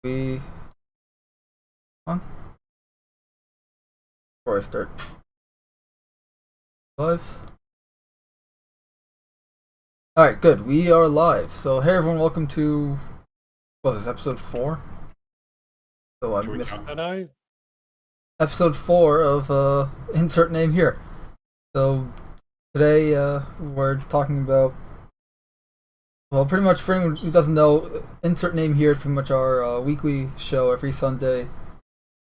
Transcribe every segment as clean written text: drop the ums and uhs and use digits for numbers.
We on before I start live. All right, good. We are live. So hey everyone, welcome to what is this, episode 4? So I Should we missed count that out? episode 4 of insert name here. So today we're talking about, well, pretty much for anyone who doesn't know, insert name here is pretty much our weekly show every Sunday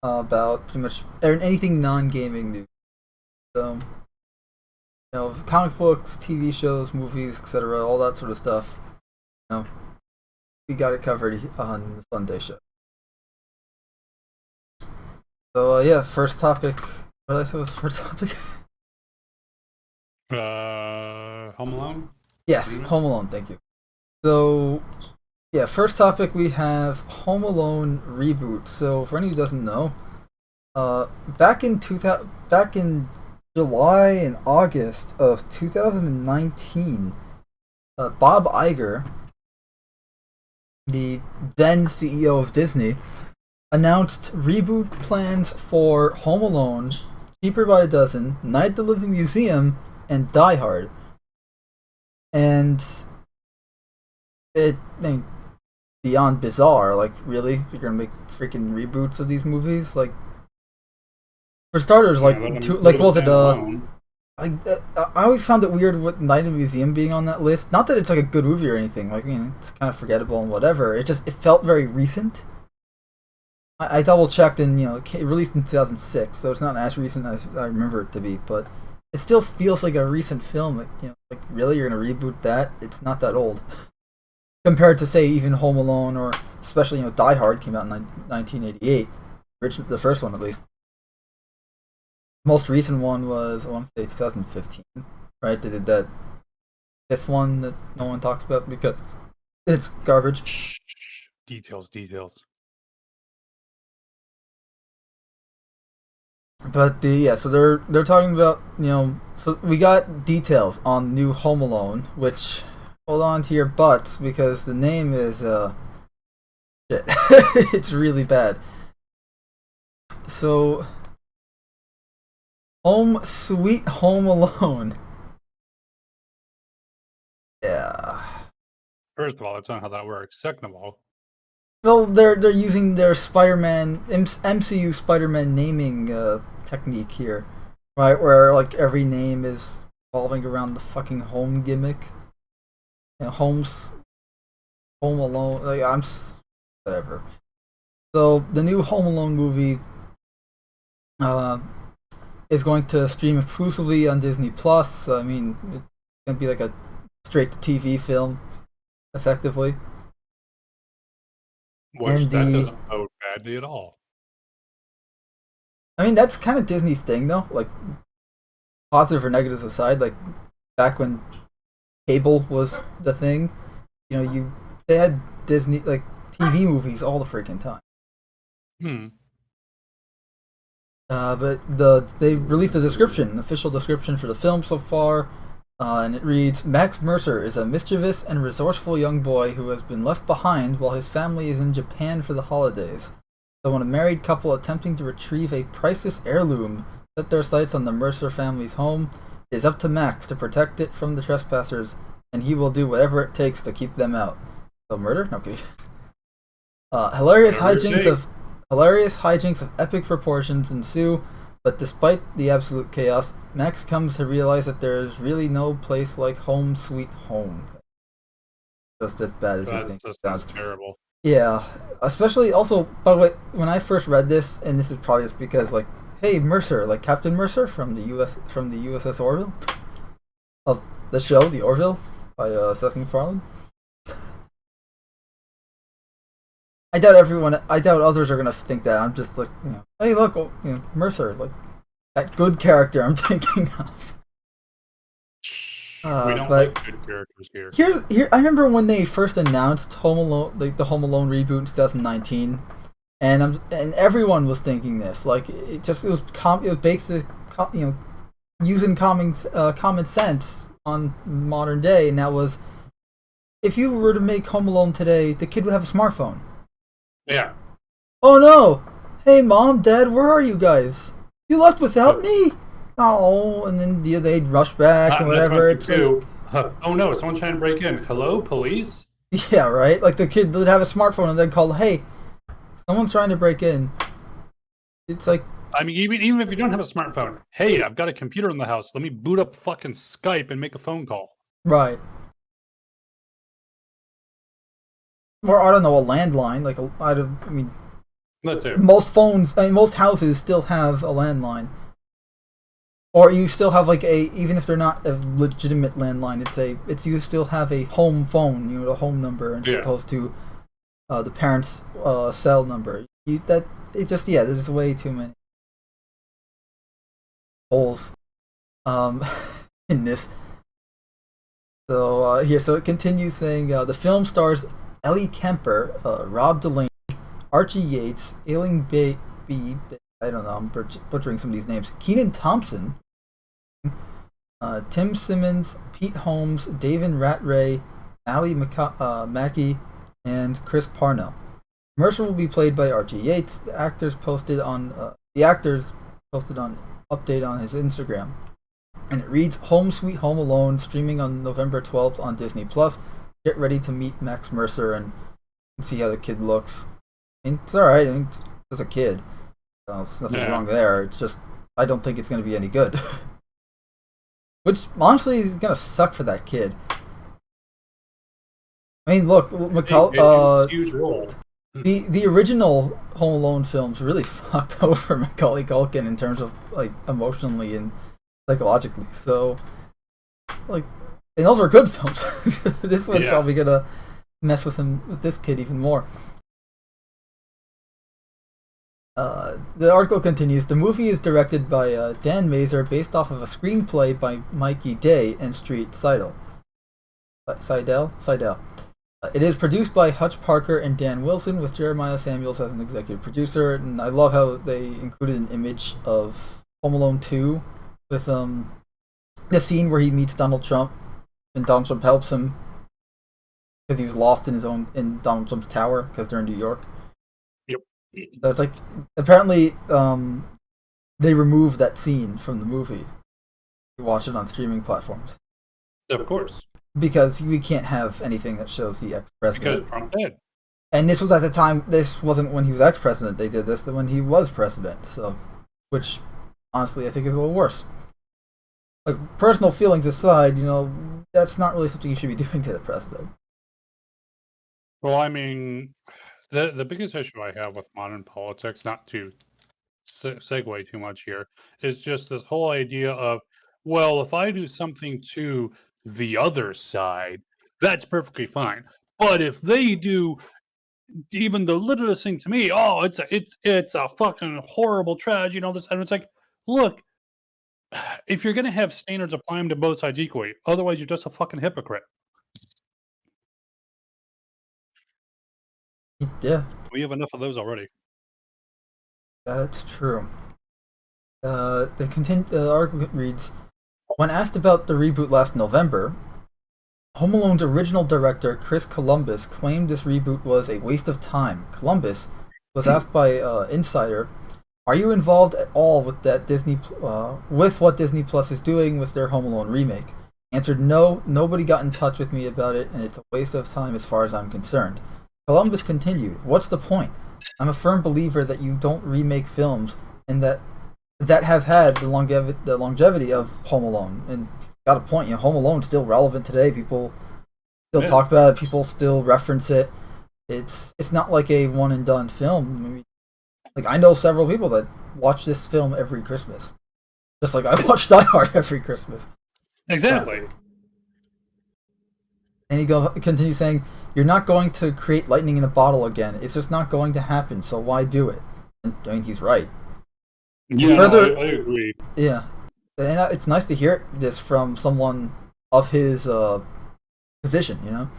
about pretty much anything non-gaming news. So, comic books, TV shows, movies, etc., all that sort of stuff. We got it covered on the Sunday show. So, yeah, first topic. What did I say was first topic? Home Alone? Yes, Home Alone, thank you. So, yeah, first topic we have Home Alone Reboot. So, for anyone who doesn't know, back in July and August of 2019, Bob Iger, the then CEO of Disney, announced reboot plans for Home Alone, Cheaper by the Dozen, Night at the Living Museum, and Die Hard. And beyond bizarre. Like, really? You're gonna make freaking reboots of these movies? Like, for starters, like, what was it? I always found it weird with Night in the Museum being on that list. Not that it's like a good movie or anything. Like, it's kind of forgettable and whatever. It felt very recent. I double checked, and it released in 2006, so it's not as recent as I remember it to be. But it still feels like a recent film. Like really, you're gonna reboot that? It's not that old. Compared to, say, even Home Alone, or especially, Die Hard came out in 1988. The first one, at least. Most recent one was, I want to say, 2015, right? They did that fifth one that no one talks about because it's garbage. Details. But so they're talking about, so we got details on new Home Alone, which, hold on to your butts because the name is shit. It's really bad. So, Home Sweet Home Alone. Yeah. First of all, that's not how that works. Second of all, well, they're using their Spider-Man MCU Spider-Man naming technique here, right? Where like every name is revolving around the fucking home gimmick. Home Alone. Like whatever. So the new Home Alone movie is going to stream exclusively on Disney Plus. I mean, it's gonna be like a straight to TV film, effectively. that doesn't bode badly at all. I mean, that's kind of Disney's thing, though. Like, positive or negatives aside, like back when cable was the thing, they had Disney like TV movies all the freaking time. But they released an official description for the film so far, and it reads: Max Mercer is a mischievous and resourceful young boy who has been left behind while his family is in Japan for the holidays. So when a married couple attempting to retrieve a priceless heirloom set their sights on the Mercer family's home, it is up to Max to protect it from the trespassers, and he will do whatever it takes to keep them out. So murder? No kidding. Hilarious hijinks of epic proportions ensue, but despite the absolute chaos, Max comes to realize that there is really no place like home sweet home. Just as bad as you think it sounds. Terrible. Yeah, especially also, by the way, when I first read this, and this is probably just because, like, hey, Mercer, like Captain Mercer from the USS Orville, of the show, The Orville, by Seth MacFarlane. I doubt others are gonna think that. I'm just like, hey, look, Mercer, like that good character I'm thinking of. We don't like good characters here. Here, I remember when they first announced Home Alone, like the Home Alone reboot in 2019, and everyone was thinking this. Like, it was basic, using common sense on modern day, and that was, if you were to make Home Alone today, the kid would have a smartphone. Yeah. Oh no! Hey mom, dad, where are you guys? You left without me? Oh, and then they'd rush back and That's whatever. one thing It's too. Oh no, someone's trying to break in. Hello, police? yeah, right? Like the kid would have a smartphone and they'd call, hey, someone's trying to break in. It's like, I mean, even if you don't have a smartphone, hey, I've got a computer in the house. Let me boot up fucking Skype and make a phone call. right. Or, I don't know, a landline. Like, I mean, That too. most houses still have a landline. Or you still have like even if they're not a legitimate landline, you still have a home phone, a home number, as opposed to the parents' cell number. There's way too many holes in this. So so it continues saying the film stars Ellie Kemper, Rob Delaney, Archie Yates, Ailing B. I don't know, I'm butchering some of these names. Keenan Thompson, Tim Simmons, Pete Holmes, David Rattray, Ali Mackey, and Chris Parnell. Mercer will be played by Archie Yates. The actors posted on update on his Instagram, and it reads: "Home Sweet Home Alone streaming on November 12th on Disney Plus. Get ready to meet Max Mercer and see how the kid looks. I mean, it's all right. I mean, it's a kid. So there's nothing wrong there. It's just I don't think it's going to be any good." Which honestly is gonna suck for that kid. I mean, look, It's a huge role. the original Home Alone films really fucked over Macaulay Culkin in terms of like emotionally and psychologically. So, like, and those were good films. This one's probably gonna mess with this kid even more. The article continues. The movie is directed by Dan Mazer, based off of a screenplay by Mikey Day and Street Seidel. It is produced by Hutch Parker and Dan Wilson, with Jeremiah Samuels as an executive producer. And I love how they included an image of Home Alone 2 with the scene where he meets Donald Trump, and Donald Trump helps him because he was lost in Donald Trump's tower because they're in New York. So it's like, apparently, they removed that scene from the movie. You watch it on streaming platforms. Of course. Because we can't have anything that shows the ex-president. Because Trump did. And this was at the time, this wasn't when he was ex-president, they did this, when he was president, so, which, honestly, I think is a little worse. Like, personal feelings aside, that's not really something you should be doing to the president. Well, I mean, the biggest issue I have with modern politics, not to segue too much here, is just this whole idea of, well, if I do something to the other side, that's perfectly fine. But if they do even the littlest thing to me, it's a fucking horrible tragedy and all this. And it's like, look, if you're gonna have standards, apply them to both sides equally. Otherwise, you're just a fucking hypocrite. Yeah. We have enough of those already. That's true. The article reads, when asked about the reboot last November, Home Alone's original director, Chris Columbus, claimed this reboot was a waste of time. Columbus was asked by Insider, "Are you involved at all with with what Disney Plus is doing with their Home Alone remake?" Answered, "No, nobody got in touch with me about it, and it's a waste of time as far as I'm concerned." Columbus continued, "What's the point? I'm a firm believer that you don't remake films and that have had the longevity of Home Alone." And got a point. Home Alone's still relevant today. People still talk about it. People still reference it. It's not like a one and done film. I mean, like, I know several people that watch this film every Christmas, just like I watch Die Hard every Christmas. Exactly. And he continues saying, "You're not going to create lightning in a bottle again. It's just not going to happen. So why do it?" And, I mean, he's right. Yeah, I agree. Yeah, and it's nice to hear this from someone of his position.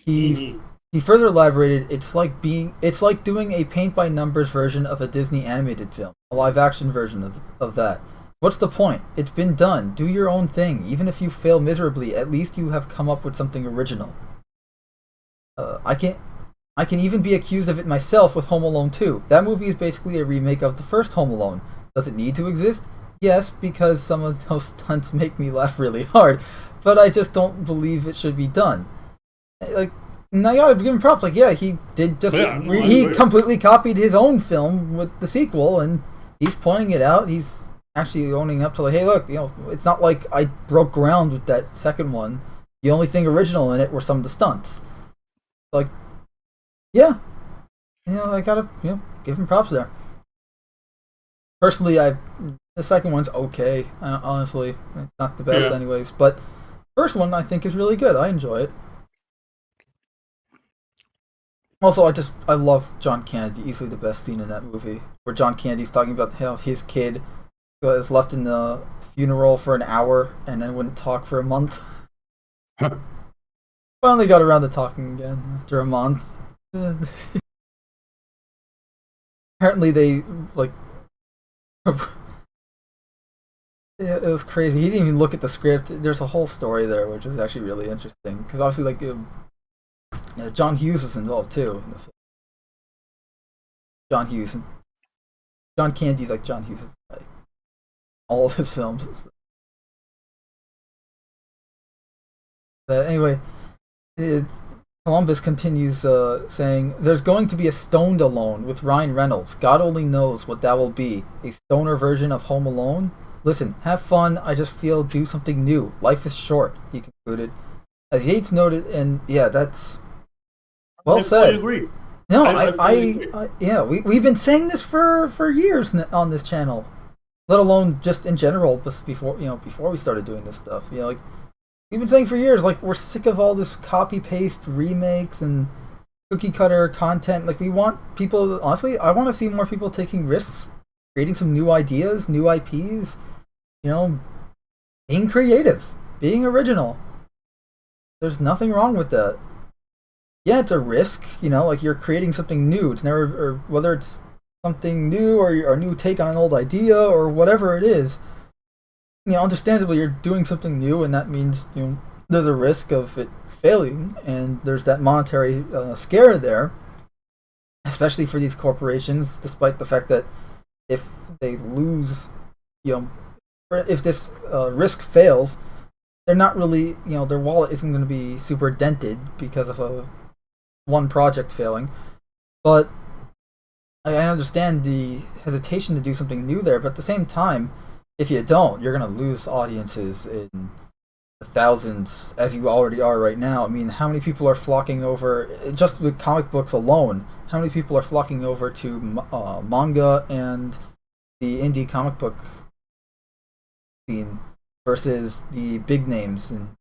He further elaborated, it's like doing a paint by numbers version of a Disney animated film, a live action version of that. What's the point? It's been done. Do your own thing. Even if you fail miserably, at least you have come up with something original. I'm I can even be accused of it myself with Home Alone 2. That movie is basically a remake of the first Home Alone. Does it need to exist? Yes, because some of those stunts make me laugh really hard, but I just don't believe it should be done. Like, and I gotta give him props. Like, yeah, he did just he completely copied his own film with the sequel, and he's pointing it out. He's actually owning up to like, hey, look, it's not like I broke ground with that second one. The only thing original in it were some of the stunts. Like, yeah, I gotta give him props there. Personally, the second one's okay. Honestly, it's not the best, anyways. But first one I think is really good. I enjoy it. Also, I love John Candy. Easily the best scene in that movie, where John Candy's talking about how his kid was left in the funeral for an hour and then wouldn't talk for a month. Finally got around to talking again after a month. Apparently they it was crazy. He didn't even look at the script. There's a whole story there, which is actually really interesting. Because obviously, John Hughes was involved too in the film. John Candy's like John Hughes, like all of his films. But anyway, Columbus continues saying, "There's going to be a Stoned Alone with Ryan Reynolds. God only knows what that will be. A stoner version of Home Alone? Listen, have fun. I just feel do something new. Life is short," he concluded. As Yates noted, and yeah, that's well said. I agree. No, we've been saying this for years on this channel, let alone just in general. Before we started doing this stuff, like we've been saying for years, like we're sick of all this copy paste remakes and cookie cutter content. Like we want people. Honestly, I want to see more people taking risks, creating some new ideas, new IPs. Being creative, being original. There's nothing wrong with that. Yeah, it's a risk, like you're creating something new. It's never, or whether it's something new or a new take on an old idea or whatever it is. Understandably, you're doing something new, and that means there's a risk of it failing, and there's that monetary scare there, especially for these corporations. Despite the fact that if they lose, if this risk fails, they're not really, their wallet isn't going to be super dented because of one project failing. But I understand the hesitation to do something new there, but at the same time, if you don't, you're going to lose audiences in the thousands, as you already are right now. I mean, how many people are flocking over, just with comic books alone, how many people are flocking over to manga and the indie comic book scene versus the big names in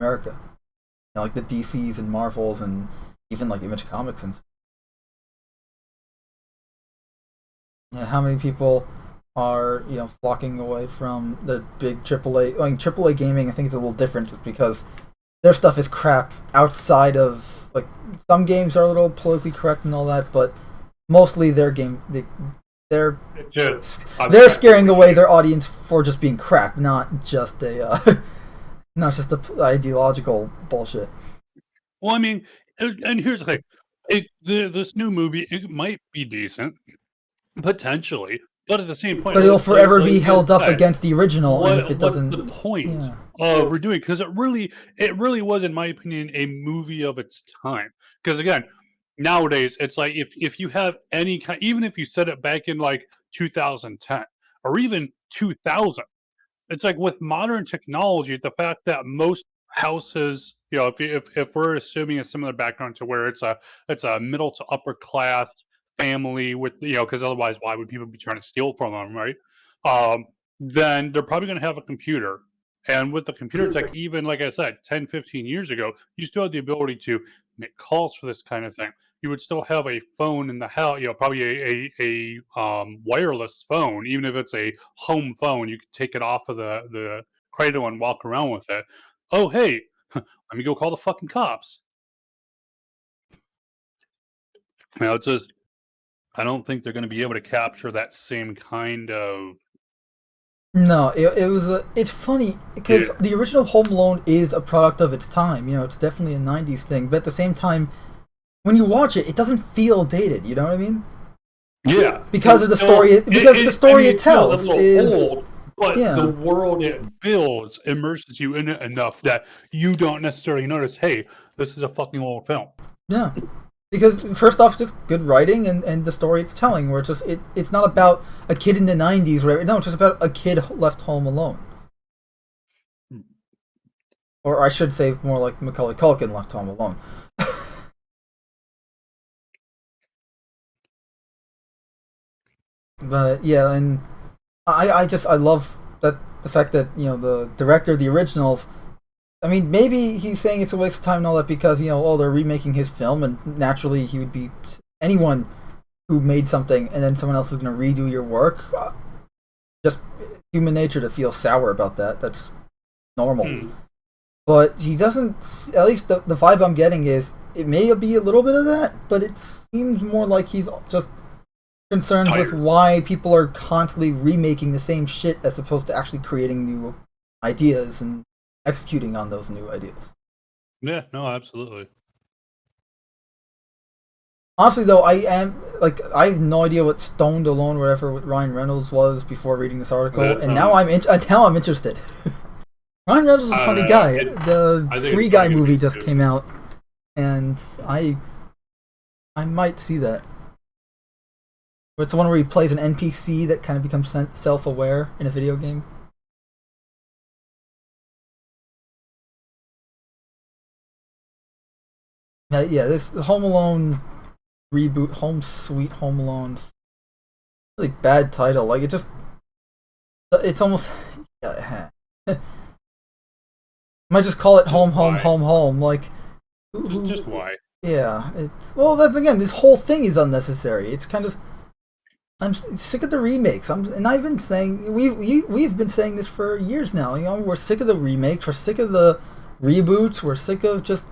America? Like the DCs and Marvels and even like Image Comics and how many people are flocking away from the big AAA. I mean, AAA gaming, I think it's a little different just because their stuff is crap outside of, like, some games are a little politically correct and all that, but mostly they're scaring away their audience for just being crap, not just a ideological bullshit. Well, I mean, and here's the thing: this new movie, it might be decent, potentially, but at the same point, but it'll forever be held up against the original. And if it doesn't, what's the point of redoing? Because it really was, in my opinion, a movie of its time. Because again, nowadays it's like if you have any kind, even if you set it back in like 2010 or even 2000, it's like with modern technology, the fact that most houses, if we're assuming a similar background to where it's a middle to upper class family with, because otherwise why would people be trying to steal from them, right? Then they're probably going to have a computer. And with the computer tech, even like I said, 10, 15 years ago, you still had the ability to make calls for this kind of thing. You would still have a phone in the house, probably a wireless phone, even if it's a home phone. You could take it off of the cradle and walk around with it. Oh, hey, let me go call the fucking cops. It's just, I don't think they're going to be able to capture that same kind of. No, it's funny because the original Home Alone is a product of its time. It's definitely a '90s thing, but at the same time, when you watch it, it doesn't feel dated. You know what I mean? Yeah, Because of the story. Because the story it tells is old, but yeah. the world it builds immerses you in it enough that you don't necessarily notice. Hey, this is a fucking old film. Yeah. Because first off, just good writing and the story it's telling, where it's not about a kid in the '90s, whatever. No, it's just about a kid left home alone, or I should say more like Macaulay Culkin left home alone. But yeah, and I love that the fact that the director of the originals. I mean, maybe he's saying it's a waste of time and all that because they're remaking his film, and naturally he would be anyone who made something and then someone else is going to redo your work. Just human nature to feel sour about that. That's normal. But he doesn't. At least the vibe I'm getting is it may be a little bit of that, but it seems more like he's just concerned with why people are constantly remaking the same shit as opposed to actually creating new ideas and executing on those new ideas. Yeah, no, absolutely. Honestly, though, I have no idea what Stoned Alone, whatever, with Ryan Reynolds was before reading this article, and now I'm interested. Ryan Reynolds is a funny guy. The Free Guy movie just came out, and I might see that. It's the one where he plays an NPC that kind of becomes self-aware in a video game. Yeah, this Home Alone reboot, Home Sweet Home Alone, really bad title. Like it's almost. Might just call it Home Home. Like, just why? Yeah, that's again. This whole thing is unnecessary. It's kind of. I'm sick of the remakes. And I've been saying we've been saying this for years now. We're sick of the remakes. We're sick of the reboots. We're sick of just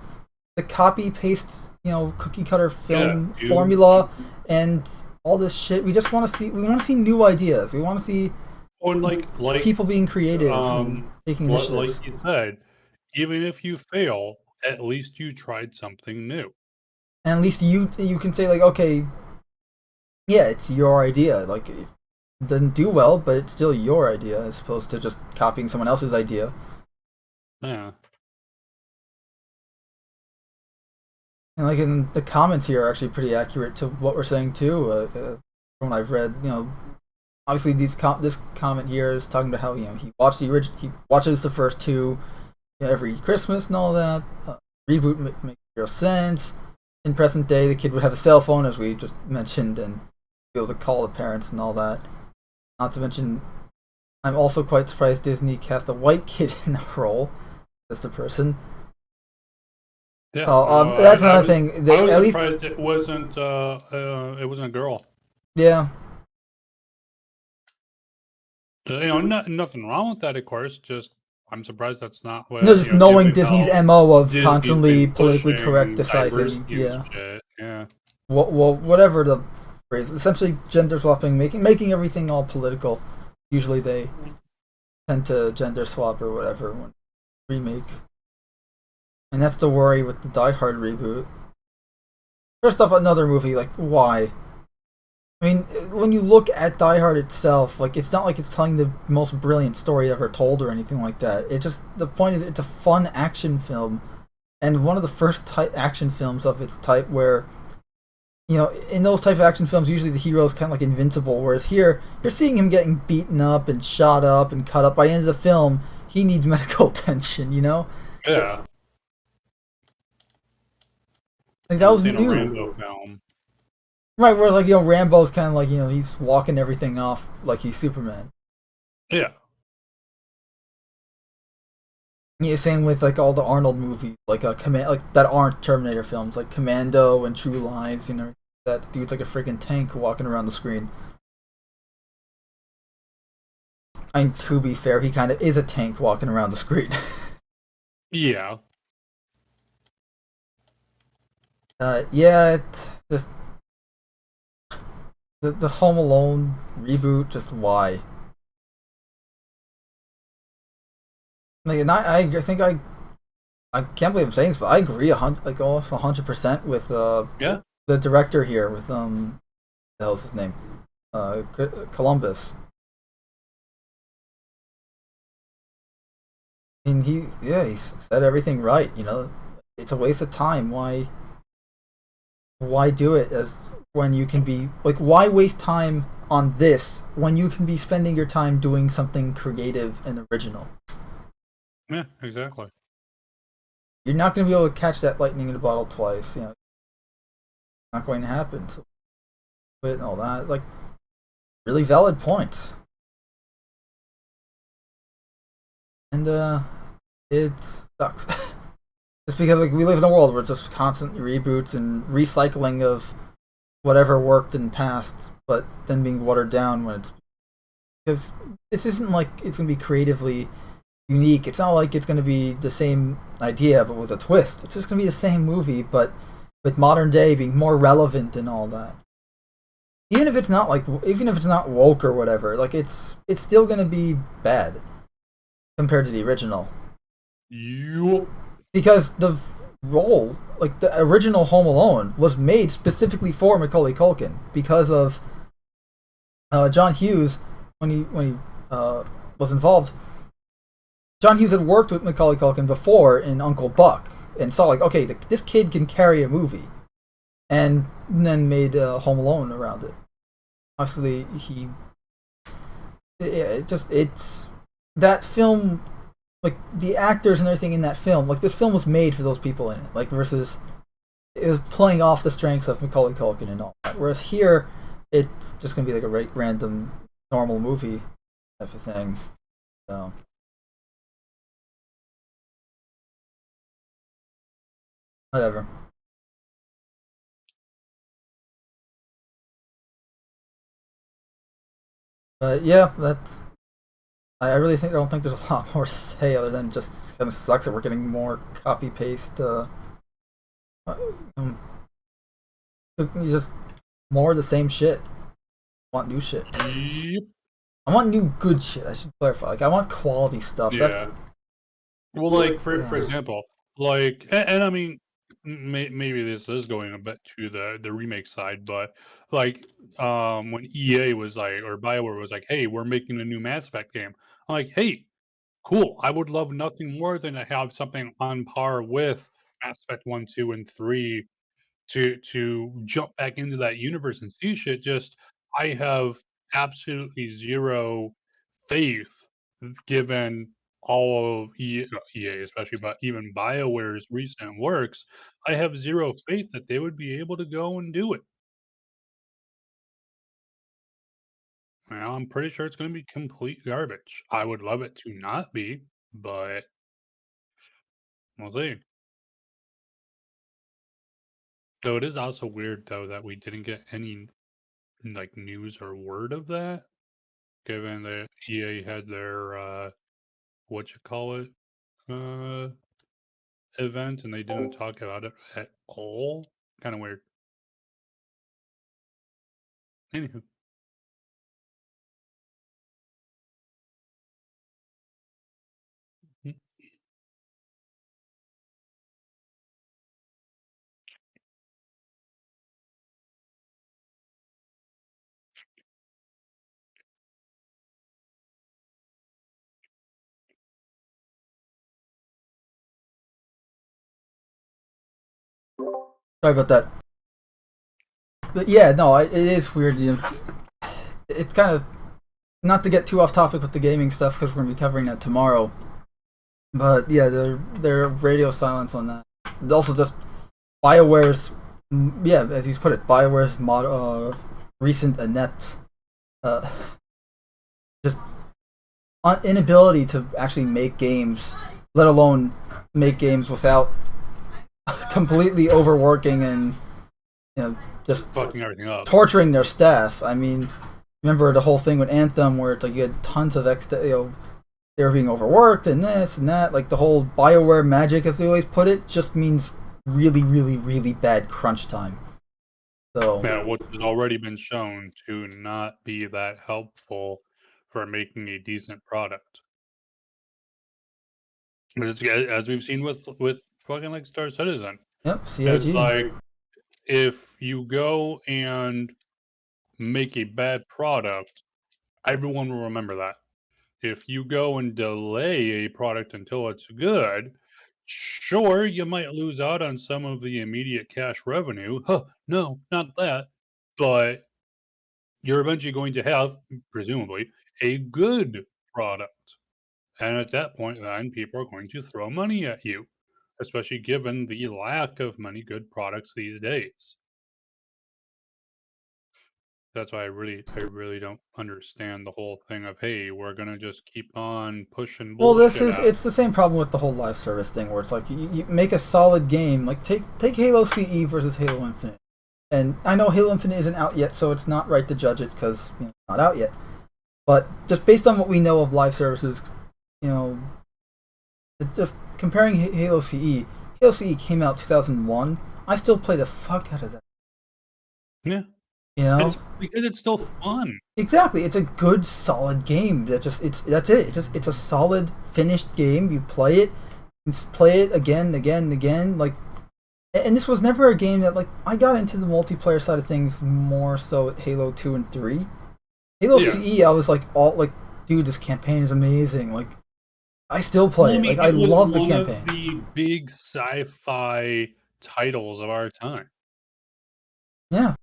the copy paste, cookie cutter film formula and all this shit. We just want to see. We want to see new ideas. We want to see. Or like people being creative, and taking initiatives. Like you said, even if you fail, at least you tried something new. And at least you can say like, okay, yeah, it's your idea. Like, it didn't do well, but it's still your idea, as opposed to just copying someone else's idea. Yeah. And like in the comments here are actually pretty accurate to what we're saying too. From what I've read, obviously this comment here is talking about how he watched he watches the first two every Christmas and all that. Reboot makes real sense. In present day, the kid would have a cell phone, as we just mentioned, and be able to call the parents and all that. Not to mention, I'm also quite surprised Disney cast a white kid in the role as the person. Yeah. That's another thing. I was surprised it wasn't a girl. Yeah. Nothing wrong with that, of course. Just I'm surprised that's not what. No, just knowing Disney's MO of constantly politically correct decising. Yeah. Shit. Yeah. Well, whatever the phrase. Essentially, gender swapping, making everything all political. Usually, they tend to gender swap or whatever when remake. And that's the worry with the Die Hard reboot. First off, another movie, like, why? I mean, when you look at Die Hard itself, like, it's not like it's telling the most brilliant story ever told or anything like that. The point is, it's a fun action film, and one of the first action films of its type where, in those type of action films, usually the hero is kind of like invincible, whereas here, you're seeing him getting beaten up and shot up and cut up. By the end of the film, he needs medical attention, Yeah. Like, that was new. A Rambo film. Right, whereas like Rambo's kind of like he's walking everything off like he's Superman. Yeah. Yeah, same with like all the Arnold movies, like that aren't Terminator films, like Commando and True Lies. That dude's like a freaking tank walking around the screen. I mean, to be fair, he kind of is a tank walking around the screen. Yeah. Yeah, it's just the Home Alone reboot. Just why? Like, and I think I I can't believe I'm saying this, but I agree almost 100% with Yeah, the director here with the hell's his name? Columbus. I mean, he said everything right. You know, it's a waste of time. Why do it as when you can be like why waste time on this when you can be spending your time doing something creative and original? yeah, exactly. You're not going to be able to catch that lightning in a bottle twice. You know, not going to happen. So, and all that, like, really valid points. And it sucks. Just because like we live in a world where it's just constant reboots and recycling of whatever worked in the past, but then being watered down when it's because this isn't like it's gonna be creatively unique. It's not like it's gonna be the same idea but with a twist. It's just gonna be the same movie, but with modern day being more relevant and all that. Even if it's not woke or whatever, like it's still gonna be bad compared to the original. You. Because the role, like the original Home Alone, was made specifically for Macaulay Culkin because of John Hughes when he was involved. John Hughes had worked with Macaulay Culkin before in Uncle Buck and saw like, okay, this kid can carry a movie, and then made Home Alone around it. Obviously, it's that film, like the actors and everything in that film, like this film was made for those people in it, like versus it was playing off the strengths of Macaulay Culkin and all that. Whereas here, it's just gonna be like a random normal movie type of thing. So whatever. But yeah, that's. I really think I don't think there's a lot more to say other than just kind of sucks that we're getting more copy paste. Um, just more of the same shit. I want new shit. Yep. I want new good shit. I should clarify. Like I want quality stuff. That's Yeah. Well, like for yeah. example, like, and I mean, maybe this is going a bit to the remake side, but like, when EA was like, or BioWare was like, "Hey, we're making a new Mass Effect game," I'm like, "Hey, cool! I would love nothing more than to have something on par with Mass Effect 1, 2, and 3 to jump back into that universe and see shit." Just I have absolutely zero faith given all of EA especially, but even BioWare's recent works, I have zero faith that they would be able to go and do it. Now, I'm pretty sure it's going to be complete garbage. I would love it to not be, but we'll see. Though it is also weird though that we didn't get any like news or word of that, given that EA had their what you call it uh event and they didn't talk about it at all. Kind of weird. Anywho. Sorry about that. But yeah, no, it is weird. You know, it's kind of not to get too off topic with the gaming stuff because we're gonna be covering that tomorrow. But yeah, their radio silence on that. Also, just Bioware's yeah, as you put it, Bioware's recent inept uh, just inability to actually make games, let alone make games without completely overworking and you know just Fucking everything up. torturing their staff. I mean, remember the whole thing with Anthem where it's like you had tons of they were being overworked and this and that. Like the whole Bioware magic, as they always put it, just means really, really, really bad crunch time. So Yeah, which has already been shown to not be that helpful for making a decent product. As we've seen with fucking like Star Citizen. Yep, It's CIG. like if you go and make a bad product, everyone will remember that. If you go and delay a product until it's good, sure, you might lose out on some of the immediate cash revenue. Huh, no, not that. But you're eventually going to have, presumably, a good product. And at that point, then people are going to throw money at you, especially given the lack of many good products these days. That's why I really don't understand the whole thing of, hey, we're gonna just keep on pushing Well, bullshit out. it's the same problem with the whole live service thing, where it's like you make a solid game, like take Halo CE versus Halo Infinite, and I know Halo Infinite isn't out yet, so it's not right to judge it because it's not out yet. But just based on what we know of live services, you know, just comparing Halo CE, Halo CE came out 2001. I still play the fuck out of that. Yeah. You know, It's because it's still fun. exactly. It's a good, solid game. That's it. It's a solid, finished game. You play it, play it again, again, again. Like, and this was never a game that, like, I got into the multiplayer side of things more so at Halo 2 and 3. Halo CE, I was like, dude, this campaign is amazing. Like, I still play it. Like, I love the campaign. One of the big sci-fi titles of our time. Yeah.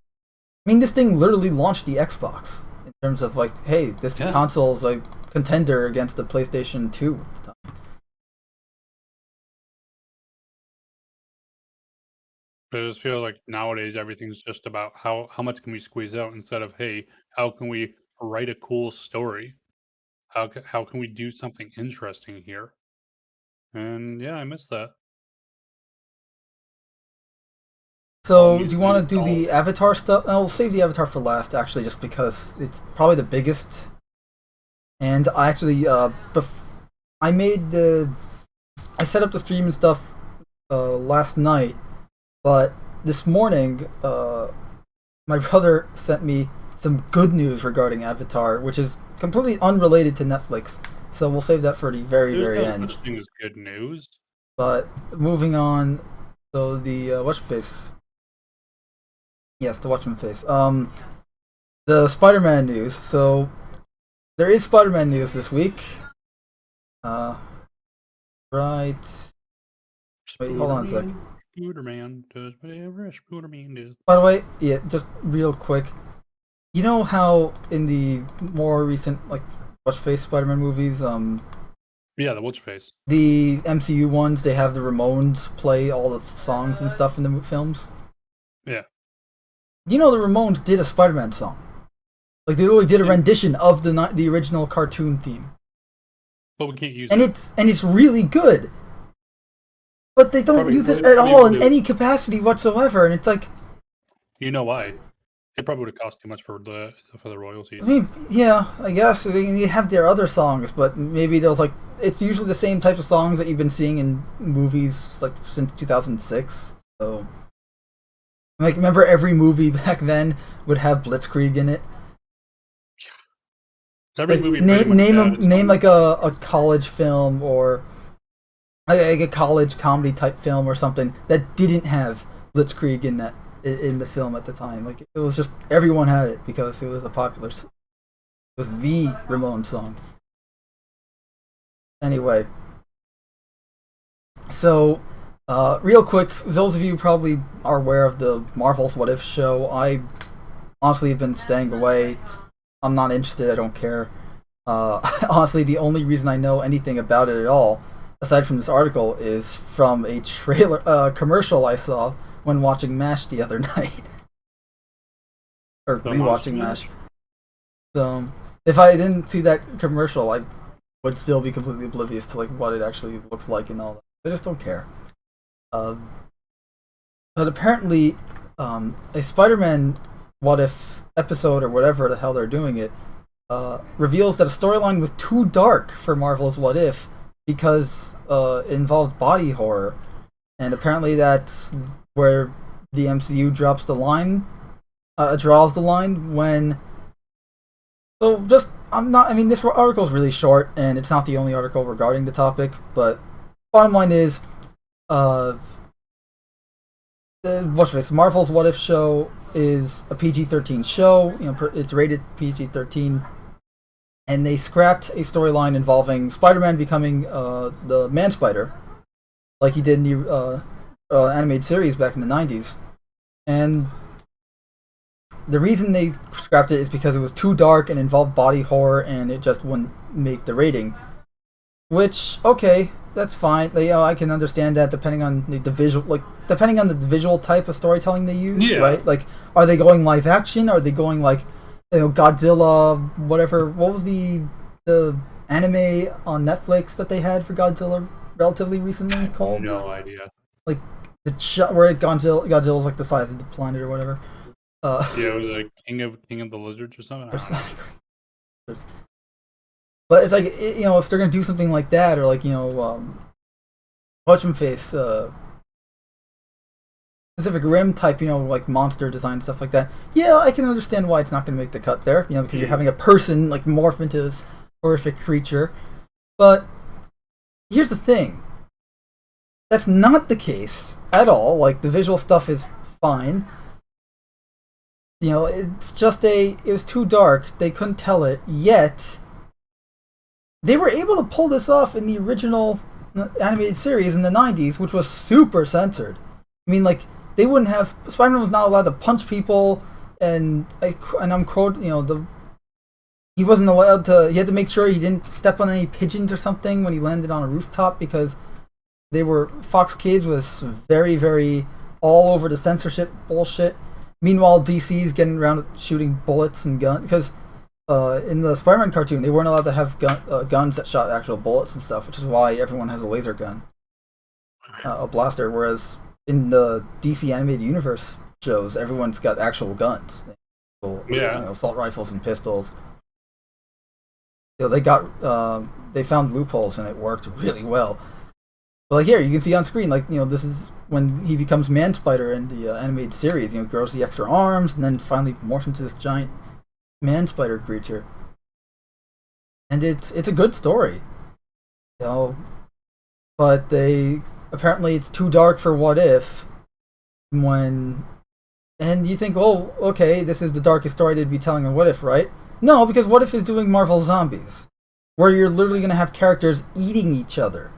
I mean, this thing literally launched the Xbox in terms of, like, hey, this console is a contender against the PlayStation 2 at the time. I just feel like nowadays everything's just about how much can we squeeze out instead of, hey, how can we write a cool story? How can we do something interesting here? And yeah, I miss that. So, do you want to do the Avatar stuff? I'll save the Avatar for last, actually, just because it's probably the biggest. And I actually, I set up the stream and stuff last night, but this morning, my brother sent me some good news regarding Avatar, which is completely unrelated to Netflix. So we'll save that for the very end. There's no such thing as good news. But moving on, so the Watchface. Yes, the Watchman face. The Spider-Man news. So there is Spider-Man news this week. Right. Wait, hold on a sec. Spider-Man does whatever Spider-Man does. By the way, yeah, just real quick. You know how in the more recent, like, Watchface Spider-Man movies, yeah, the Watchface. the MCU ones, they have the Ramones play all the songs and stuff in the films? Yeah. You know the Ramones did a Spider-Man song. Like, they literally did a rendition of the original cartoon theme. But we can't use it. And it's really good. But they don't use it at all in any capacity whatsoever, and it's like... You know why? It probably would have cost too much for the royalties. I mean, yeah, I guess. They have their other songs, but maybe there's like... It's usually the same type of songs that you've been seeing in movies, like, since 2006, so... Like, remember every movie back then would have Blitzkrieg in it? Every like, movie name like a college film or like a college comedy type film or something that didn't have Blitzkrieg in the film at the time. Like, it was just everyone had it because it was a popular. It was the Ramones song. Anyway, so real quick, those of you probably are aware of the Marvel's What If show. I honestly have been staying away. I'm not interested. I don't care. Honestly, the only reason I know anything about it at all, aside from this article, is from a commercial I saw when watching MASH the other night. Or rewatching MASH. So, if I didn't see that commercial, I would still be completely oblivious to, like, what it actually looks like and all that. I just don't care. But apparently, a Spider-Man What If episode, or whatever the hell they're doing it, reveals that a storyline was too dark for Marvel's What If because it involved body horror. And apparently that's where the MCU draws the line when... So this article is really short, and it's not the only article regarding the topic, but bottom line is, what's this? Marvel's What If show is a PG-13 show. It's rated PG-13, and they scrapped a storyline involving Spider-Man becoming the Man Spider, like he did in the animated series back in the '90s. And the reason they scrapped it is because it was too dark and involved body horror, and it just wouldn't make the rating. Which, okay, that's fine. I can understand that depending on the visual, depending on the visual type of storytelling they use, right? Like, are they going live action? Are they going like, Godzilla, whatever? What was the anime on Netflix that they had for Godzilla relatively recently called? No idea. Like where Godzilla's like the size of the planet or whatever. It was like King of the Lizards or something. But it's like, if they're gonna do something like that, or like, whatchamface, Pacific Rim type, like monster design stuff like that. Yeah, I can understand why it's not gonna make the cut there, because you're having a person like morph into this horrific creature. But here's the thing: that's not the case at all. Like, the visual stuff is fine. It's just it was too dark. They couldn't tell it yet. They were able to pull this off in the original animated series in the '90s, which was super censored. I mean, like, they wouldn't have. Spider-Man was not allowed to punch people, and I'm quoting, he wasn't allowed to. He had to make sure he didn't step on any pigeons or something when he landed on a rooftop, because Fox Kids was very, very all over the censorship bullshit. Meanwhile, DC's getting around shooting bullets and guns, because in the Spider-Man cartoon, they weren't allowed to have guns that shot actual bullets and stuff, which is why everyone has a laser gun, a blaster, whereas in the DC animated universe shows, everyone's got actual guns. Assault rifles and pistols. They found loopholes, and it worked really well. But like here, you can see on screen, like, this is when he becomes Man Spider in the animated series. Grows the extra arms, and then finally morphs into this giant Man Spider creature. And it's a good story, but apparently it's too dark for What If. And you think, oh, okay, this is the darkest story they'd be telling in What If, right? No, because What If is doing Marvel Zombies, where you're literally going to have characters eating each other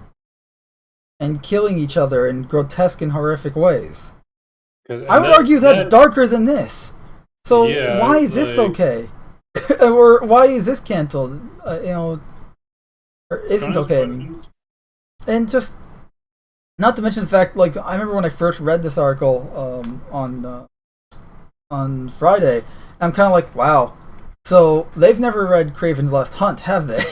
and killing each other in grotesque and horrific ways. I would argue that's darker than this. So why is this okay? Or why is this canceled? Or isn't okay? I mean, and just not to mention the fact, like, I remember when I first read this article on Friday, I'm kind of like, wow. So they've never read Kraven's Last Hunt, have they?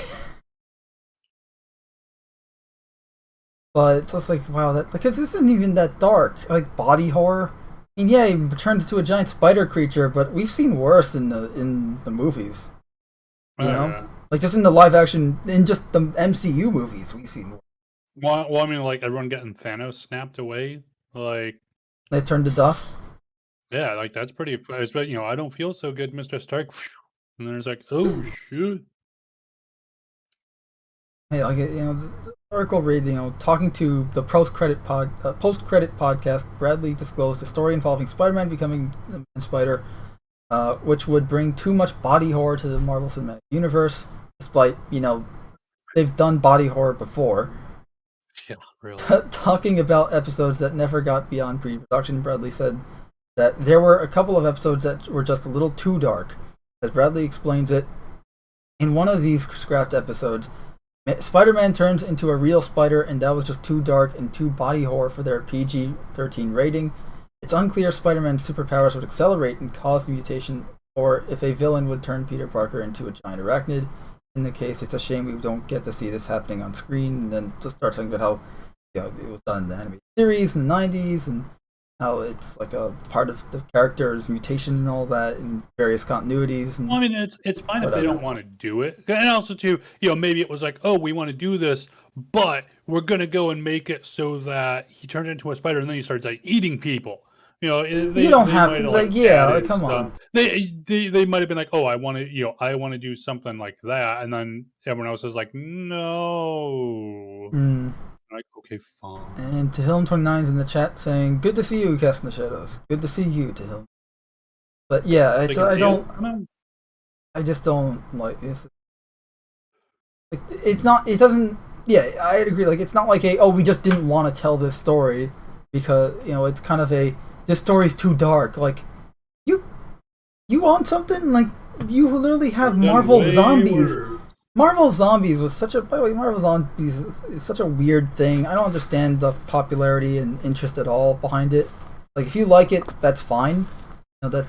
But it's just like, wow, because this isn't even that dark. Like, body horror. I mean, yeah, he turns into a giant spider creature, but we've seen worse in the movies. Like, just in the live action, in just the MCU movies, we've seen worse. Well, I mean, like, everyone getting Thanos snapped away, like, they turned to dust. Yeah, like, that's pretty. But I don't feel so good, Mr. Stark. And then it's like, oh shoot. Hey, like, the article read, talking to the post-credit podcast, Bradley disclosed a story involving Spider-Man becoming the Man Spider, which would bring too much body horror to the Marvel Cinematic Universe, despite, they've done body horror before. Yeah, really. Talking about episodes that never got beyond pre-production, Bradley said that there were a couple of episodes that were just a little too dark. As Bradley explains it, in one of these scrapped episodes, Spider-Man turns into a real spider, and that was just too dark and too body horror for their PG-13 rating. It's unclear if Spider-Man's superpowers would accelerate and cause the mutation, or if a villain would turn Peter Parker into a giant arachnid. In the case, it's a shame we don't get to see this happening on screen. And then just start talking about how it was done in the animated series in the '90s, and how it's like a part of the character's mutation and all that in various continuities. And well, I mean, it's fine if they don't want to do it. And also, too, maybe it was like, oh, we want to do this, but we're going to go and make it so that he turns into a spider and then he starts, like, eating people. You don't have, like, come on. They might have been like, oh, I want to do something like that. And then everyone else is like, no. Like, okay, fine. And Tehilm29's in the chat saying, "Good to see you, Cast in the Shadows. Good to see you, Tehilm." But yeah, I just don't like it's. Like, it's not. It doesn't. Yeah, I'd agree. Like, it's not like we just didn't want to tell this story because it's kind of this story's too dark. Like, you want something like you literally have Marvel Zombies. Marvel Zombies was such a. By the way, Marvel Zombies is such a weird thing. I don't understand the popularity and interest at all behind it. Like, if you like it, that's fine. That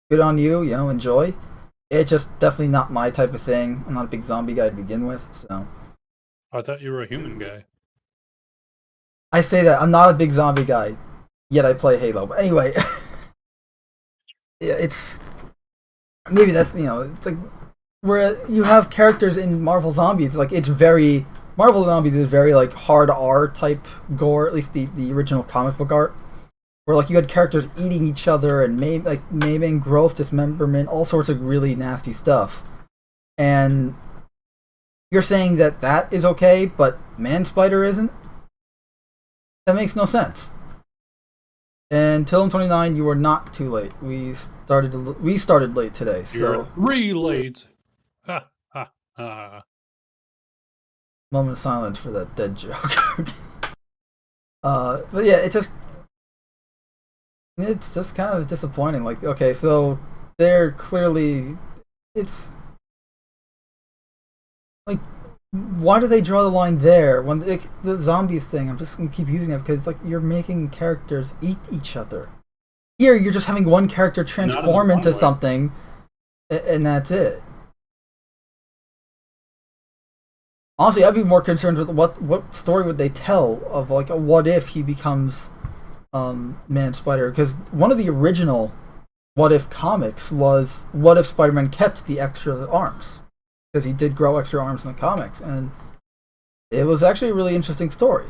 good on you. Enjoy. It's just definitely not my type of thing. I'm not a big zombie guy to begin with, so. I thought you were a human guy. I say that I'm not a big zombie guy, yet I play Halo. But anyway, yeah, it's maybe that's it's like where you have characters in Marvel Zombies. Like Marvel Zombies is very like hard R type gore, at least the original comic book art. Where like you had characters eating each other and maiming, gross dismemberment, all sorts of really nasty stuff. And you're saying that is okay, but Man Spider isn't? That makes no sense. And Tillum29, you are not too late. We started late today, so you're relate. Ha ha ha. Moment of silence for that dead joke. But yeah, it's just kind of disappointing. Like, okay, so they're clearly it's like, why do they draw the line there when the zombies thing? I'm just gonna keep using it because it's like you're making characters eat each other. Here, you're just having one character transform into something, and that's it. Honestly, I'd be more concerned with what story would they tell of like a what if he becomes Man Spider, because one of the original what if comics was what if Spider-Man kept the extra arms, because he did grow extra arms in the comics, and it was actually a really interesting story.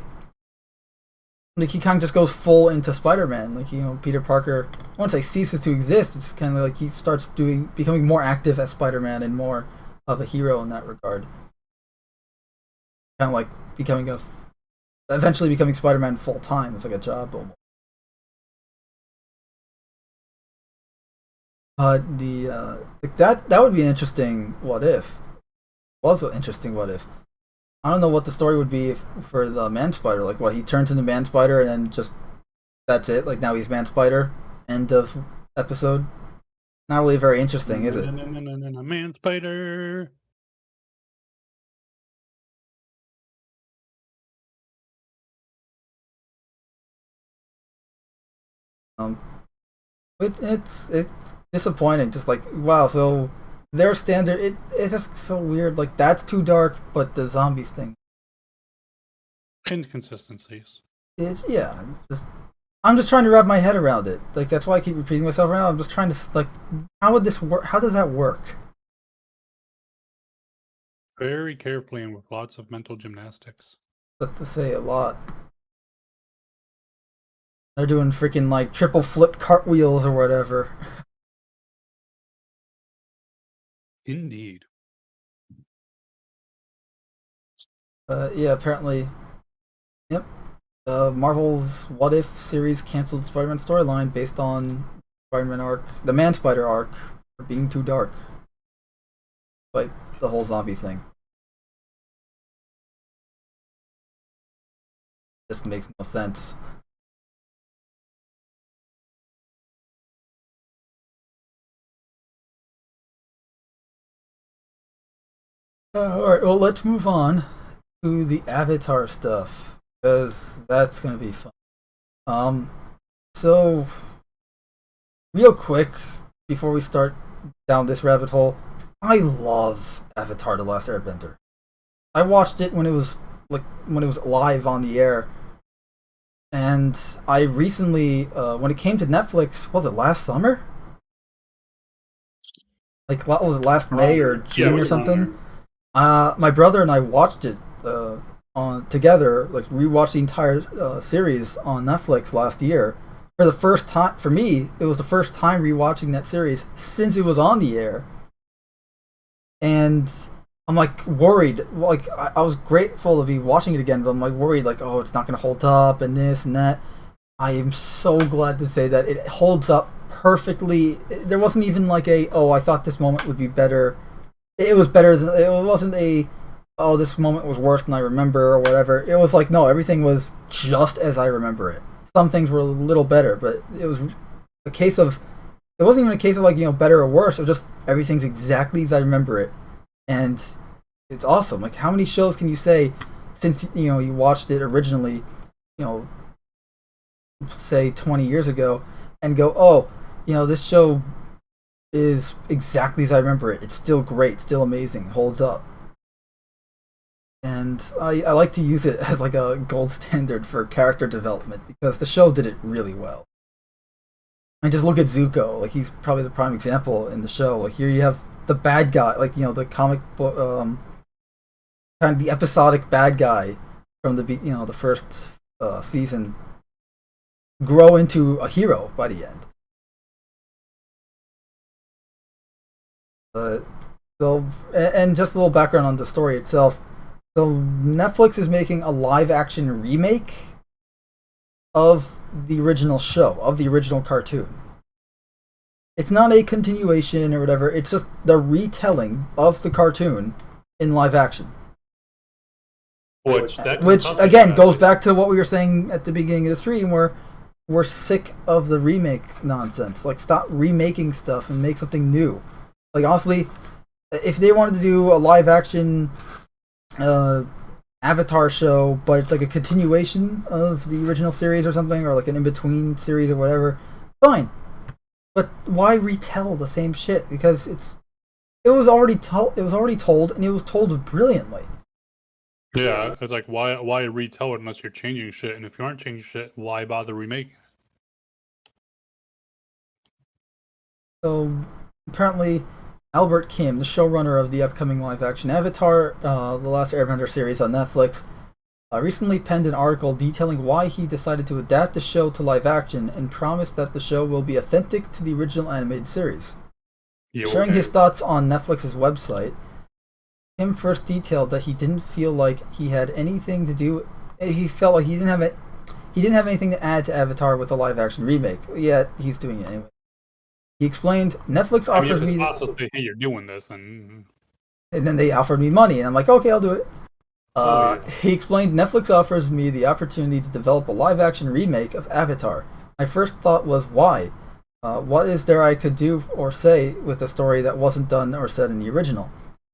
Like, he kind of just goes full into Spider-Man. Like, Peter Parker, I won't say ceases to exist, it's kind of like he starts becoming more active as Spider-Man and more of a hero in that regard. Kind of like eventually becoming Spider-Man full time. It's like a job almost. That would be an interesting what if. Was an interesting what if. I don't know what the story would be for the Man Spider. Like, what, he turns into Man Spider and then just that's it. Like, now he's Man Spider. End of episode. Not really very interesting, is it? Man Spider. It's disappointing. Just like, wow, so their standard, it's just so weird. Like, that's too dark, but the zombies thing, inconsistencies. I'm just trying to wrap my head around it. Like, that's why I keep repeating myself right now. I'm just trying to, like, how would this work? How does that work? Very carefully and with lots of mental gymnastics. But to say a lot. They're doing freaking, like, triple flip cartwheels or whatever. Indeed. Yeah, apparently. Yep. Marvel's What If series canceled Spider-Man storyline based on Spider-Man arc, the Man Spider arc, for being too dark. Like, the whole zombie thing. Just makes no sense. Alright, well, let's move on to the Avatar stuff, because that's going to be fun. So, real quick, before we start down this rabbit hole, I love Avatar: The Last Airbender. I watched it when it was live on the air, and I recently, when it came to Netflix, was it last summer? Like, what was it, last May or June or something? My brother and I watched it together, like rewatched the entire series on Netflix last year. For the first time, for me, it was the first time rewatching that series since it was on the air. And I'm like worried. Like I was grateful to be watching it again, but I'm like worried. Like, oh, it's not gonna hold up and this and that. I am so glad to say that it holds up perfectly. There wasn't even like a, oh, I thought this moment would be better. It was better than, it wasn't a, oh, this moment was worse than I remember or whatever. It was like, no, everything was just as I remember it. Some things were a little better, but it was a case of, it wasn't even a case of like, better or worse. It was just everything's exactly as I remember it. And it's awesome. Like, how many shows can you say since, you watched it originally, you know, say 20 years ago, and go, oh, this show is exactly as I remember it. It's still great, still amazing, holds up. And I like to use it as like a gold standard for character development because the show did it really well. And just look at Zuko, like he's probably the prime example in the show. Like here you have the bad guy, like the comic book, kind of the episodic bad guy from the first season, grow into a hero by the end. So, and just a little background on the story itself. So Netflix is making a live action remake of the original show, of the original cartoon. It's not a continuation or whatever, it's just the retelling of the cartoon in live action. Which again goes back to what we were saying at the beginning of the stream, where we're sick of the remake nonsense. Like, stop remaking stuff and make something new. Like, honestly, if they wanted to do a live action Avatar show, but it's like a continuation of the original series or something, or like an in-between series or whatever, fine. But why retell the same shit? Because it was already told, and it was told brilliantly. Yeah, it's like, why retell it unless you're changing shit? And if you aren't changing shit, why bother remaking it? So apparently, Albert Kim, the showrunner of the upcoming live-action Avatar, The Last Airbender series on Netflix, recently penned an article detailing why he decided to adapt the show to live-action and promised that the show will be authentic to the original animated series. Sharing his thoughts on Netflix's website, Kim first detailed that he didn't feel like he had anything to do. He felt like he didn't have anything to add to Avatar with a live-action remake. Yet he's doing it anyway. He explained, Netflix offers me... Say, hey, you're doing this, and then they offered me money, and I'm like, okay, I'll do it. He explained, Netflix offers me the opportunity to develop a live-action remake of Avatar. My first thought was, why? What is there I could do or say with the story that wasn't done or said in the original?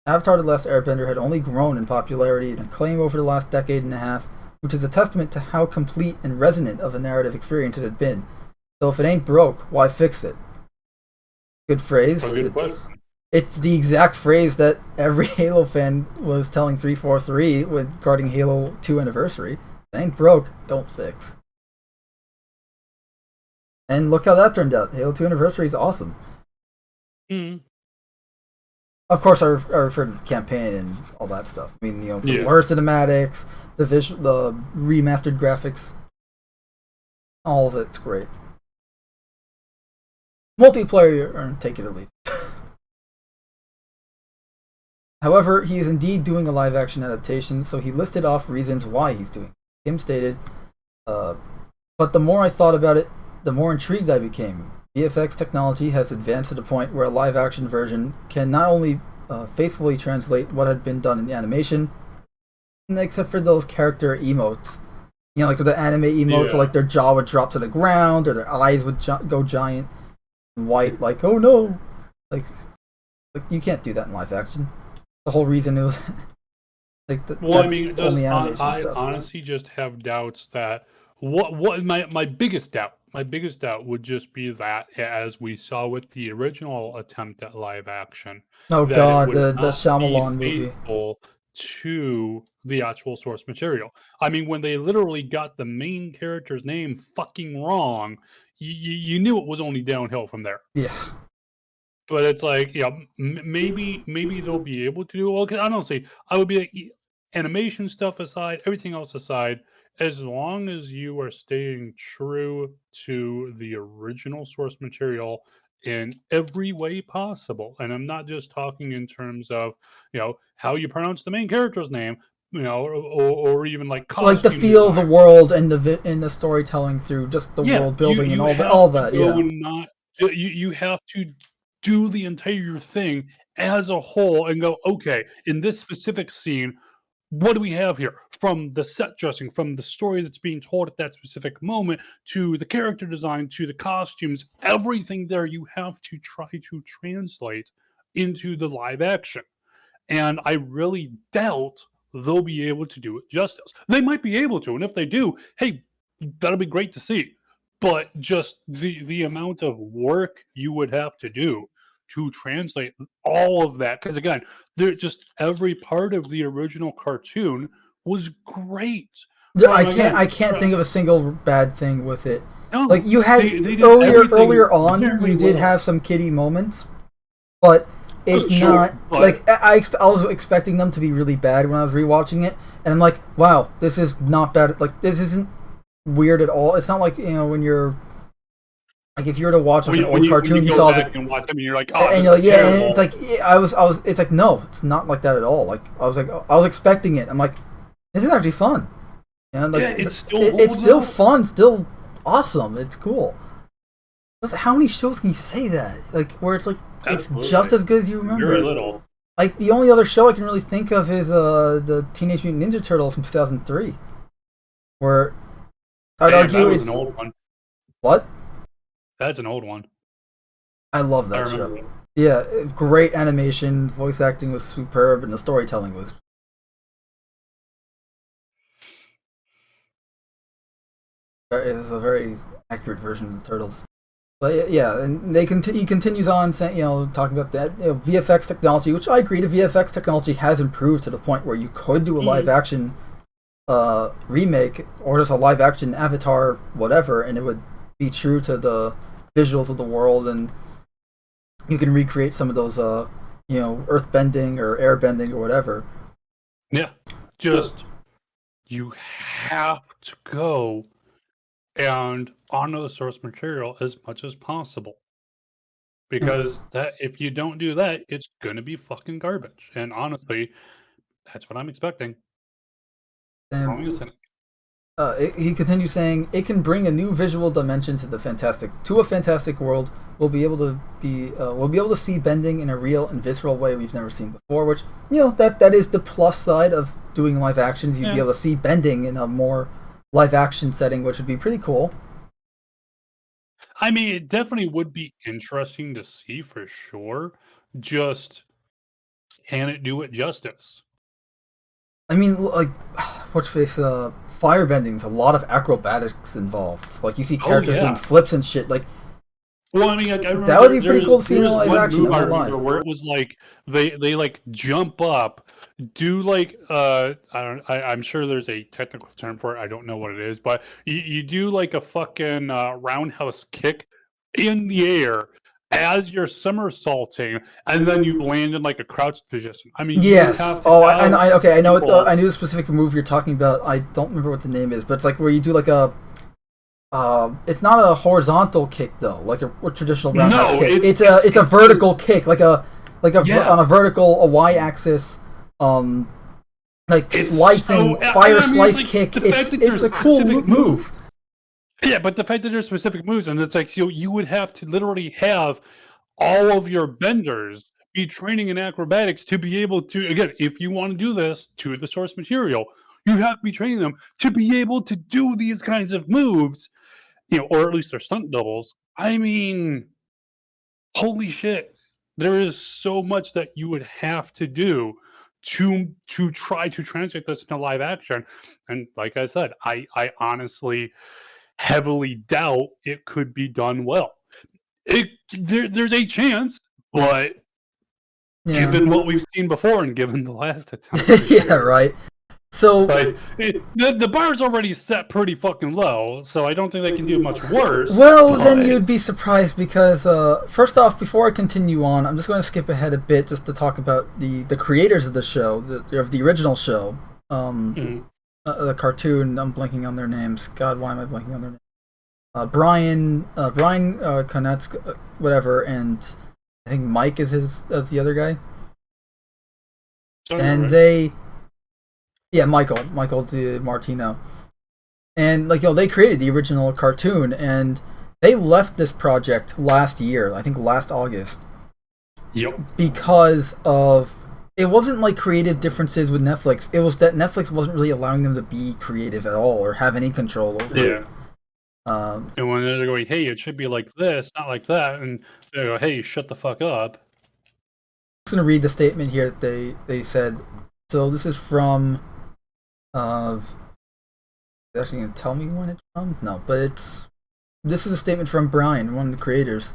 Avatar The Last Airbender had only grown in popularity and acclaim over the last decade and a half, which is a testament to how complete and resonant of a narrative experience it had been. So if it ain't broke, why fix it? Good phrase. It's the exact phrase that every Halo fan was telling 343 regarding Halo 2 Anniversary. If it ain't broke, don't fix. And look how that turned out. Halo 2 Anniversary is awesome. Mm. Of course, I refer to the campaign and all that stuff. I mean, blur cinematics, the remastered graphics, all of it's great. Multiplayer, take it or leave it. However, he is indeed doing a live-action adaptation, so he listed off reasons why he's doing it. Kim stated, but the more I thought about it, the more intrigued I became. VFX technology has advanced to the point where a live-action version can not only faithfully translate what had been done in the animation, except for those character emotes. Like with the anime emotes, where like their jaw would drop to the ground, or their eyes would go giant and white, like, oh no! Like you can't do that in live action. The whole reason it was like I honestly just have doubts that what my biggest doubt would just be that, as we saw with the original attempt at live action, the Shyamalan movie, to the actual source material. I mean, when they literally got the main character's name fucking wrong, you knew it was only downhill from there. Yeah. But it's like, maybe they'll be able to do well. Because honestly, I would be like, animation stuff aside, everything else aside, as long as you are staying true to the original source material in every way possible. And I'm not just talking in terms of, how you pronounce the main character's name, or even like Like the costume feel of the design. world and the storytelling through just the Yeah, world building and you all have to that. go Yeah. and not you have to do the entire thing as a whole and go, okay, in this specific scene, what do we have here? From the set dressing, from the story that's being told at that specific moment, to the character design, to the costumes, everything there you have to try to translate into the live action. And I really doubt they'll be able to do it justice. They might be able to, and if they do, hey, that'll be great to see. But just the amount of work you would have to do to translate all of that, because again, they're just every part of the original cartoon was great. From I again, can't think of a single bad thing with it. Like no, you had they did everything earlier on, very you did well. have some kiddie moments, but it's Sure, not but like I was expecting them to be really bad when I was rewatching it, and I'm like, wow, this is not bad. Like this isn't weird at all. It's not like when you're like if you were to watch like an old when you cartoon, you go saw back and watch them, and you're like, oh, and this you're is like, yeah, and it's terrible. like it's like no, it's not like that at all. Like I was expecting it. I'm like, this is actually fun. And like Yeah, it still it's holds still up. fun, still awesome. It's cool. How many shows can you say that? Like where it's like it's just Absolutely. as good as you Very remember. little. Like the only other show I can really think of is the Teenage Mutant Ninja Turtles from 2003, where I'd Damn, that argue was an it's old one. what That's an old one. I love I that remember show. it. Yeah, great animation, voice acting was superb, and the storytelling was. It was a very accurate version of the Turtles. But yeah, and he continues on saying, talking about that VFX technology, which I agree, the VFX technology has improved to the point where you could do a live Mhm. action remake or just a live action Avatar, whatever, and it would be true to the visuals of the world, and you can recreate some of those, earth bending or air bending or whatever. Yeah, just you have to go and honor the source material as much as possible. Because that if you don't do that, it's gonna be fucking garbage. And honestly, that's what I'm expecting. Growing a And cynic. he continues saying it can bring a new visual dimension to a fantastic world. We'll be able to see bending in a real and visceral way we've never seen before. Which that is the plus side of doing live actions. You'd be Yeah. able to see bending in a more live action setting, which would be pretty cool. I mean, it definitely would be interesting to see for sure. Just can it do it justice? I mean, like, what's face firebending's a lot of acrobatics involved. Like you see Oh characters doing yeah. flips and shit. Like Well, I mean, like, I that remember would be pretty cool to see in there a was live one action. move I I won't lie. remember where it was like they like jump up, do like I'm sure there's a technical term for it. I don't know what it is, but you do like a fucking roundhouse kick in the air as you're somersaulting, and then you land in like a crouched position. I mean, you would Yes. have to Oh, have okay. I know. people. I knew the specific move you're talking about. I don't remember what the name is, but it's like where you do like a. It's not a horizontal kick though, like a traditional roundhouse No, kick. it's It's a vertical kick, yeah. on a vertical a y-axis, like It's slicing so fire I mean, slice like kick. the fact that It's there's a cool specific move. moves. Yeah, but the fact that there's specific moves, and it's like you would have to literally have all of your benders be training in acrobatics to be able to again, if you want to do this to the source material, you have to be training them to be able to do these kinds of moves, or at least they're stunt doubles. I mean, holy shit. There is so much that you would have to do to try to translate this into live action. And like I said, I honestly heavily doubt it could be done well. There's a chance, but Yeah. given what we've seen before and given the last attempt for Yeah. sure, Right. So like the bar's already set pretty fucking low, so I don't think they can do much worse. well, then But you'd be surprised because first off, before I continue on, I'm just going to skip ahead a bit just to talk about the creators of the show, of the original show, mm, the cartoon. I'm blanking on their names. God, why am I blanking on their names? Brian Konetsk, whatever, and I think Mike is the other guy. And right. Michael DiMartino, and they created the original cartoon, and they left this project last year, I think last August. Yep. Because of it wasn't like creative differences with Netflix. It was that Netflix wasn't really allowing them to be creative at all or have any control over it. And when they're going, hey, it should be like this, not like that, and they go, hey, shut the fuck up. I'm just going to read the statement here that they said. So this is from... They're actually going to tell me when it's from? No, but this is a statement from Brian, one of the creators.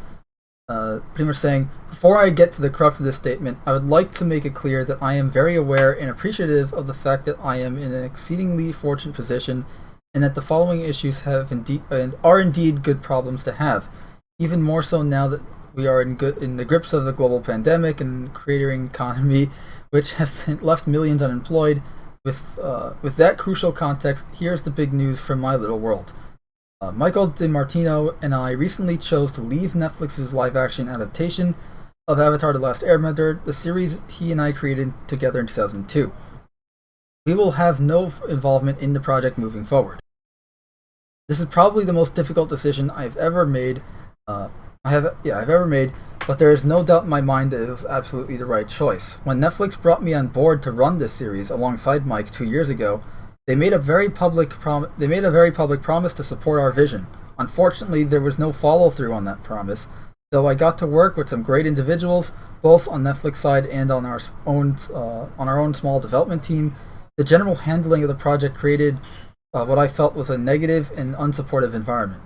Pretty much saying, before I get to the crux of this statement, I would like to make it clear that I am very aware and appreciative of the fact that I am in an exceedingly fortunate position, and that the following issues are indeed good problems to have. Even more so now that we are in the grips of the global pandemic and creating economy, which have left millions unemployed. With that crucial context, here's the big news from my little world. Michael DiMartino and I recently chose to leave Netflix's live-action adaptation of Avatar: The Last Airbender, the series he and I created together in 2002. We will have no involvement in the project moving forward. This is probably the most difficult decision I've ever made. I've ever made, but there is no doubt in my mind that it was absolutely the right choice. When Netflix brought me on board to run this series alongside Mike 2 years ago, they made a very public promise to support our vision. Unfortunately, there was no follow-through on that promise, though I got to work with some great individuals, both on Netflix side and on our own small development team. The general handling of the project created what I felt was a negative and unsupportive environment.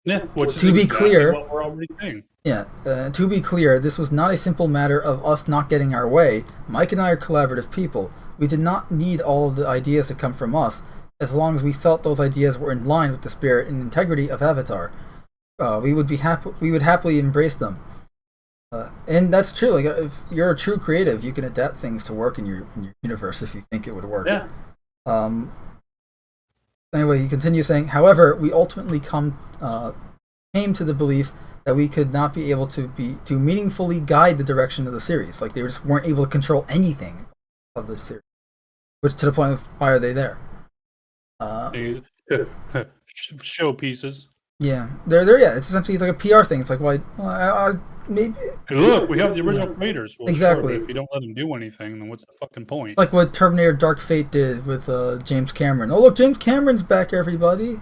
Yeah, which to be clear, what we're already saying. Yeah, to be clear, this was not a simple matter of us not getting our way. Mike and I are collaborative people. We did not need all of the ideas to come from us, as long as we felt those ideas were in line with the spirit and integrity of Avatar. We would happily embrace them. And that's true. Like, if you're a true creative, you can adapt things to work in your universe if you think it would work. Yeah. Anyway, he continues saying, however, we ultimately came to the belief that we could not be able to meaningfully guide the direction of the series. Like, they just weren't able to control anything of the series. Which, to the point of, why are they there? Show pieces. Yeah, they're it's essentially like a PR thing. It's like, why? Maybe. Hey, look, we have the original creators. Well, exactly. Sure, but if you don't let them do anything, then what's the fucking point? Like what Terminator Dark Fate did with James Cameron. Oh, look, James Cameron's back, everybody.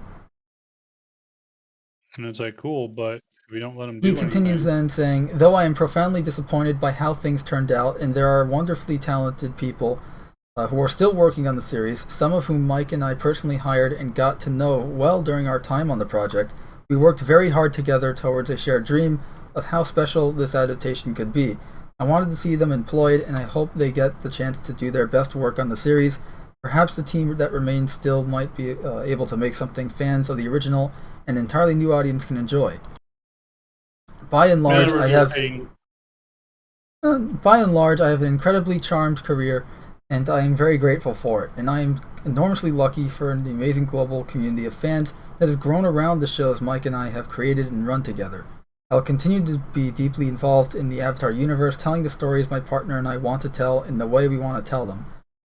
And it's like, cool, but if we don't let him do anything... He continues then saying, though I am profoundly disappointed by how things turned out, and there are wonderfully talented people who are still working on the series, some of whom Mike and I personally hired and got to know well during our time on the project, we worked very hard together towards a shared dream of how special this adaptation could be. I wanted to see them employed, and I hope they get the chance to do their best work on the series. Perhaps the team that remains still might be able to make something fans of the original and entirely new audience can enjoy. By and large, I have an incredibly charmed career, and I am very grateful for it. And I am enormously lucky for the amazing global community of fans that has grown around the shows Mike and I have created and run together. I will continue to be deeply involved in the Avatar universe, telling the stories my partner and I want to tell in the way we want to tell them.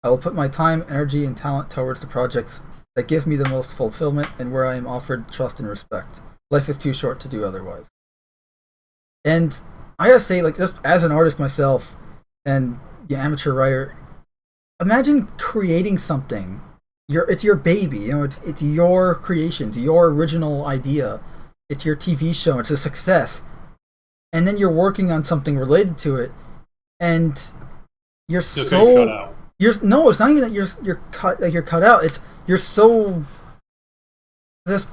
I will put my time, energy, and talent towards the projects that give me the most fulfillment and where I am offered trust and respect. Life is too short to do otherwise. And I gotta say, like, just as an artist myself and the amateur writer, imagine creating something. It's your baby, you know. It's your creation, it's your original idea. It's your TV show. It's a success, and then you're working on something related to it, and you're It's not even that you're cut out. It's you're so just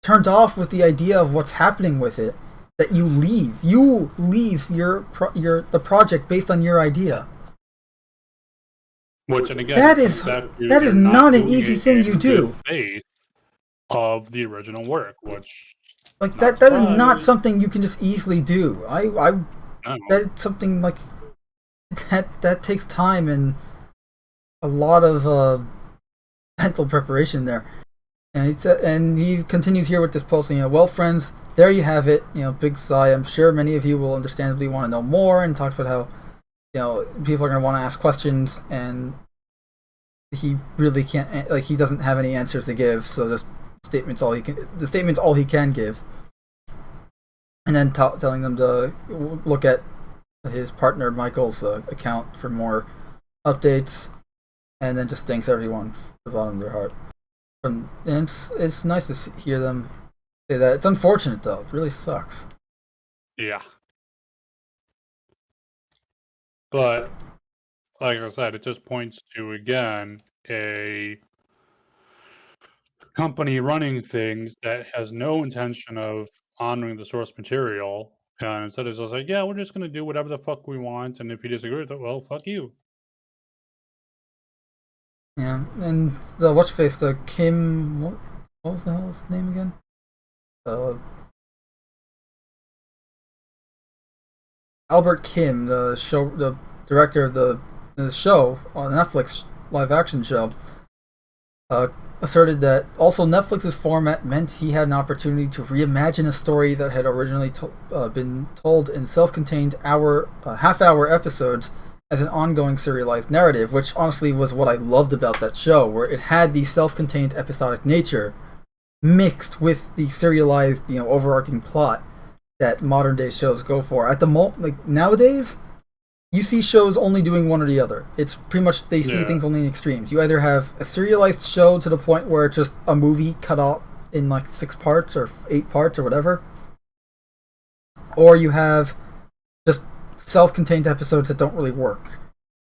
turned off with the idea of what's happening with it that you leave. You leave the project based on your idea. Which, and again, that is not an easy thing you do. Faith of the original work, which like that is not something you can just easily do. That's something like that takes time and a lot of mental preparation there. And he continues here with this post. Well, friends, there you have it. Big sigh. I'm sure many of you will understandably want to know more, and talks about how people are going to want to ask questions, and he really can't. He doesn't have any answers to give. So this statement's all he can. The statement's all he can give. And then telling them to look at his partner Michael's account for more updates, and then just thanks everyone from the bottom of their heart. And it's nice to hear them say that. It's unfortunate though; it really sucks. Yeah, but like I said, it just points to again a company running things that has no intention of honoring the source material, and instead it's just like, yeah, we're just gonna do whatever the fuck we want, and if you disagree with it, well, fuck you. Yeah, and the what's-face, the Kim, what was the hell his name again? Albert Kim, the director of the show on Netflix live-action show, asserted that also Netflix's format meant he had an opportunity to reimagine a story that had originally been told in self-contained half-hour episodes as an ongoing serialized narrative, which honestly was what I loved about that show, where it had the self-contained episodic nature mixed with the serialized, overarching plot that modern day shows go for. At the nowadays, you see shows only doing one or the other. It's pretty much they see things only in extremes. You either have a serialized show to the point where it's just a movie cut off in 6 parts or 8 parts or whatever, or you have just self-contained episodes that don't really work.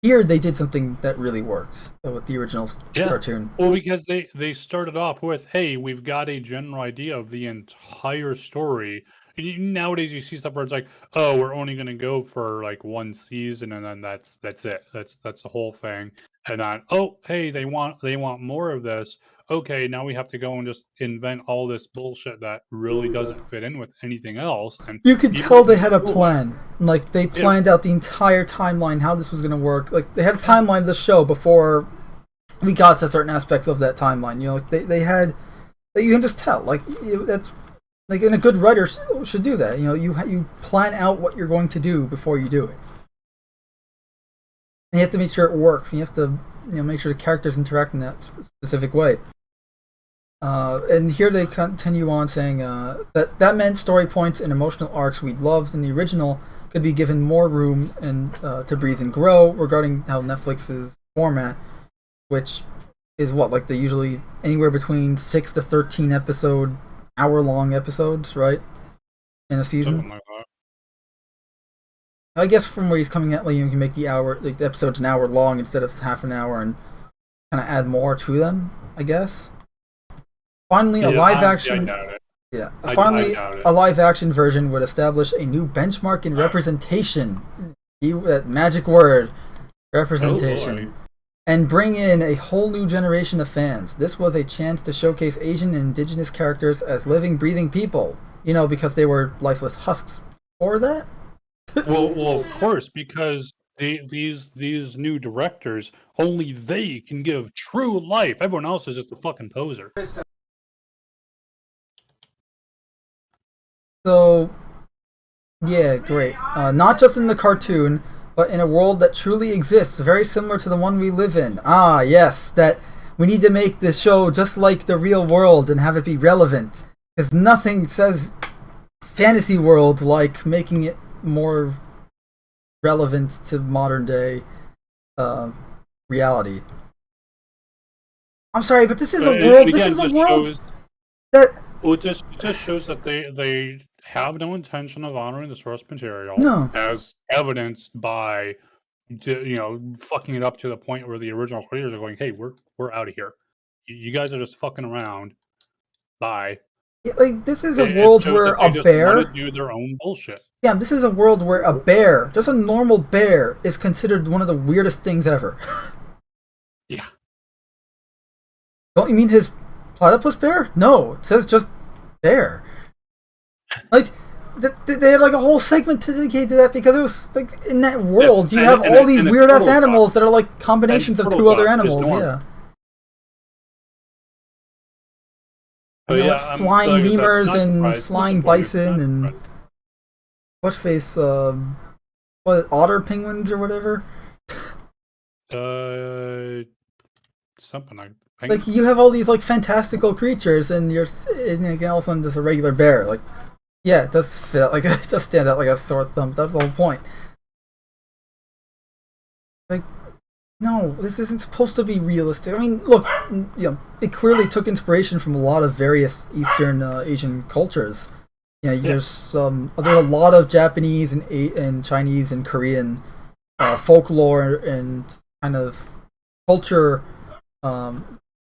Here they did something that really works with the original cartoon. Well, because they started off with, hey, we've got a general idea of the entire story. Nowadays you see stuff where it's like, oh, we're only going to go for 1 season, and then that's it. That's the whole thing. And then, oh, hey, they want more of this. Okay, now we have to go and just invent all this bullshit that really doesn't fit in with anything else. And you could tell they had a plan. They planned out the entire timeline, how this was going to work. They had a timeline of the show before we got to certain aspects of that timeline. They had. You can just tell. That's. And a good writer should do that. You plan out what you're going to do before you do it. And you have to make sure it works. And you have to make sure the characters interact in that specific way. And here they continue on saying that meant story points and emotional arcs we'd loved in the original could be given more room and to breathe and grow regarding how Netflix's format, which is they usually anywhere between 6 to 13 episode hour-long episodes, right? In a season. Something like that. I guess from where he's coming at, you can make the episodes an hour long instead of half an hour, and kind of add more to them. I guess. Finally, a live-action. Finally, a live-action version would establish a new benchmark in representation. That magic word, representation. And bring in a whole new generation of fans. This was a chance to showcase Asian and indigenous characters as living, breathing people. Because they were lifeless husks before that. well, of course, because these new directors, only they can give true life. Everyone else is just a fucking poser. So, yeah, great. Not just in the cartoon, but in a world that truly exists, very similar to the one we live in. Ah, yes, that we need to make the show just like the real world and have it be relevant. Because nothing says fantasy world like making it more relevant to modern day reality. I'm sorry, but this is a world. This is a world that. Well, it just shows that they have no intention of honoring the source material, as evidenced by fucking it up to the point where the original creators are going, hey, we're out of here. You guys are just fucking around. Bye. This is a world where a bear want to do their own bullshit. Yeah, this is a world where a bear, just a normal bear, is considered one of the weirdest things ever. Yeah. Don't you mean his platypus bear? No, it says just bear. They had a whole segment dedicated to that because it was in that world you have all these weird ass animals that are combinations of 2 other animals. Yeah. So you know, yeah, I'm flying like I said, lemurs not and surprised, flying disappointed, bison not and surprised. what's face, what, otter penguins or whatever. Something like Like, penguins. you have all these like fantastical creatures, and and all of a sudden just a regular bear. Like, yeah, it does fit. Like, it does stand out like a sore thumb. That's the whole point. Like, no, this isn't supposed to be realistic. I mean, look, it clearly took inspiration from a lot of various Eastern Asian cultures. Yeah, there's a lot of Japanese and Chinese and Korean folklore and kind of culture,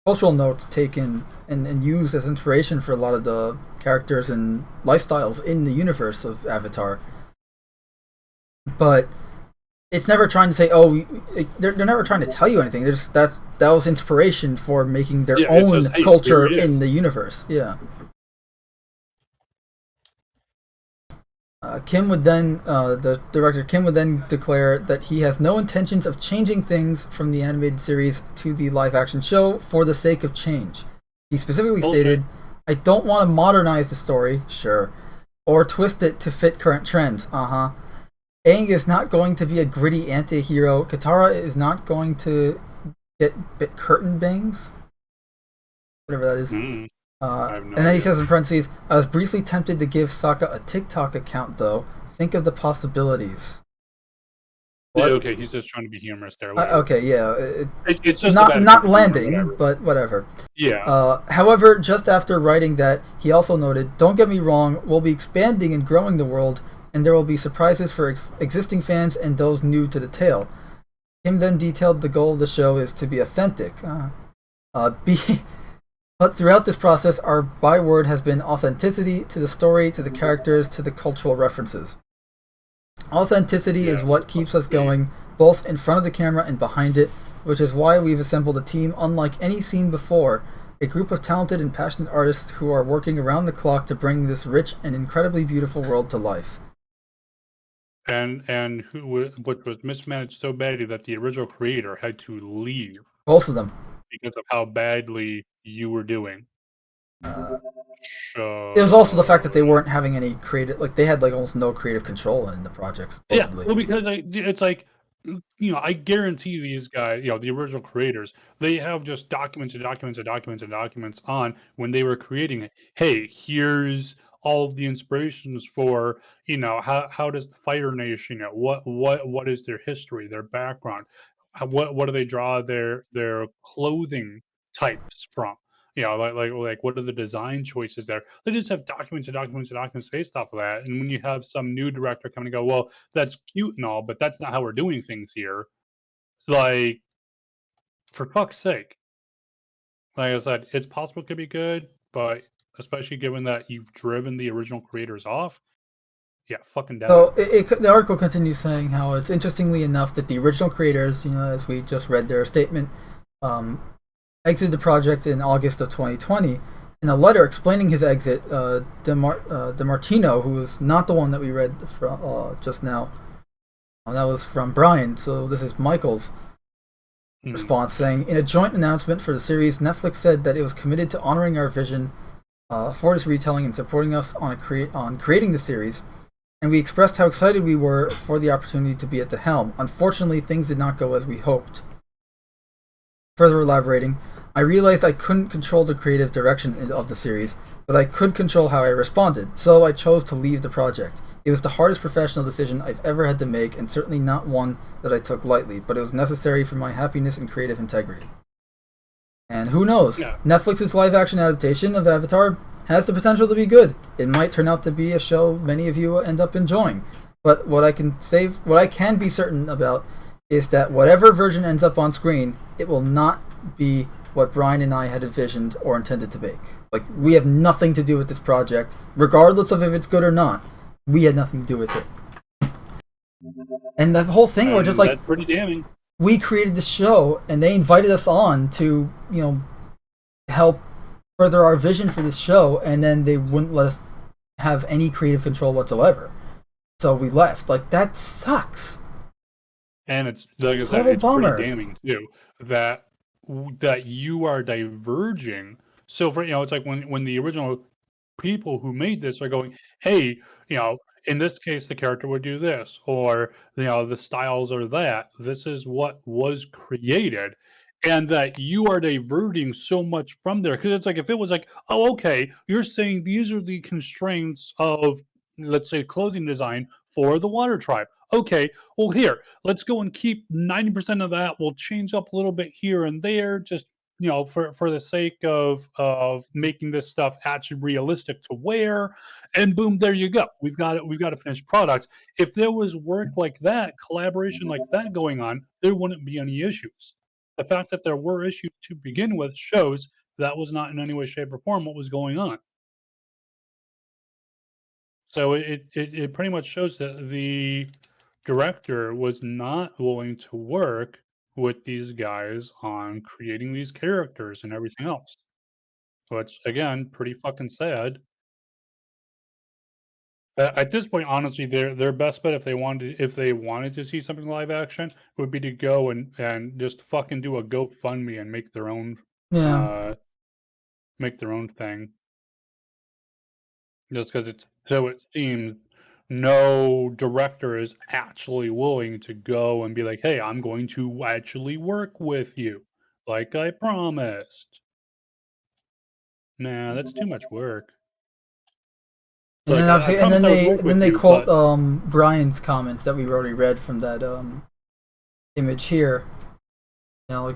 cultural notes taken and used as inspiration for a lot of the characters and lifestyles in the universe of Avatar. But it's never trying to say, they're never trying to tell you anything. There's that was inspiration for making their own just, hey, culture in the universe. Yeah. The director Kim would then declare that he has no intentions of changing things from the animated series to the live-action show for the sake of change. He specifically stated, "I don't want to modernize the story, sure, or twist it to fit current trends. Aang is not going to be a gritty anti-hero. Katara is not going to get bit curtain bangs, whatever that is." And then he says in parentheses, "I was briefly tempted to give Sokka a TikTok account, though. Think of the possibilities." Yeah, okay, he's just trying to be humorous there. Okay, yeah. It's just not landing, but whatever. Yeah. However, just after writing that, he also noted, "Don't get me wrong, we'll be expanding and growing the world, and there will be surprises for existing fans and those new to the tale." Kim then detailed the goal of the show is to be authentic. But throughout this process, our byword has been authenticity to the story, to the characters, to the cultural references. Authenticity is what keeps us going, both in front of the camera and behind it, which is why we've assembled a team unlike any seen before, a group of talented and passionate artists who are working around the clock to bring this rich and incredibly beautiful world to life. And what was mismanaged so badly that the original creator had to leave. Both of them. Because of how badly you were doing. It was also the fact that they weren't having any creative, like they had like almost no creative control in the projects. Supposedly. Yeah, well, because it's like, I guarantee these guys, the original creators, they have just documents and documents and documents and documents on when they were creating it. Hey, here's all of the inspirations for, how does the Fire Nation, what is their history, their background, what do they draw their clothing types from? Like what are the design choices there? They just have documents and documents and documents based off of that. And when you have some new director come and go, well, that's cute and all, but that's not how we're doing things here. Like, for fuck's sake. Like I said, it's possible it could be good, but especially given that you've driven the original creators off, yeah, fucking damn. So the article continues saying how it's interestingly enough that the original creators, as we just read their statement, exited the project in August of 2020. In a letter explaining his exit, DeMartino, who was not the one that we read from just now, that was from Brian. So this is Michael's response, saying, "In a joint announcement for the series, Netflix said that it was committed to honoring our vision for this retelling and supporting us on creating the series. And we expressed how excited we were for the opportunity to be at the helm. Unfortunately, things did not go as we hoped." Further elaborating, "I realized I couldn't control the creative direction of the series, but I could control how I responded, so I chose to leave the project. It was the hardest professional decision I've ever had to make, and certainly not one that I took lightly, but it was necessary for my happiness and creative integrity." And who knows? Yeah. Netflix's live-action adaptation of Avatar has the potential to be good. It might turn out to be a show many of you will end up enjoying. But what I can be certain about is that whatever version ends up on screen, it will not be what Brian and I had envisioned or intended to make. Like, we have nothing to do with this project, regardless of if it's good or not. We had nothing to do with it. And the whole thing, we're just like, that's pretty damning. We created the show, and they invited us on to, help further our vision for this show, and then they wouldn't let us have any creative control whatsoever. So we left. Like, that sucks. And it's, like I said, it's pretty damning too that you are diverging So for it's like when the original people who made this are going, hey, in this case the character would do this, or the styles are that. This is what was created, and that you are diverting so much from there because it's like if it was like, oh, okay, you're saying these are the constraints of, let's say, clothing design for the water tribe. Okay, well here, let's go and keep 90% of that. We'll change up a little bit here and there, just for the sake of making this stuff actually realistic to wear, and boom, there you go. We've got a finished product. If there was work like that, collaboration like that going on, there wouldn't be any issues. The fact that there were issues to begin with shows that was not in any way, shape, or form what was going on. So it pretty much shows that the director was not willing to work with these guys on creating these characters and everything else. So it's again pretty fucking sad. At this point, honestly, their best bet if they wanted to see something live action would be to go and just fucking do a GoFundMe and Yeah. make their own thing. Just because it seems no director is actually willing to go and be like, hey, I'm going to actually work with you like I promised. Nah, that's too much work. And then Like, I obviously, and promised I would work with they you, quote but Brian's comments that we've already read from that image here. Like,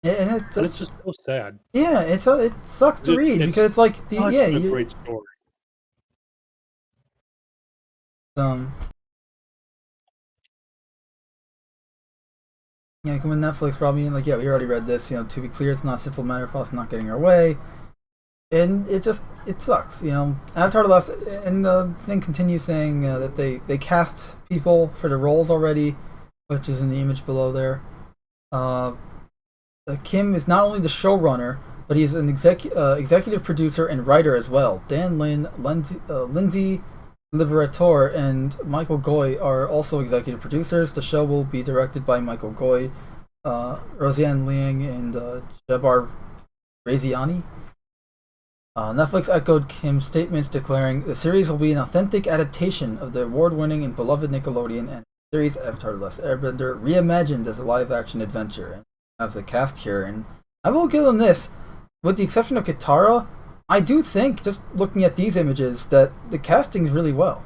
and it but it's just just so sad. yeah, it sucks to read It's because it's like such a great story. um yeah, when Netflix brought me in, like, yeah, we already read this. To be clear, it's not a simple matter of us not getting our way, and it sucks. Avatar: The Last, and the thing continues saying that they cast people for the roles already, which is in the image below there. Kim is not only the showrunner, but he's an executive producer and writer as well. Dan Lin, Lindsay Liberator, and Michael Goy are also executive producers. The show will be directed by Michael Goy, Roseanne Liang, and Jabbar Raziani. Netflix echoed Kim's statements, declaring the series will be an authentic adaptation of the award-winning and beloved Nickelodeon and series Avatar: The Last Airbender, reimagined as a live-action adventure. And I have the cast here, and I will give them this. With the exception of Katara, I do think, just looking at these images, that the casting is really well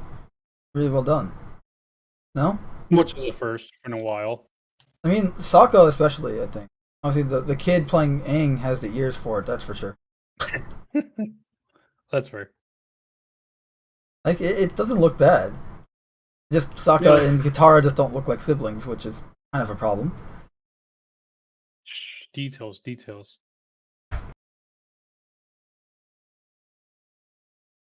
done. No? Which is a first in a while. I mean, Sokka especially, I think. Obviously, the kid playing Aang has the ears for it, that's for sure. That's fair. Like, it doesn't look bad. Just Sokka and Katara just don't look like siblings, which is kind of a problem. Details.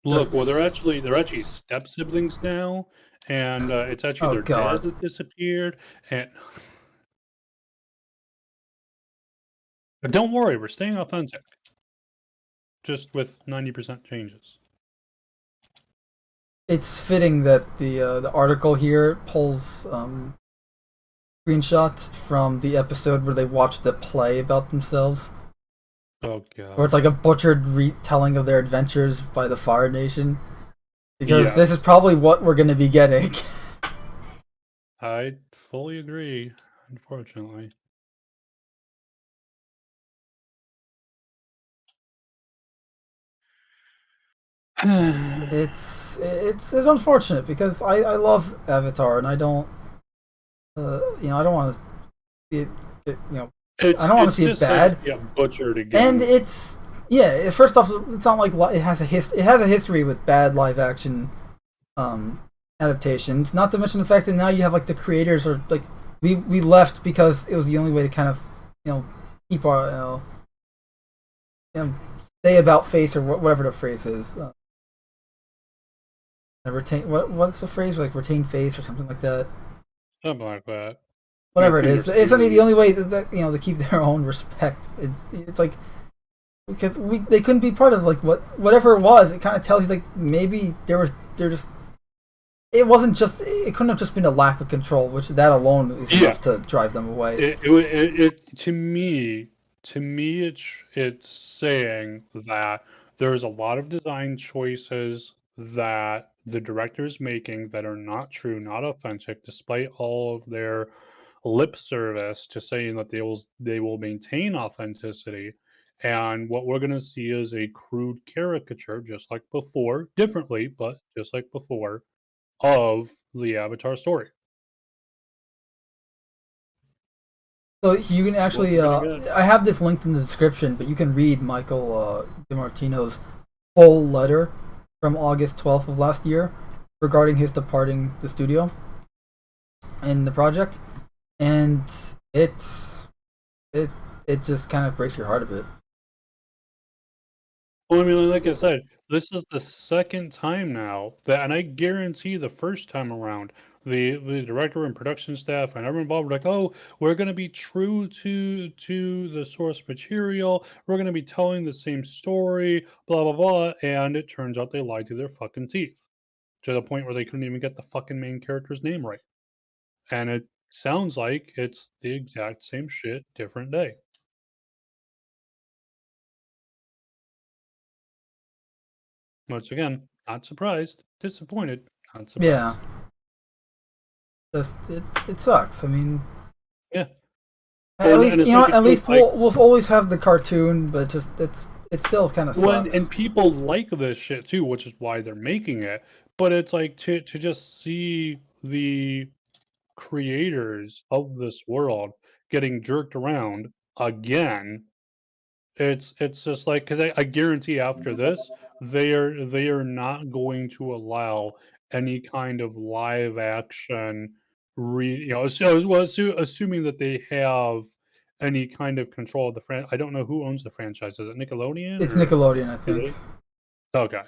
Look, well, they're actually step siblings now, and it's actually their dad that disappeared. And but don't worry, we're staying authentic, just with 90% changes. It's fitting that the article here pulls screenshots from the episode where they watched the play about themselves. Oh god. Where it's like a butchered retelling of their adventures by the Fire Nation. Because this is probably what we're going to be getting. I fully agree, unfortunately. It's unfortunate because I love Avatar and I don't I don't want to see it I don't want to see it bad. Butchered again. And it's first off, it's not like it has a history with bad live action adaptations. Not to mention the fact that now you have like the creators are like we left because it was the only way to kind of keep our stay about face or whatever the phrase is. Retain what's the phrase, like retain face or something like that. Something like that. Whatever it is, it's only the only way that to keep their own respect. It's like because they couldn't be part of like whatever it was. It kind of tells you like maybe they're just. It couldn't have just been a lack of control, which that alone is enough to drive them away. It to me, to me, it's saying that there's a lot of design choices that the director is making that are not true, not authentic, despite all of their lip service to saying that they will maintain authenticity. And what we're going to see is a crude caricature, just like before, differently, but just like before, of the Avatar story. So you can actually, What we're gonna get. I have this linked in the description, but you can read Michael DiMartino's full letter from August 12th of last year regarding his departing the studio and the project, and it it just kind of breaks your heart a bit. Well, I mean, like I said, this is the second time now that, and I guarantee the first time around, the director and production staff and everyone involved were like, "Oh, we're going to be true to the source material. We're going to be telling the same story, blah blah blah." And it turns out they lied through their fucking teeth to the point where they couldn't even get the fucking main character's name right. And it sounds like it's the exact same shit, different day. Once again, not surprised, disappointed, not Yeah, surprised. it sucks. I mean, Yeah. at Well, and least it's you know, like at it's least like we'll always have the cartoon, but just it still kind of when sucks. and people like this shit too, which is why they're making it. But it's like to just see the creators of this world getting jerked around again. It's just like because I guarantee after this they are not going to allow any kind of live action so well assuming that they have any kind of control of the I don't know who owns the franchise. Is it Nickelodeon It's or Nickelodeon, I do think. they? Okay.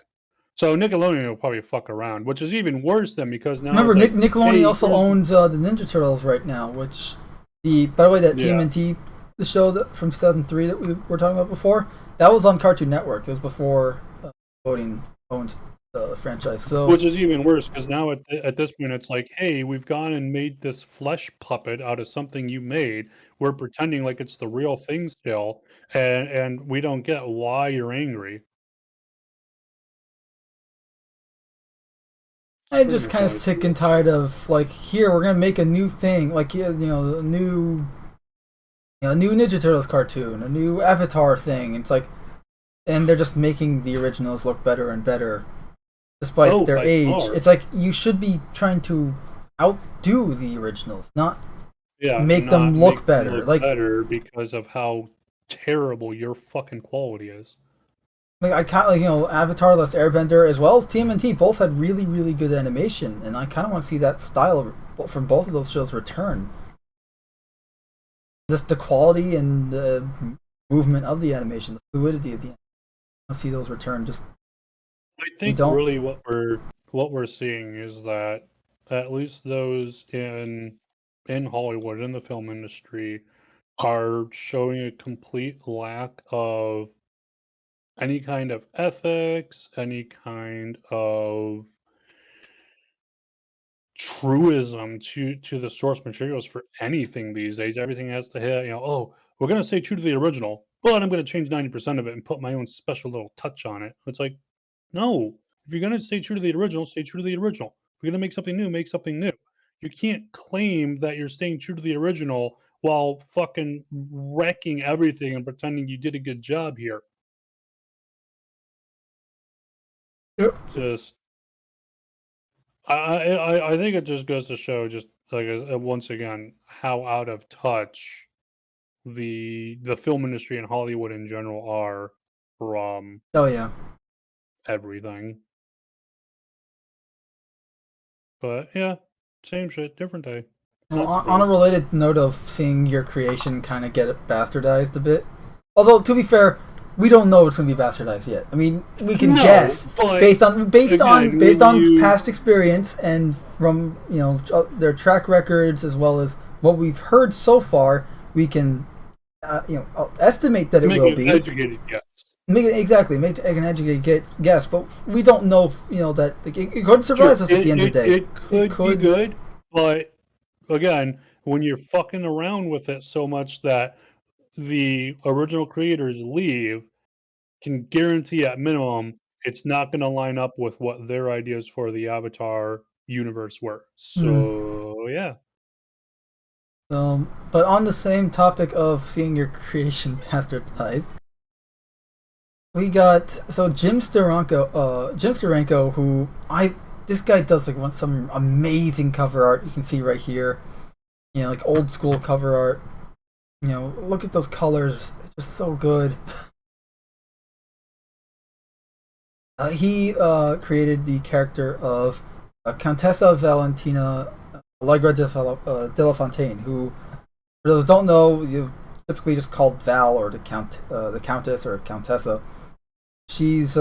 So Nickelodeon will probably fuck around, which is even worse than because now Remember, it's like, Nickelodeon hey, also here's owns the Ninja Turtles right now, which the by the way that yeah. TMNT the show that from 2003 that we were talking about before that was on Cartoon Network. It was before Nickelodeon owned the franchise. So Which is even worse because now at this point it's like, hey, we've gone and made this flesh puppet out of something you made. We're pretending like it's the real thing still, and we don't get why you're angry. It's I'm pretty just much kind of how I see sick and it. tired of like here we're gonna make a new thing like a new Ninja Turtles cartoon, a new Avatar thing. It's like and they're just making the originals look better and better despite Oh, their by age. far. It's like you should be trying to outdo the originals, not Yeah, make them not look make them better. look better because of how terrible your fucking quality is. I kind of Avatar: The Last Airbender as well as TMNT both had really really good animation, and I kind of want to see that style from both of those shows return. Just the quality and the movement of the animation, the fluidity of the. I see those return. Just I we think don't. really what we're seeing is that at least those in Hollywood in the film industry are showing a complete lack of any kind of ethics, any kind of truism to the source materials for anything these days. Everything has to hit, oh, we're gonna stay true to the original, but I'm gonna change 90% of it and put my own special little touch on it. It's like, no, if you're gonna stay true to the original, stay true to the original. If you're gonna make something new, make something new. You can't claim that you're staying true to the original while fucking wrecking everything and pretending you did a good job here. Yep. Just, I think it just goes to show, just like once again, how out of touch the film industry and Hollywood in general are from Oh yeah. everything. But yeah, same shit, different day. Well, Not on a surprised. related note of seeing your creation kind of get bastardized a bit, although to be fair, we don't know it's going to be bastardized yet. I mean, we can No, guess but again, based when on you past experience and from their track records as well as what we've heard so far. We can estimate that it make will an be. educated guess. Make it exactly make an educated guess, but we don't know. That like, it could Sure, surprise us at it, the end of it, the day. it It could be could. good, but again, when you're fucking around with it so much that the original creators leave, can guarantee at minimum it's not going to line up with what their ideas for the Avatar universe were. So yeah. But on the same topic of seeing your creation bastardized, we got Jim Steranko, who this guy does like some amazing cover art. You can see right here, like old school cover art. Look at those colors; it's just so good. He created the character of Countessa Valentina Allegra de la Fontaine, who, for those who don't know, typically just called Val or the Countess or Countessa. She's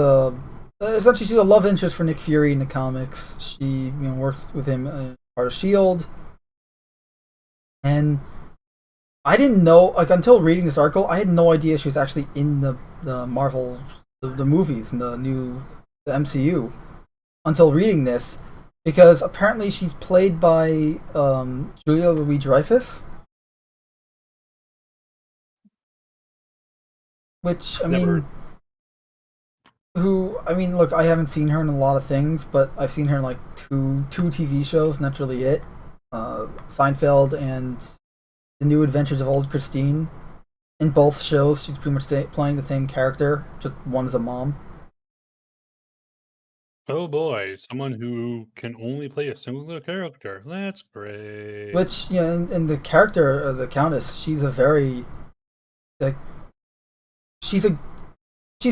essentially she's a love interest for Nick Fury in the comics. She works with him as part of Shield, and I didn't know until reading this article. I had no idea she was actually in the Marvel the movies and the MCU until reading this, because apparently she's played by Julia Louis-Dreyfus, which look, I haven't seen her in a lot of things, but I've seen her in like two TV shows, and that's really it. Seinfeld and The New Adventures of Old Christine. In both shows, she's pretty much playing the same character, just one is a mom. Oh boy, someone who can only play a single character. That's great. Which, in the character of the Countess, she's a very, she's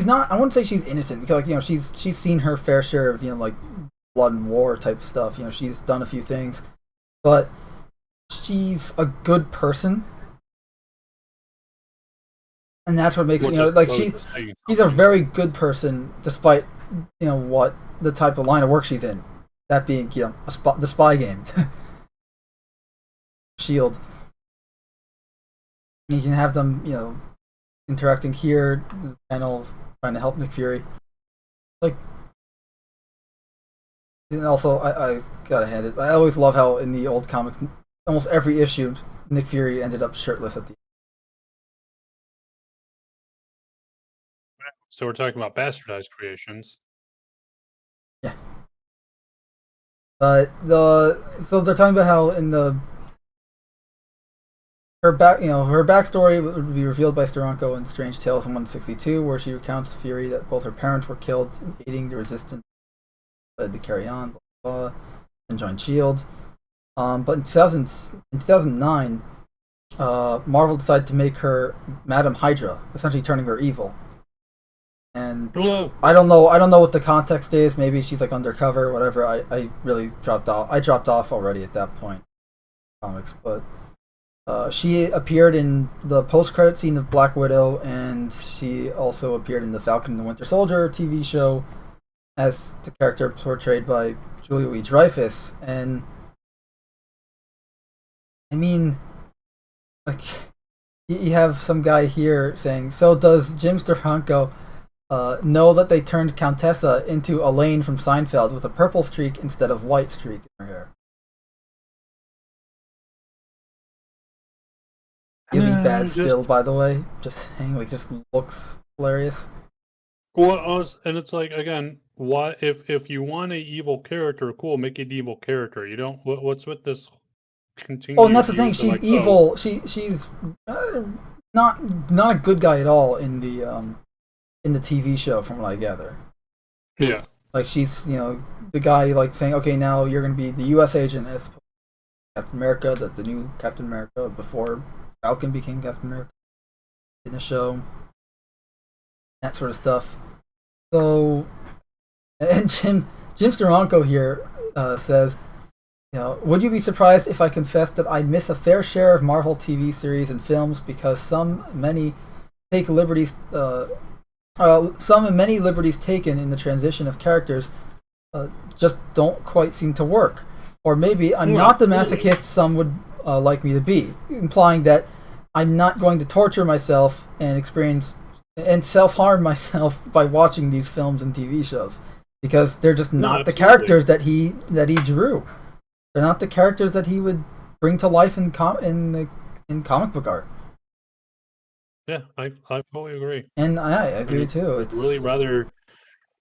not, I wouldn't say she's innocent, because, she's seen her fair share of, like, blood and war type stuff. She's done a few things. But she's a good person. And that's what makes she's a very good person, despite what the type of line of work she's in, that being the spy game, Shield. You can have them interacting here, panel trying to help Nick Fury. And also I gotta hand it. I always love how in the old comics, almost every issue, Nick Fury ended up shirtless at the. So we're talking about bastardized creations. Yeah. But so they're talking about how in her backstory would be revealed by Steranko in Strange Tales 162, where she recounts Fury that both her parents were killed in aiding the resistance to carry on, blah, blah, and join Shield. But in 2009, Marvel decided to make her Madam Hydra, essentially turning her evil. And I don't know what the context is. Maybe she's like undercover, whatever. I really dropped off. I dropped off already at that point. Comics, but she appeared in the post-credit scene of Black Widow, and she also appeared in the Falcon and the Winter Soldier TV show as the character portrayed by Julia Louis-Dreyfus. And you have some guy here saying, "So does Jim Steranko know that they turned Countessa into Elaine from Seinfeld with a purple streak instead of white streak in her hair?" Really bad still, by the way. Just saying, just looks hilarious. Well, and it's like, again, why if you want an evil character, cool, make it an evil character. You don't. What's with this? Oh, and that's the thing. She's evil. She's not a good guy at all in the TV show, from what I gather. Yeah. Like, she's, the guy, saying, okay, now you're going to be the U.S. agent as Captain America, the new Captain America, before Falcon became Captain America in the show. That sort of stuff. So, and Jim Steranko here says, would you be surprised if I confessed that I miss a fair share of Marvel TV series and films because many liberties taken in the transition of characters just don't quite seem to work. Or maybe I'm not the masochist some would like me to be, implying that I'm not going to torture myself and experience and self-harm myself by watching these films and TV shows, because they're just not the characters that he drew. They're not the characters that he would bring to life in comic book art. Yeah, I fully agree. And I agree It's too. really It's rather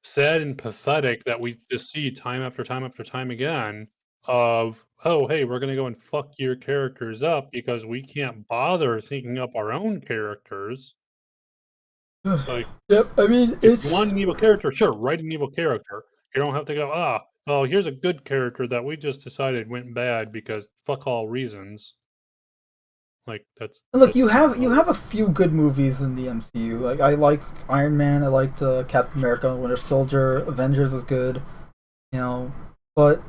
sad and pathetic that we just see time after time after time again of, oh, hey, we're gonna go and fuck your characters up because we can't bother thinking up our own characters. Like, yep. I mean, if you it's want an evil character, sure, write an evil character. You don't have to go, oh, here's a good character that we just decided went bad because fuck all reasons. Like look. that's You have a few good movies in the MCU. Like I like Iron Man. I liked Captain America, Winter Soldier. Avengers was good. You know, but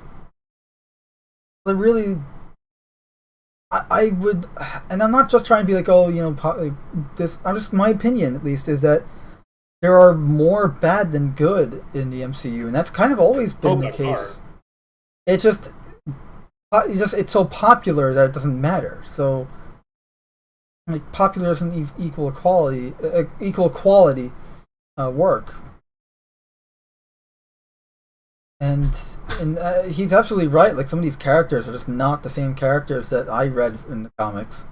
really, I would, and I'm not just trying to be like, oh, you know, like this. I'm just my opinion at least is that there are more bad than good in the MCU, and that's kind of always been the case. It just, it's so popular that it doesn't matter. So, like, popular doesn't equal quality work. And he's absolutely right. Like some of these characters are just not the same characters that I read in the comics,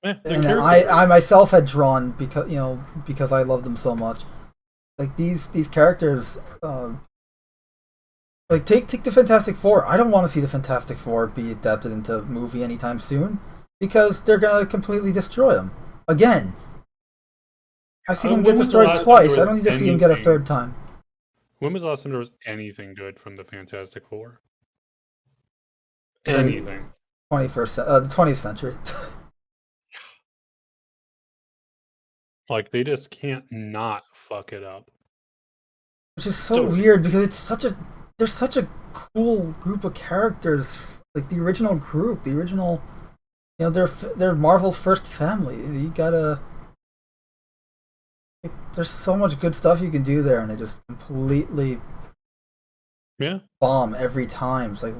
and I myself had drawn because I love them so much. Like these characters, like take the Fantastic Four. I don't want to see the Fantastic Four be adapted into a movie anytime soon because they're gonna completely destroy them again. I've seen them get destroyed twice. I don't need to see them get a third time. When was the last time there was anything good from the Fantastic Four? Anything. The 20th century. Like they just can't not fuck it up. Which is so weird because they're such a cool group of characters. Like the original group, they're Marvel's first family. You gotta. There's so much good stuff you can do there, and they just completely bomb every time. It's like,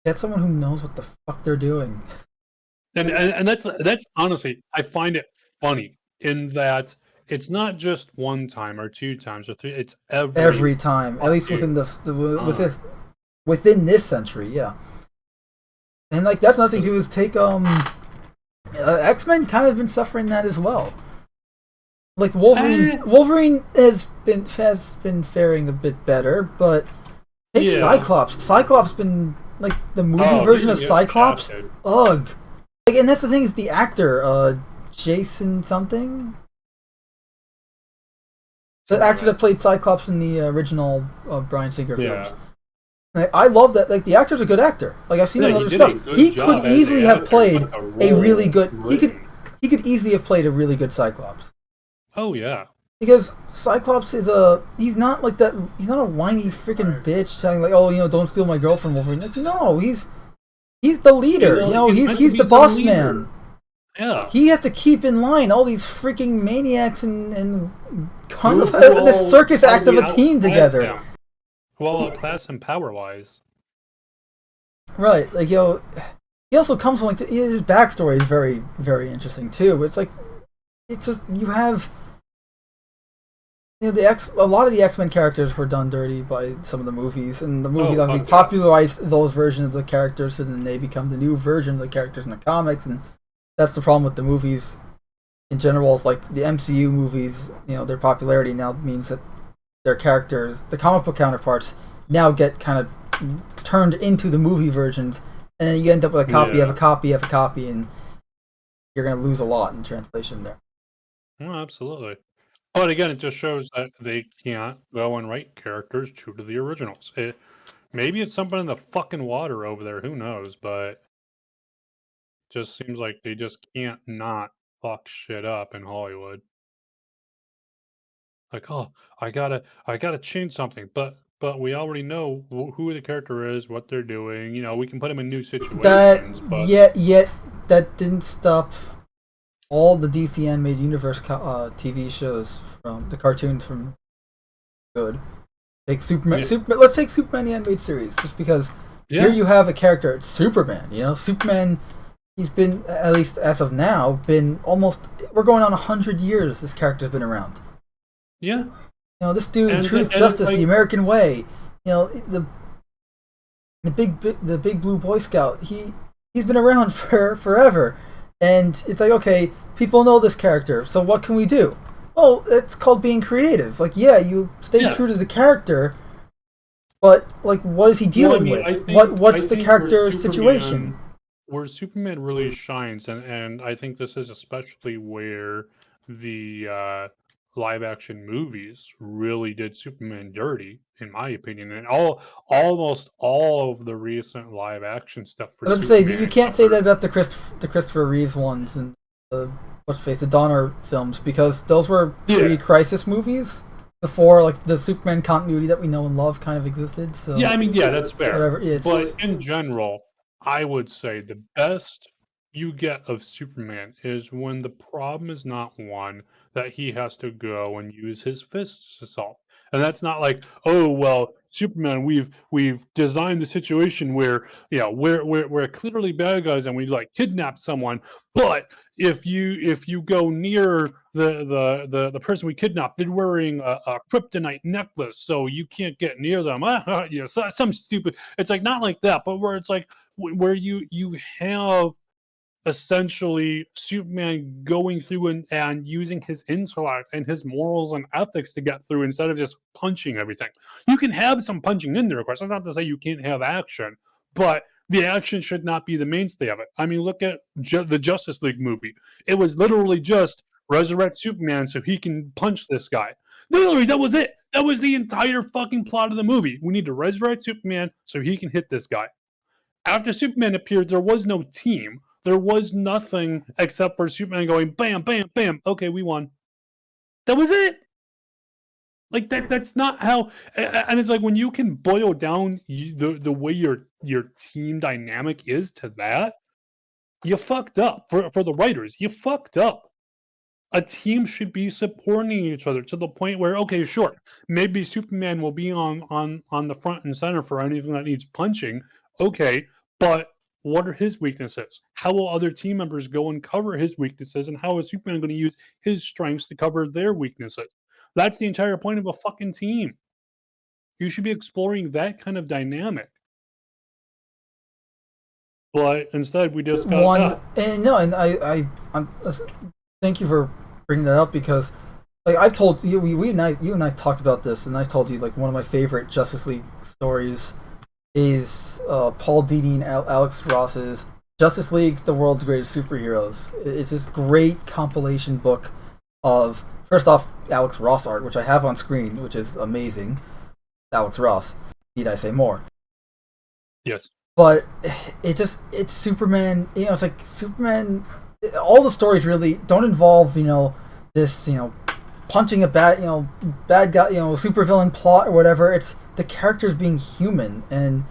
get someone who knows what the fuck they're doing. And that's honestly, I find it funny in that it's not just one time or two times or three. It's every time, at least within within this century, yeah. And like that's another thing too is take X-Men kind of been suffering that as well. Like Wolverine has been faring a bit better, but take Cyclops. Cyclops been like the movie version of Cyclops. Ugh. Like, and that's the thing is the actor, Jason something. The actor that played Cyclops in the original Bryan Singer films. Like, I love that. Like the actor's a good actor. Like I've seen him in other stuff. He could easily have played a really good. He could easily have played a really good Cyclops. Oh yeah. Because Cyclops he's not like that. He's not a whiny freaking bitch saying like, oh, you know, don't steal my girlfriend, Wolverine. Like, no, he's the leader. He's the boss man. Yeah. He has to keep in line all these freaking maniacs and kind of this circus act of a team together. Well, class and power wise. Right, like he also comes from like his backstory is very, very interesting too. It's like it's just you have a lot of the X-Men characters were done dirty by some of the movies, and the movies obviously popularized those versions of the characters, and then they become the new version of the characters in the comics, and that's the problem with the movies in general. Is like the MCU movies, their popularity now means that their characters, the comic book counterparts, now get kind of turned into the movie versions, and then you end up with a copy of a copy of a copy, and you're going to lose a lot in translation there. Oh, absolutely. But again, it just shows that they can't go and write characters true to the originals. Maybe it's something in the fucking water over there, who knows, but it just seems like they just can't not fuck shit up in Hollywood. Like, oh, I gotta change something, but we already know who the character is, what they're doing. We can put them in new situations. Yet that didn't stop all the DC animated universe TV shows from the cartoons from good. Take Superman. Let's take Superman the animated series, just because here you have a character. It's Superman. Superman. He's been, at least as of now, we're going on 100 years. This character's been around. Yeah. This dude, truth, justice, the American way. The big blue Boy Scout. He's been around for forever. And it's like, okay, people know this character, so what can we do? Well, it's called being creative. Like, yeah, you stay true to the character, but like, what is he dealing with? What's the character's situation? Where Superman really shines, and I think this is especially where the live action movies really did Superman dirty, in my opinion, and almost all of the recent live action stuff for I was Superman. about to say, you can't say that about the Christopher Reeves ones and the the Donner films, because those were pre-crisis movies before like the Superman continuity that we know and love kind of existed. So yeah, I mean, yeah, that's fair. Whatever. But in general, I would say the best you get of Superman is when the problem is not one that he has to go and use his fists to solve. And that's not like, oh well, Superman, we've designed the situation where we're clearly bad guys and we like kidnap someone, but if you go near the person we kidnapped, they're wearing a kryptonite necklace, so you can't get near them. Some stupid. It's like not like that, but where it's like where you have essentially Superman going through and using his intellect and his morals and ethics to get through instead of just punching everything. You can have some punching in there, of course. I'm not to say you can't have action, but the action should not be the mainstay of it. I mean, look at the Justice League movie. It was literally just resurrect Superman so he can punch this guy. Literally, that was it. That was the entire fucking plot of the movie. We need to resurrect Superman so he can hit this guy. After Superman appeared, there was no team. There was nothing except for Superman going bam, bam, bam. Okay, we won. That was it. Like that's not how. And it's like when you can boil down the way your team dynamic is to that, you fucked up. For the writers, you fucked up. A team should be supporting each other to the point where, okay, sure, maybe Superman will be on the front and center for anything that needs punching. Okay, but what are his weaknesses? How will other team members go and cover his weaknesses? And how is Superman going to use his strengths to cover their weaknesses? That's the entire point of a fucking team. You should be exploring that kind of dynamic. But instead, we just got one. And no, and I'm thank you for bringing that up, because like I've told you, you and I talked about this, and I told you like one of my favorite Justice League stories is Paul Dini and Alex Ross's Justice League: The World's Greatest Superheroes. It's this great compilation book of, first off, Alex Ross art, which I have on screen, which is amazing. Alex Ross. Need I say more? Yes. But it's Superman. It's like Superman. All the stories really don't involve this punching a bad guy, supervillain plot or whatever. It's the characters being human and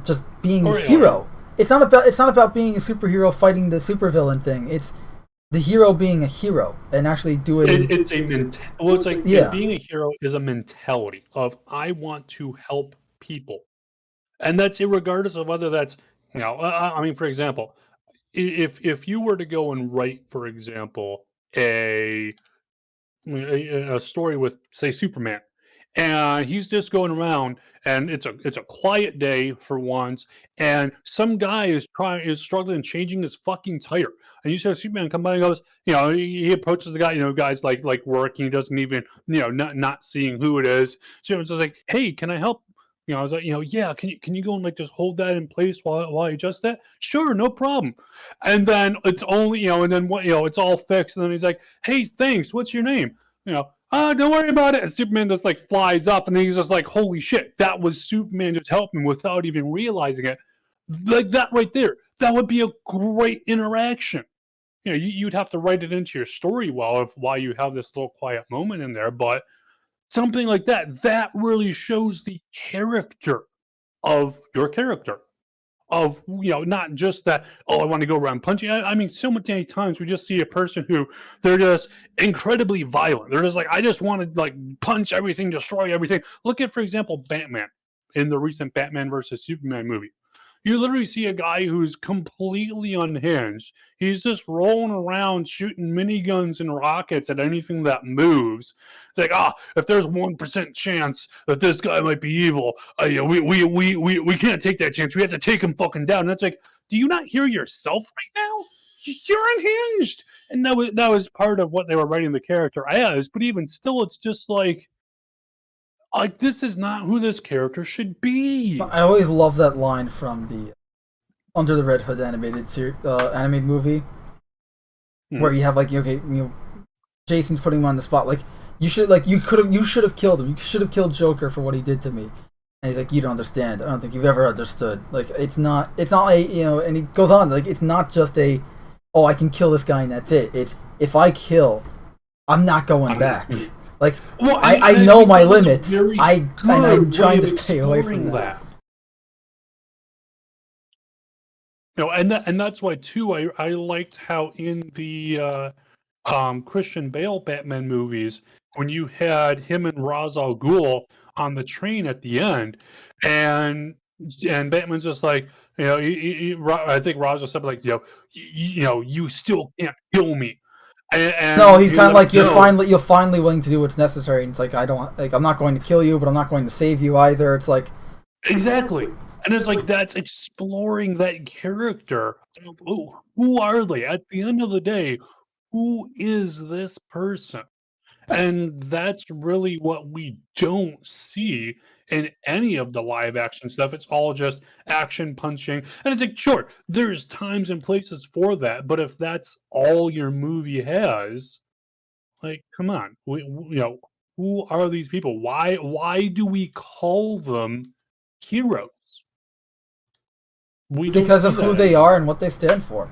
just being a hero. It's not about being a superhero fighting the supervillain thing. It's the hero being a hero and actually doing. It's like being a hero is a mentality of I want to help people, and that's irregardless of whether that's I mean, for example, if you were to go and write, for example, a story with, say, Superman, and he's just going around, and it's a quiet day for once, and some guy is struggling changing his fucking tire, and you see Superman come by and goes, he approaches the guy, guys like working, he doesn't even not seeing who it is, so it's just like, hey, can I help? I was like, yeah, can you go and like just hold that in place while I adjust that? Sure, no problem. And then it's only, and then what, it's all fixed. And then he's like, hey, thanks. What's your name? Don't worry about it. And Superman just like flies up, and then he's just like, holy shit, that was Superman just helping without even realizing it. Like that right there, that would be a great interaction. You'd have to write it into your story while you have this little quiet moment in there, but something like that really shows the character of your character. Of not just that, oh, I want to go around punching. I mean, so many times we just see a person who they're just incredibly violent. They're just like, I just want to like punch everything, destroy everything. Look at, for example, Batman in the recent Batman versus Superman movie. You literally see a guy who's completely unhinged. He's just rolling around shooting miniguns and rockets at anything that moves. It's like, if there's 1% chance that this guy might be evil, we can't take that chance. We have to take him fucking down. And it's like, do you not hear yourself right now? you're unhinged. And that was part of what they were writing the character as. But even still, it's just like this is not who this character should be. I always love that line from the Under the Red Hood animated movie, where you have like, okay, Jason's putting him on the spot, like you should have killed him. You should have killed Joker for what he did to me. And he's like, you don't understand. I don't think you've ever understood. Like, it's not a, and he goes on, like, it's not just a, oh, I can kill this guy and that's it. It's, if I kill, I'm not going back. Like, well, I know my limits. I'm trying to stay away from that. And that's why, too, I liked how in the Christian Bale Batman movies, when you had him and Ra's al Ghul on the train at the end, and Batman's just like, I think Ra's just said like, you still can't kill me. And no, he's kind of like, you're finally willing to do what's necessary. And it's like, I'm not going to kill you, but I'm not going to save you either. It's like, exactly. And it's like, that's exploring that character. Who are they? At the end of the day, who is this person? And that's really what we don't see in any of the live action stuff. It's all just action punching. And it's like, sure, there's times and places for that, but if that's all your movie has, like, come on. Who are these people? Why do we call them heroes? Because of who they are and what they stand for.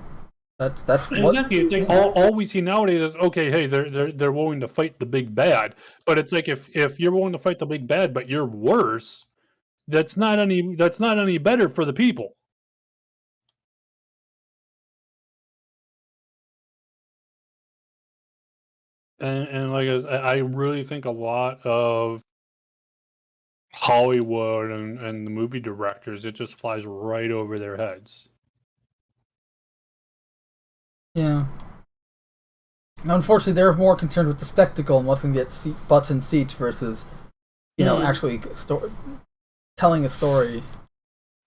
That's exactly. What, it's like all we see nowadays is, okay, hey, they're willing to fight the big bad, but it's like, if you're willing to fight the big bad but you're worse, that's not any better for the people. And like I really think a lot of Hollywood and the movie directors, it just flies right over their heads. Yeah. Unfortunately, they're more concerned with the spectacle and what's going to get butts in seats versus, actually telling a story.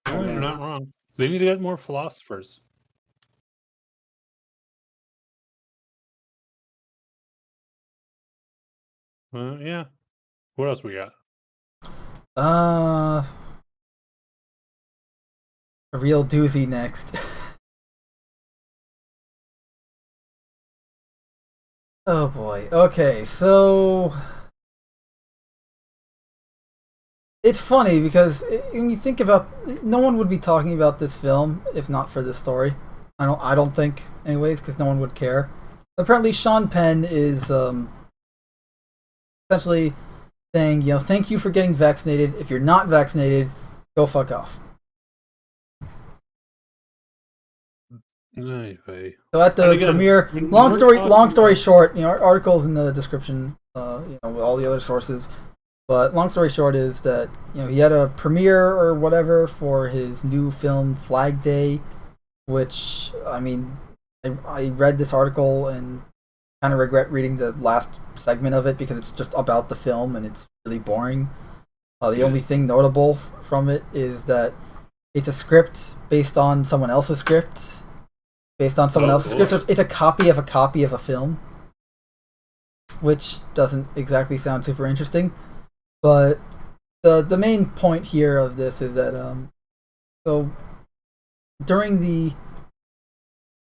Well, you're not wrong. They need to get more philosophers. Yeah. What else we got? A real doozy next. Oh boy. Okay, so it's funny because when you think about, no one would be talking about this film if not for this story. I don't think, anyways, because no one would care. Apparently, Sean Penn is essentially saying, thank you for getting vaccinated. If you're not vaccinated, go fuck off. Anyway. So at the premiere, long story short, articles in the description, with all the other sources. But long story short is that he had a premiere or whatever for his new film Flag Day, which I read this article and kind of regret reading the last segment of it because it's just about the film and it's really boring. The only thing notable from it is that it's a script based on someone else's script. So it's a copy of a film, which doesn't exactly sound super interesting. But the main point here of this is that so during the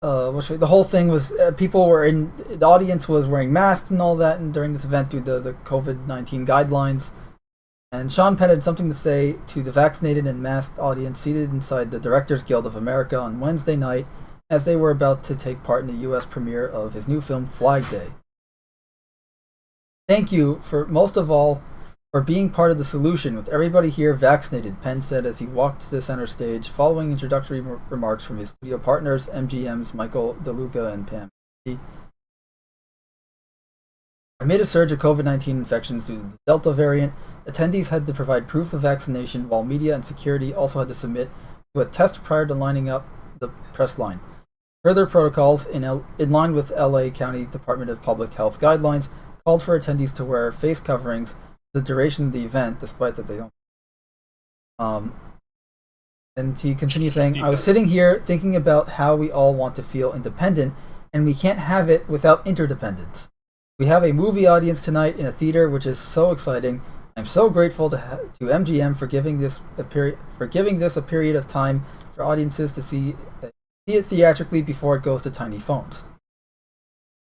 whole thing was the audience was wearing masks and all that, and during this event due to the COVID-19 guidelines. And Sean Penn had something to say to the vaccinated and masked audience seated inside the Directors Guild of America on Wednesday night, as they were about to take part in the U.S. premiere of his new film, Flag Day. Thank you, most of all, for being part of the solution with everybody here vaccinated, Penn said as he walked to the center stage, following introductory remarks from his studio partners, MGM's Michael DeLuca and Pam. Amid a surge of COVID-19 infections due to the Delta variant, attendees had to provide proof of vaccination, while media and security also had to submit to a test prior to lining up the press line. Further protocols, in line with LA County Department of Public Health guidelines, called for attendees to wear face coverings for the duration of the event, despite that they don't. And he continues saying, I was sitting here thinking about how we all want to feel independent, and we can't have it without interdependence. We have a movie audience tonight in a theater, which is so exciting. I'm so grateful to MGM for giving this a period of time for audiences to see it theatrically before it goes to tiny phones.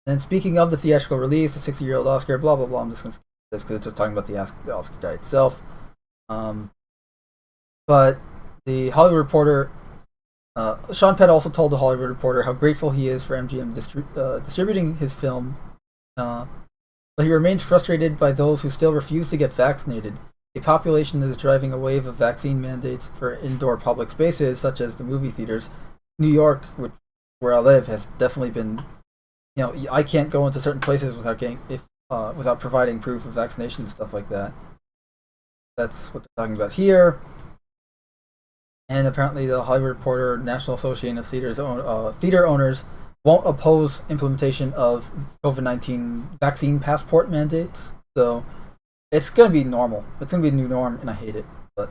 And speaking of the theatrical release, the 60-year-old Oscar, blah blah blah. I'm just going to skip this because it's just talking about the Oscar guy itself. But the Hollywood Reporter, Sean Penn also told the Hollywood Reporter how grateful he is for MGM distributing his film, but he remains frustrated by those who still refuse to get vaccinated, a population that is driving a wave of vaccine mandates for indoor public spaces such as the movie theaters. New York, where I live, has definitely been, I can't go into certain places without providing proof of vaccination and stuff like that. That's what they're talking about here. And apparently the Hollywood Reporter, National Association of Theater Owners, won't oppose implementation of COVID-19 vaccine passport mandates. So it's going to be normal. It's going to be a new norm, and I hate it. But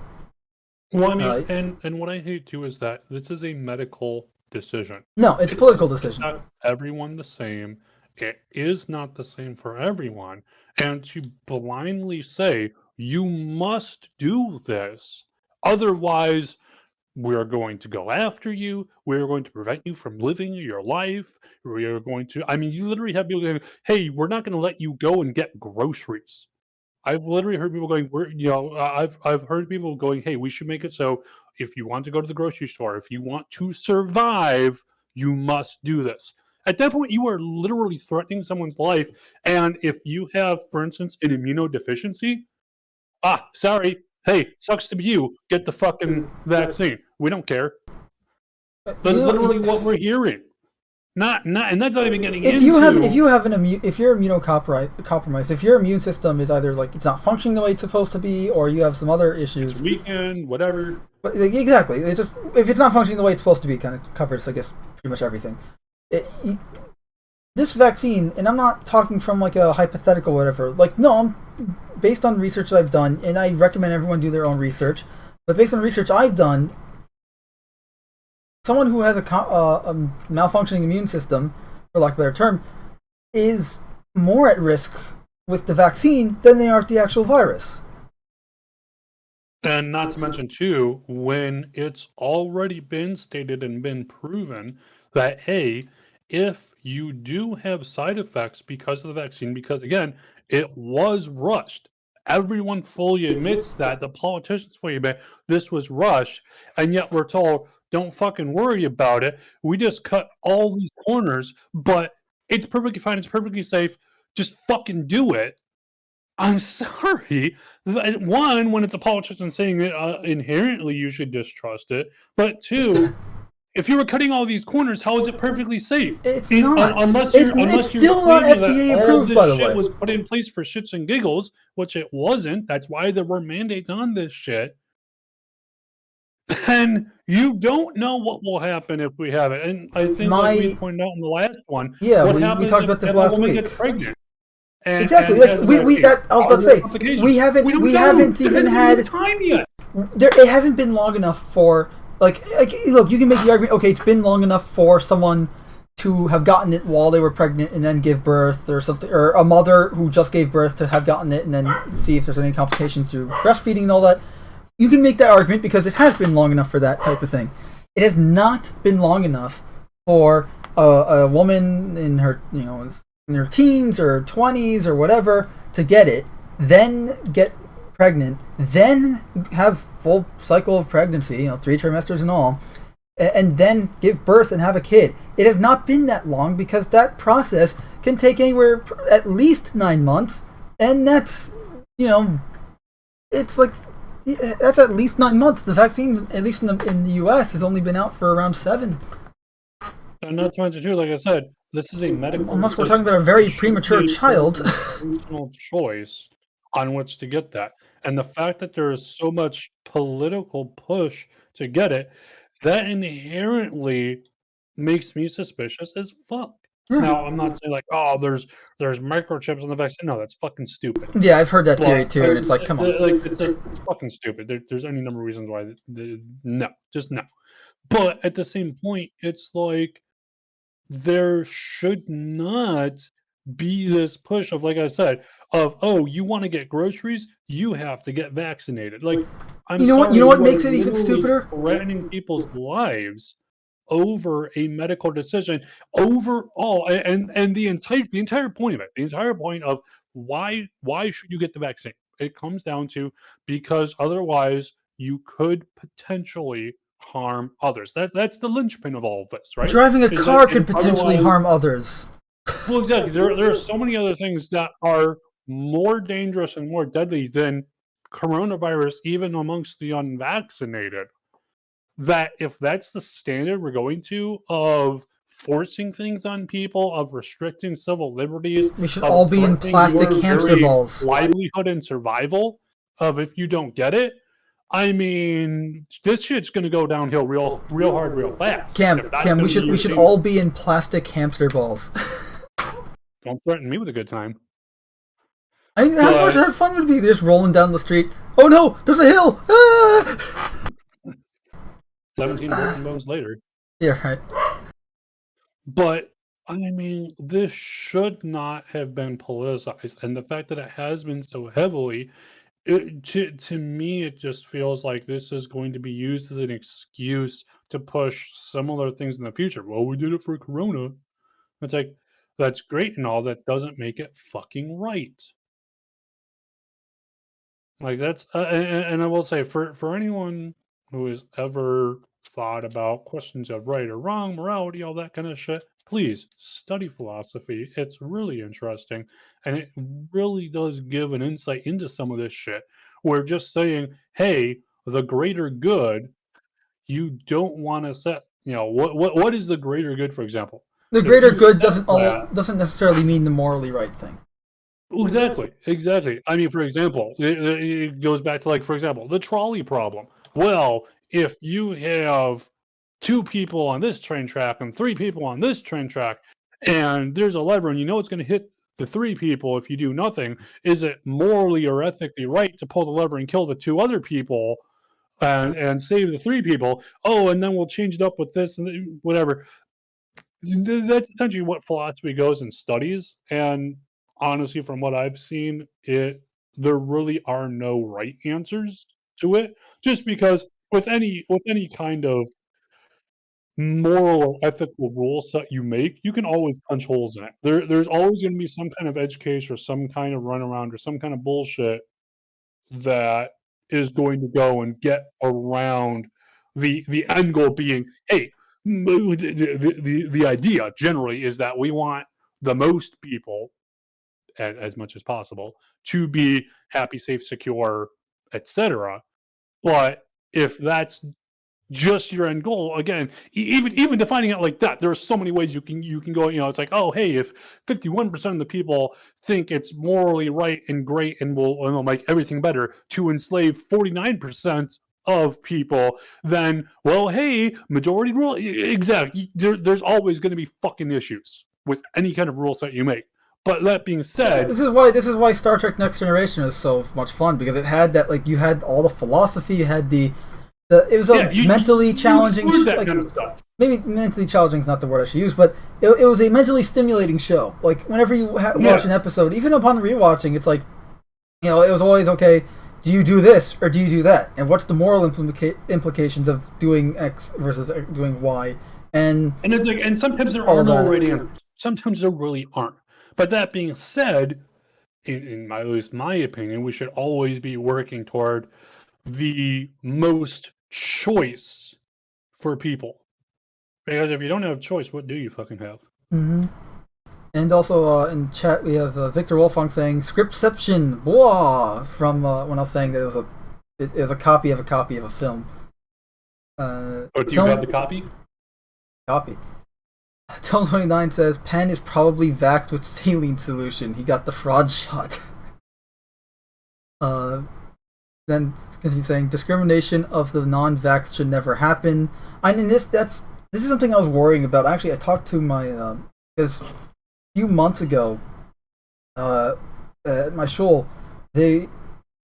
well, I mean, and what I hate too is that this is a medical decision. No, it's a political decision. It's not everyone the same. It is not the same for everyone. And to blindly say, you must do this, otherwise we're going to go after you. We're going to prevent you from living your life. We are going to, I mean, you literally have people going, hey, we're not going to let you go and get groceries. I've literally heard people going, I've heard people going, hey, we should make it so if you want to go to the grocery store, if you want to survive, you must do this. At that point, you are literally threatening someone's life. And if you have, for instance, an immunodeficiency, sorry, hey, sucks to be you. Get the fucking vaccine. We don't care. That's literally what we're hearing. And that's not even getting if you're immunocompromised, if your immune system is either like it's not functioning the way it's supposed to be, or you have some other issues, it's weekend, whatever. But exactly, it's just if it's not functioning the way it's supposed to be, it kind of covers, I guess, pretty much everything. This vaccine, and I'm not talking from like a hypothetical whatever. Like, no, I'm based on research that I've done, and I recommend everyone do their own research. But based on research I've done, someone who has a malfunctioning immune system, for lack of a better term, is more at risk with the vaccine than they are with the actual virus. And not to mention, too, when it's already been stated and been proven that, hey, if you do have side effects because of the vaccine, because, again, it was rushed. Everyone fully admits that. The politicians fully admit this was rushed, and yet we're told, don't fucking worry about it. We just cut all these corners, but it's perfectly fine. It's perfectly safe. Just fucking do it. I'm sorry. One, when it's a politician saying it, inherently you should distrust it. But two, if you were cutting all these corners, how is it perfectly safe? It's not. It's still not FDA approved, by the way. All this shit was put in place for shits and giggles, which it wasn't. That's why there were mandates on this shit. And you don't know what will happen if we have it. And I think, like we pointed out in the last one, we talked about this last week. Gets pregnant. Exactly. I was about to say we haven't even had time yet. It hasn't been long enough for look. You can make the argument. Okay, it's been long enough for someone to have gotten it while they were pregnant and then give birth, or something, or a mother who just gave birth to have gotten it and then see if there's any complications through breastfeeding and all that. You can make that argument because it has been long enough for that type of thing. It has not been long enough for a woman in her in her teens or 20s or whatever to get it, then get pregnant, then have full cycle of pregnancy, 3 trimesters and all, and then give birth and have a kid. It has not been that long because that process can take anywhere at least 9 months, and that's it's like that's at least 9 months. The vaccine, at least in the U.S., has only been out for around 7. And not to mention, too, like I said, this is a medical. Unless we're talking about a very premature child. Personal choice on which to get that, and the fact that there is so much political push to get it, that inherently makes me suspicious as fuck. Now, I'm not saying like, oh, there's microchips in the vaccine. No, that's fucking stupid. Yeah, I've heard that theory But too, and it's like, come on. like it's fucking stupid. There's any number of reasons why. No, just no. But at the same point, it's like there should not be this push of, like I said, of, oh, you want to get groceries, you have to get vaccinated. Like, I'm You know what? sorry, You know what you makes are it even literally stupider? threatening people's lives over a medical decision overall, and the entire point of it, the entire point of why should you get the vaccine? It comes down to because otherwise you could potentially harm others. That's the linchpin of all of this, right? Driving a Is car that could potentially otherwise, harm others. well, exactly. There are so many other things that are more dangerous and more deadly than coronavirus, even amongst the unvaccinated. That if that's the standard we're going to of forcing things on people, of restricting civil liberties, We should of all be in threatening plastic your hamster very balls. livelihood and survival, of if you don't get it, I mean, this shit's gonna go downhill real hard, real fast. Cam, If that's Cam, gonna we be should your we should thing, all be in plastic hamster balls. don't threaten me with a good time. I mean, how much how fun would it be just rolling down the street? Oh no, there's a hill! Ah! 17 broken bones later. Yeah, right. But I mean, this should not have been politicized, and the fact that it has been so heavily, to me, it just feels like this is going to be used as an excuse to push similar things in the future. Well, we did it for Corona. It's like, that's great and all, that doesn't make it fucking right. Like that's, and I will say, for anyone who has ever thought about questions of right or wrong, morality, all that kind of shit, please study philosophy. It's really interesting, and it really does give an insight into some of this shit. We're just saying, hey, the greater good. You don't want to set, what is the greater good, for example? The If greater you good set doesn't necessarily mean the morally right thing. Exactly. I mean, for example, it goes back to, like, for example, the trolley problem. Well, if you have 2 people on this train track and 3 people on this train track, and there's a lever and you know it's going to hit the 3 people if you do nothing, is it morally or ethically right to pull the lever and kill the 2 other people and save the 3 people? Oh, and then we'll change it up with this and whatever. That's essentially what philosophy goes and studies, and honestly, from what I've seen, there really are no right answers to it. Just because with any kind of moral or ethical rule set you make, you can always punch holes in it. There's always going to be some kind of edge case or some kind of runaround or some kind of bullshit that is going to go and get around the end goal being, hey, the idea generally is that we want the most people, as much as possible, to be happy, safe, secure, etc. But if that's just your end goal, again, even defining it like that, there are so many ways you can go. It's like, oh, hey, if 51% of the people think it's morally right and great and will make everything better to enslave 49% of people, then, well, hey, majority rule. Exactly. There's always going to be fucking issues with any kind of rule set you make. But that being said, This is why Star Trek Next Generation is so much fun, because it had that, like, you had all the philosophy, you had it was a mentally challenging that kind of stuff. Maybe mentally challenging is not the word I should use, but it was a mentally stimulating show. Like, whenever you watch an episode, even upon rewatching, it's like, it was always, okay, do you do this or do you do that? And what's the moral implications of doing X versus doing Y? And it's like, and sometimes there are no right answers. Sometimes there really aren't. But that being said, in at least my opinion, we should always be working toward the most choice for people. Because if you don't have choice, what do you fucking have? Mm-hmm. And also in chat we have Victor Wolfong saying "Scriptception," blah, from when I was saying that it was a copy of a film. Do you have the copy? Copy. Tone29 says Penn is probably vaxxed with saline solution. He got the fraud shot. Then he's saying discrimination of the non-vaxxed should never happen. I mean, this is something I was worrying about. Actually, I talked to my because a few months ago, at my shul, they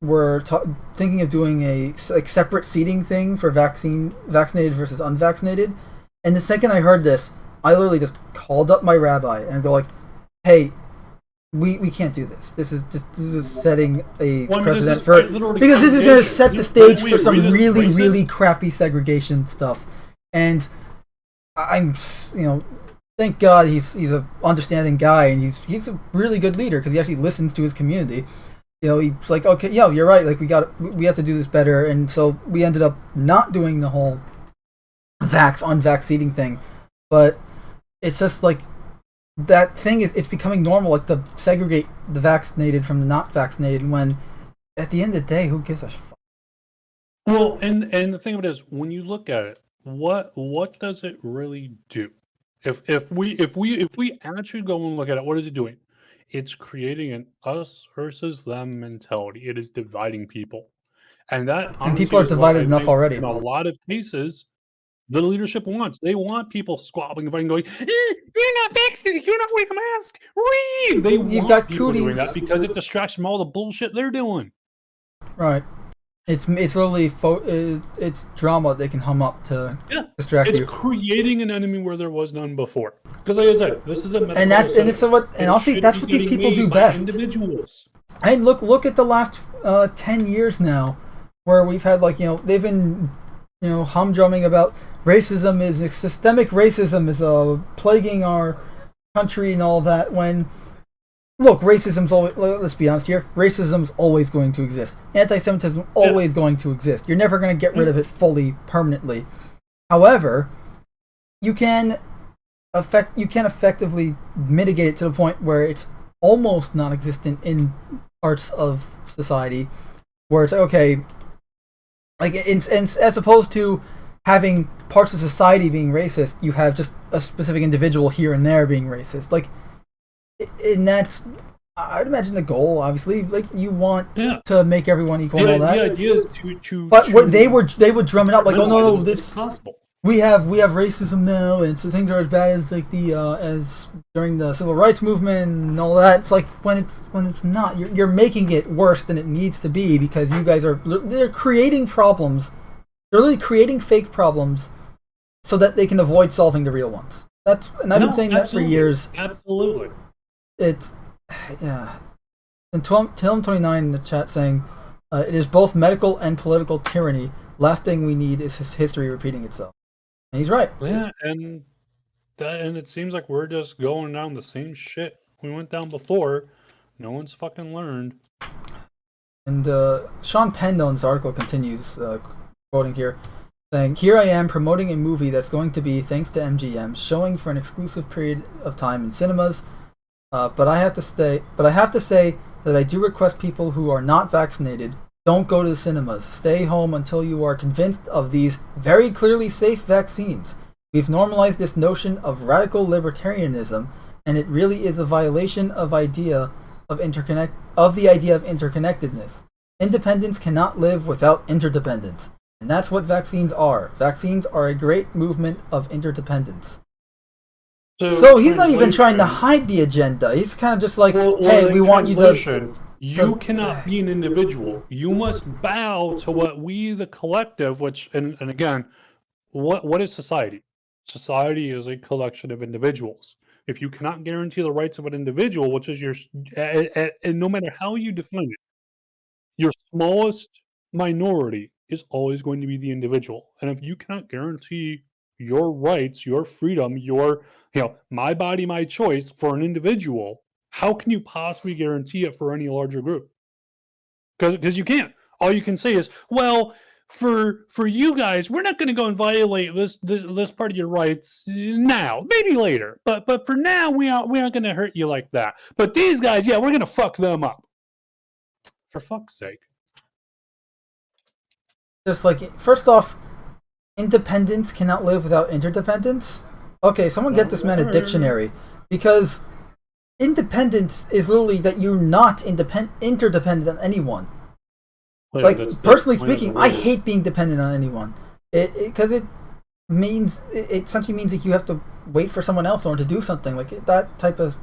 were thinking of doing a separate seating thing for vaccinated versus unvaccinated. And the second I heard this, I literally just called up my rabbi and go like, "Hey, we can't do this. This is setting a precedent for because this is going to set the stage for some really crappy segregation stuff." And I'm thank God he's a understanding guy, and he's a really good leader because he actually listens to his community. He's like, okay, you're right. Like we have to do this better, and so we ended up not doing the whole unvax seating thing. But it's just like that thing it's becoming normal, like to segregate the vaccinated from the not vaccinated. When at the end of the day, who gives a fuck? Well, and the thing of it is, when you look at it, what does it really do? If we actually go and look at it, what is it doing? It's creating an us versus them mentality. It is dividing people, and People are divided enough already. In a lot of cases, the leadership wants. They want people squabbling and fighting, going, "You're not vaccinated. You're not wearing a mask." You've got people doing that because it distracts from all the bullshit they're doing. Right. It's literally it's drama they can hum up to distract you. It's creating an enemy where there was none before. Because like I said, this is a medical that's what these people do best. Individuals. And look at the last 10 years now, where we've had they've been humdrumming about systemic racism is plaguing our country and all that. When look, racism's always, let's be honest here, racism's always going to exist. Anti-Semitism always going to exist. You're never going to get rid of it fully, permanently. However, you can effectively mitigate it to the point where it's almost non-existent in parts of society, where it's okay, as opposed to having parts of society being racist, you have just a specific individual here and there being racist. And that's, I'd imagine, the goal. Obviously, you want to make everyone equal and all that. The idea is to but what they would drum it up like, "Oh no, this possible. We have racism now, and so things are as bad as as during the civil rights movement and all that." It's like when it's not. You're making it worse than it needs to be because you guys they're creating problems. They're really creating fake problems so that they can avoid solving the real ones. I've been saying that for years. Absolutely. It's And Tim29 in the chat saying, "It is both medical and political tyranny. Last thing we need is history repeating itself." And he's right. Yeah, and it seems like we're just going down the same shit we went down before. No one's fucking learned. And Sean Pendon's article continues, quoting here, saying, "Here I am promoting a movie that's going to be, thanks to MGM, showing for an exclusive period of time in cinemas. But I have to say that I do request people who are not vaccinated, don't go to the cinemas. Stay home until you are convinced of these very clearly safe vaccines. We've normalized this notion of radical libertarianism, and it really is a violation of the idea of interconnectedness. Independence cannot live without interdependence. And that's what vaccines are. Vaccines are a great movement of interdependence." So he's not even trying to hide the agenda. He's kind of just like, "Hey, we want you to..." You cannot be an individual. You must bow to what we, the collective, and again, what is society? Society is a collection of individuals. If you cannot guarantee the rights of an individual, which is and no matter how you define it, your smallest minority is always going to be the individual. And if you cannot guarantee your rights, your freedom, your, my body, my choice for an individual, how can you possibly guarantee it for any larger group? Because you can't. All you can say is, well, for you guys, we're not going to go and violate this part of your rights now, maybe later, but for now, we aren't going to hurt you like that. But these guys, we're going to fuck them up. For fuck's sake. Just first off, independence cannot live without interdependence? Okay, someone get this man a dictionary. Because independence is literally that you're not interdependent on anyone. Personally speaking, I hate being dependent on anyone. Because it essentially means that you have to wait for someone else or to do something like that type of.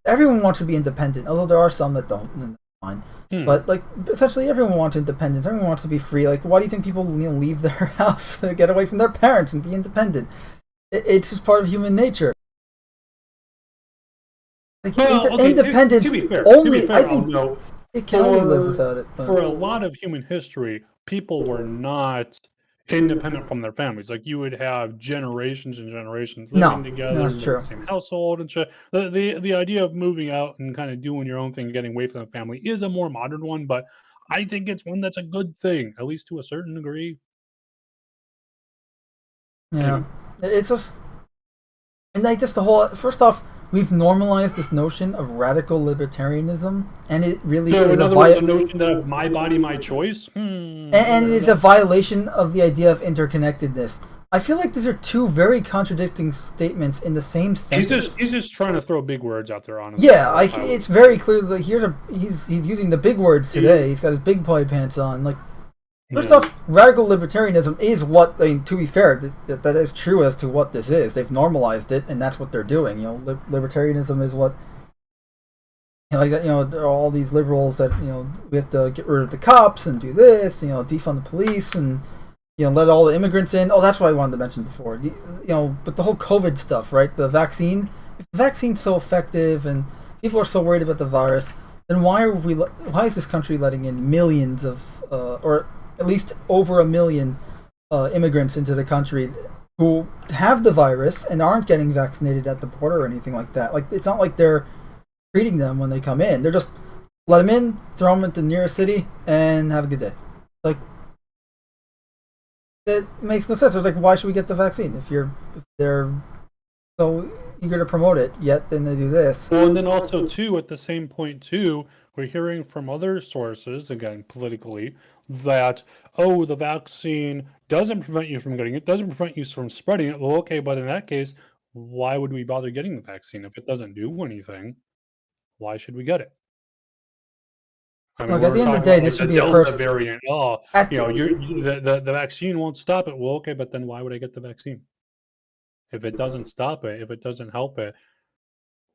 Everyone wants to be independent, although there are some that don't. And that's fine. But like essentially, everyone wants independence. Everyone wants to be free. Like, why do you think people leave their house to get away from their parents and be independent? It's just part of human nature. Like, independence to be fair, I think it can only live without it. For a lot of human history, people were not independent from their families. Like, you would have generations and generations living together in the same household and shit. The idea of moving out and kind of doing your own thing, getting away from the family, is a more modern one, but I think it's one that's a good thing, at least to a certain degree. Yeah, anyway. It's just, and like just the whole. First off, we've normalized this notion of radical libertarianism, and it really is in other words, the notion of my body, my choice. And it's a violation of the idea of interconnectedness. I feel like these are two very contradicting statements in the same sentence. He's just trying to throw big words out there, honestly. Yeah, it's very clear that he's using the big words today. He's got his big boy pants on. Like, first off, radical libertarianism is what, I mean, to be fair, that is true as to what this is. They've normalized it, and that's what they're doing. You know, libertarianism is what, there are all these liberals that, we have to get rid of the cops and do this, defund the police and, let all the immigrants in. Oh, that's what I wanted to mention before. But the whole COVID stuff, right? The vaccine. If the vaccine's so effective and people are so worried about the virus, then why is this country letting in millions of, or at least over 1 million immigrants into the country who have the virus and aren't getting vaccinated at the border or anything like that? Like, it's not like they're treating them when they come in. They're just let them in, throw them at the nearest city, and have a good day. Like, it makes no sense. It's like, why should we get the vaccine if they're so eager to promote it, yet then they do this? Well, and then also too, at the same point too, we're hearing from other sources, again politically, that the vaccine doesn't prevent you from getting it, doesn't prevent you from spreading it. Well, okay, but in that case, why would we bother getting the vaccine if it doesn't do anything? Why should we get it? I mean, look, at the end of the day, this should be a personal variant. The vaccine won't stop it. Well, okay, but then why would I get the vaccine? If it doesn't stop it, if it doesn't help it,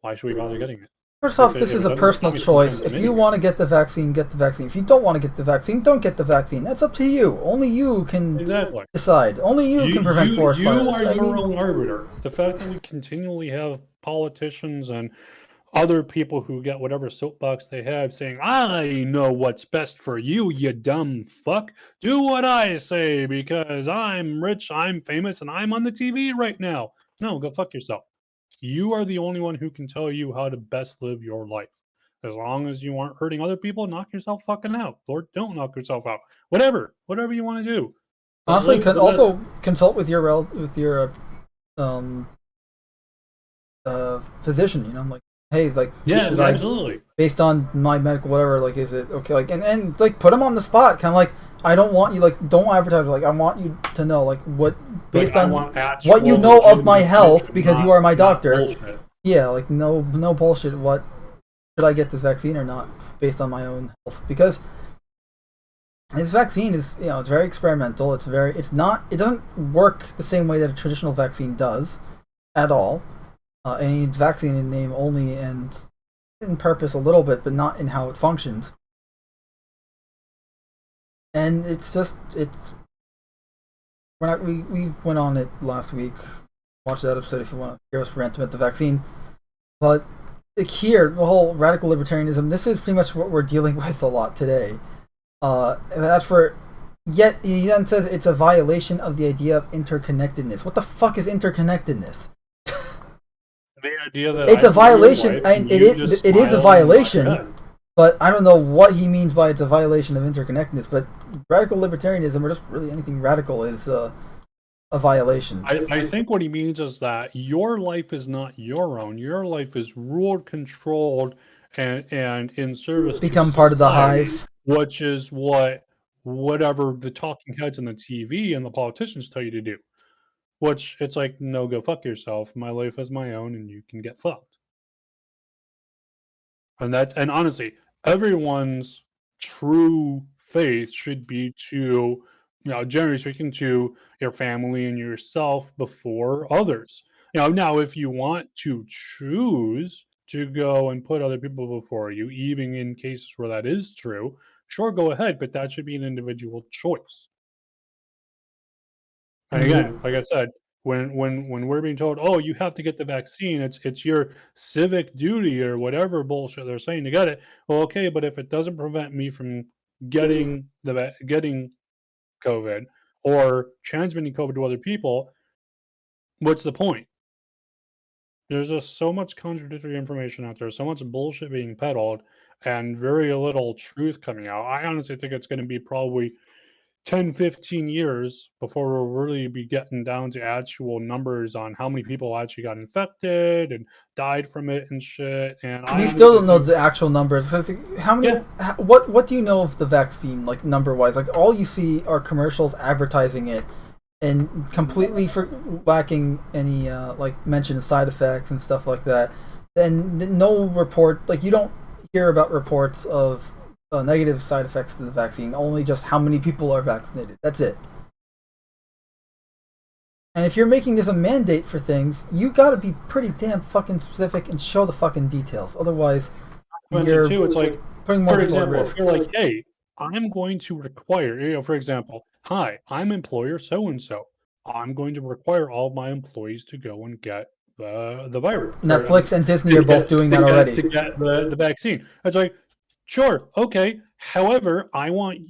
why should we bother getting it? First off, this is a personal choice. If you want to get the vaccine, get the vaccine. If you don't want to get the vaccine, don't get the vaccine. That's up to you. Only you can decide. Only you can prevent forest fires. You are your own arbiter. The fact that we continually have politicians and other people who get whatever soapbox they have saying, I know what's best for you, you dumb fuck. Do what I say because I'm rich, I'm famous, and I'm on the TV right now. No, go fuck yourself. You are the only one who can tell you how to best live your life. As long as you aren't hurting other people, knock yourself fucking out. Or don't knock yourself out. Whatever you want to do. Honestly, also consult with your physician. Like, hey, like, absolutely. Based on my medical whatever, like, is it okay? Like, and like, put them on the spot, kind of like, I don't want you, like, don't advertise. Like, I want you to know, like, what based on what you know of my health because you are my doctor. Bullshit. Yeah, like, no bullshit. What should I get this vaccine or not based on my own health? Because this vaccine is, it's very experimental. It doesn't work the same way that a traditional vaccine does at all. And it's vaccine in name only and in purpose a little bit, but not in how it functions. And we went on it last week. Watch that episode if you want to hear us rant about the vaccine. But here, the whole radical libertarianism, this is pretty much what we're dealing with a lot today. Yet he then says it's a violation of the idea of interconnectedness. What the fuck is interconnectedness? The idea that it's a violation. It is a violation. But I don't know what he means by it's a violation of interconnectedness. But radical libertarianism, or just really anything radical, is a violation. I think what he means is that your life is not your own. Your life is ruled, controlled, and in service. Become part of the hive. Which is whatever the talking heads on the TV and the politicians tell you to do. Which, it's like, no, go fuck yourself. My life is my own, and you can get fucked. And honestly, everyone's true faith should be to generally speaking, to your family and yourself before others. Now if you want to choose to go and put other people before you, even in cases where that is true, sure, go ahead, but that should be an individual choice. And again, like I said, when we're being told, oh, you have to get the vaccine, it's your civic duty or whatever bullshit they're saying to get it. Well, okay, but if it doesn't prevent me from getting getting COVID or transmitting COVID to other people, what's the point? There's just so much contradictory information out there, so much bullshit being peddled, and very little truth coming out. I honestly think it's going to be probably 10, 15 years before we'll really be getting down to actual numbers on how many people actually got infected and died from it and shit. And we still don't know the actual numbers. So how many? Yeah. What do you know of the vaccine, like number wise? Like all you see are commercials advertising it, and completely lacking any like mention of side effects and stuff like that. And no report, like you don't hear about reports of negative side effects to the vaccine, only just how many people are vaccinated. That's it. And if you're making this a mandate for things, you gotta be pretty damn fucking specific and show the fucking details. Otherwise, you're too, it's like, putting more for people at example, risk. you're like, hey, I'm going to require, for example, hi, I'm employer so-and-so. I'm going to require all of my employees to go and get the virus. Netflix and Disney are both doing that already. To get the vaccine. It's like, sure, okay. However, I want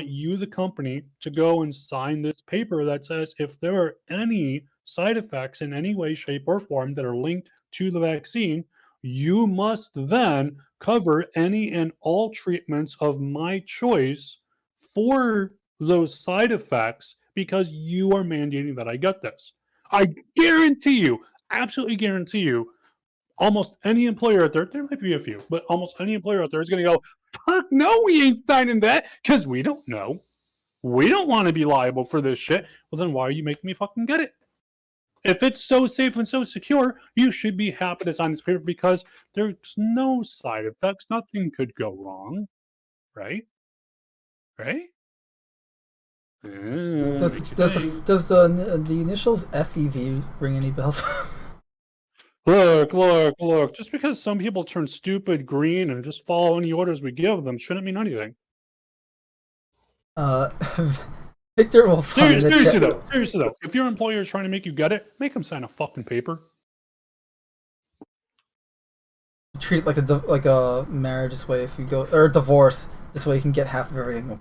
you, the company, to go and sign this paper that says if there are any side effects in any way, shape, or form that are linked to the vaccine, you must then cover any and all treatments of my choice for those side effects because you are mandating that I get this. I guarantee you, absolutely guarantee you, almost any employer out there might be a few, but almost any employer out there is going to go, fuck no, we ain't signing that because we don't know. We don't want to be liable for this shit. Well, then why are you making me fucking get it? If it's so safe and so secure, you should be happy to sign this paper because there's no side effects. Nothing could go wrong. Right? Right? Does the initials FEV ring any bells? Look. Just because some people turn stupid green and just follow any orders we give them shouldn't mean anything. Victor will find seriously though, if your employer is trying to make you get it, make them sign a fucking paper. Treat it like a marriage this way, if you go, or a divorce this way, you can get half of everything.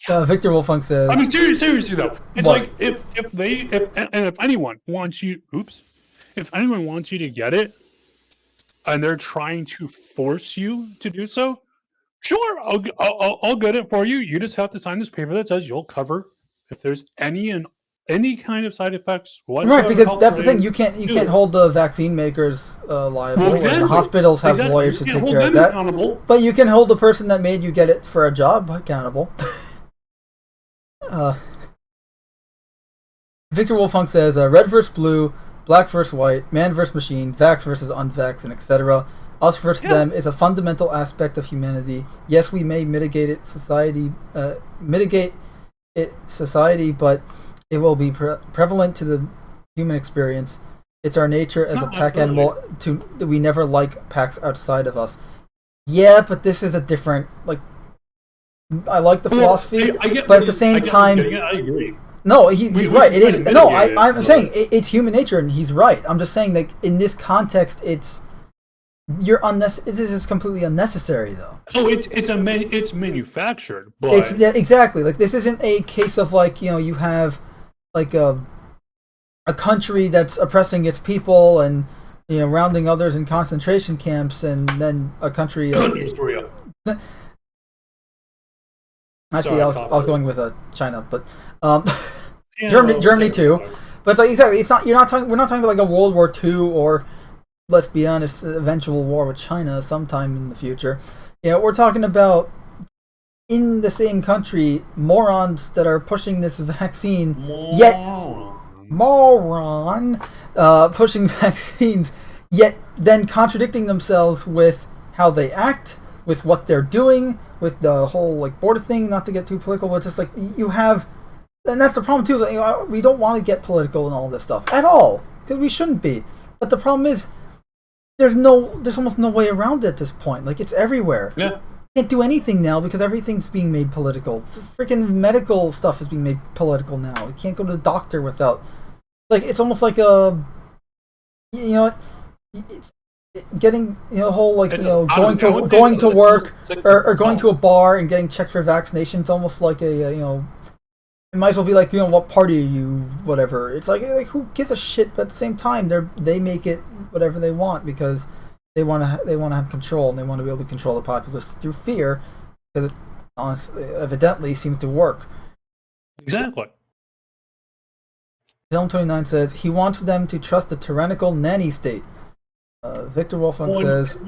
Victor Wolfung says, I mean, seriously though, it's what? Like if anyone wants you, if anyone wants you to get it, and they're trying to force you to do so, sure, I'll get it for you. You just have to sign this paper that says you'll cover if there's any kind of side effects whatsoever. Right, because that's the thing. You can't hold the vaccine makers liable. Well, exactly. And the hospitals have lawyers to take care of that. Accountable. But you can hold the person that made you get it for a job accountable. Victor Wolfung says, red versus blue, black versus white, man versus machine, vax versus unvax, and etc. Us versus them is a fundamental aspect of humanity. Yes, we may mitigate society, but it will be prevalent to the human experience. It's our nature as a pack animal we never like packs outside of us. Yeah, but this is a different, like, I like the philosophy, but at the same time, I agree. No, he's right. It is. No, I'm saying it's human nature, and he's right. I'm just saying that in this context, this is completely unnecessary, though. Oh, it's manufactured, but exactly. Like, this isn't a case of, like, you have like a country that's oppressing its people and rounding others in concentration camps, and then a country of Actually, I was going with China, but Germany too. But it's like, exactly, we're not talking about like a World War II or, let's be honest, eventual war with China sometime in the future. We're talking about, in the same country, morons that are pushing this vaccine, pushing vaccines, yet then contradicting themselves with how they act, with what they're doing, with the whole like border thing. Not to get too political, but just like you have, and that's the problem too. Is that, we don't want to get political and all this stuff at all because we shouldn't be. But the problem is, there's almost no way around it at this point. Like it's everywhere. Yeah. You can't do anything now because everything's being made political. Freaking medical stuff is being made political now. You can't go to the doctor without. Like it's almost like a, it's getting whole like going to work or going to a bar and getting checked for vaccinations. Almost like a it might as well be like what party are you, whatever. It's like who gives a shit? But at the same time, they make it whatever they want because they want to have control and they want to be able to control the populace through fear because it honestly, evidently seems to work. Exactly. Film 29 says he wants them to trust the tyrannical nanny state. Victor Wolfgang says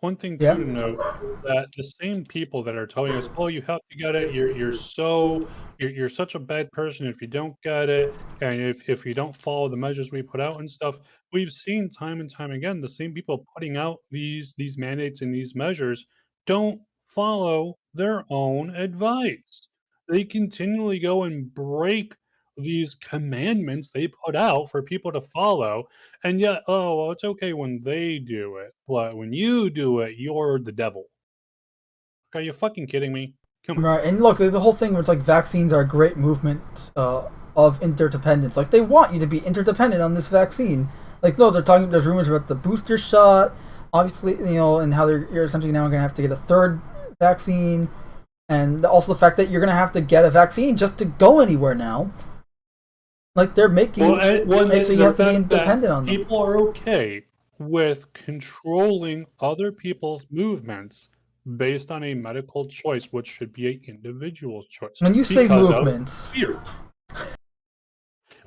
one thing to note that the same people that are telling us, "Oh, you have to get it. You're such a bad person if you don't get it, and if you don't follow the measures we put out and stuff." We've seen time and time again the same people putting out these mandates and these measures don't follow their own advice. They continually go and break these commandments they put out for people to follow, and yet, oh, well, it's okay when they do it, but when you do it, you're the devil. Are you fucking kidding me? Come on. Right, and look, the whole thing was like vaccines are a great movement of interdependence. Like they want you to be interdependent on this vaccine. Like no, there's rumors about the booster shot, obviously, and how you're essentially now going to have to get a third vaccine, and also the fact that you're going to have to get a vaccine just to go anywhere now. Like they're making so you have to be independent on them. People are okay with controlling other people's movements based on a medical choice, which should be an individual choice. When you say movements, fear.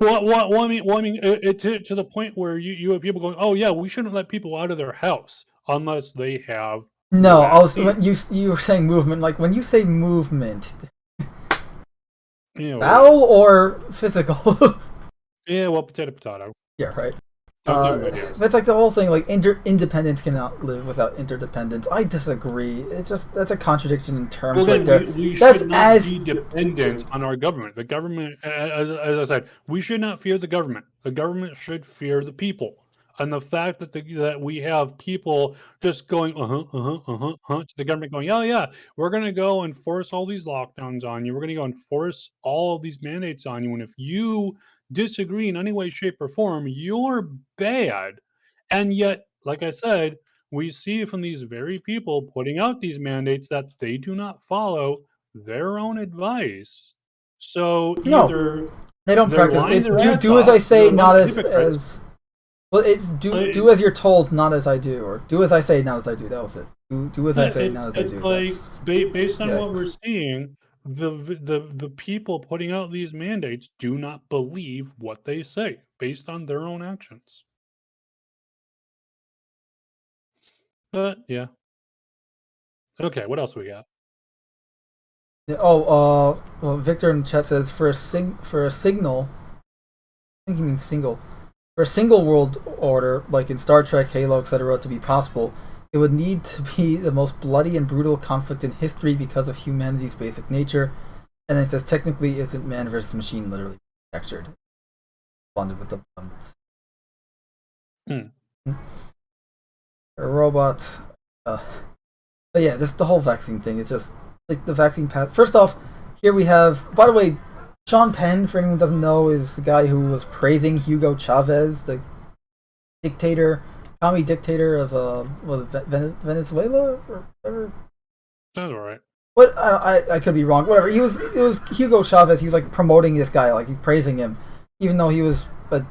Well, I mean, to the point where you have people going, "Oh yeah, we shouldn't let people out of their house unless they have." No, when you were saying movement. Like when you say movement. Foul or physical? Yeah, well, potato. Yeah, right. That's like the whole thing. Like independence cannot live without interdependence. I disagree. That's a contradiction in terms. Well, right we should not be dependent on our government. The government, as I said, we should not fear the government. The government should fear the people. And the fact that we have people just going to the government going, oh yeah, we're gonna go and force all these lockdowns on you. We're gonna go and force all of these mandates on you. And if you disagree in any way, shape, or form, you're bad. And yet, like I said, we see from these very people putting out these mandates that they do not follow their own advice. So either they don't practice. It's do as I say, not as. Well, it's do as you're told, not as I do, or do as I say, not as I do. That was it. Do as I say, not as I do. Like based on what we're seeing, the people putting out these mandates do not believe what they say based on their own actions. But yeah. Okay, what else we got? Well, Victor in the chat says for a signal. I think he means single. For a single world order, like in Star Trek, Halo, etc., to be possible, it would need to be the most bloody and brutal conflict in history because of humanity's basic nature. And then it says, technically, isn't man versus machine literally textured? Bonded with the bombs. Robots. But yeah, this the whole vaccine thing. It's just like the vaccine path. First off, here we have. By the way, Sean Penn, for anyone who doesn't know, is the guy who was praising Hugo Chavez, the commie dictator of Venezuela or whatever. Sounds alright. What I could be wrong. Whatever. It was Hugo Chavez. He was like promoting this guy, like he's praising him, even though he was a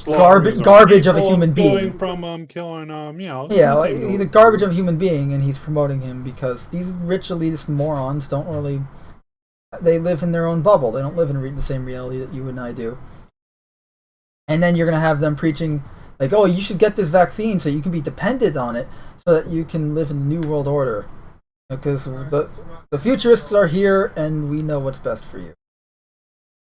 garbage of a human being. From killing like, he's a garbage of a human being, and he's promoting him because these rich elitist morons don't really. They live in their own bubble. They don't live in the same reality that you and I do. And then you're going to have them preaching, like, oh, you should get this vaccine so you can be dependent on it so that you can live in the New World Order. Because the futurists are here and we know what's best for you.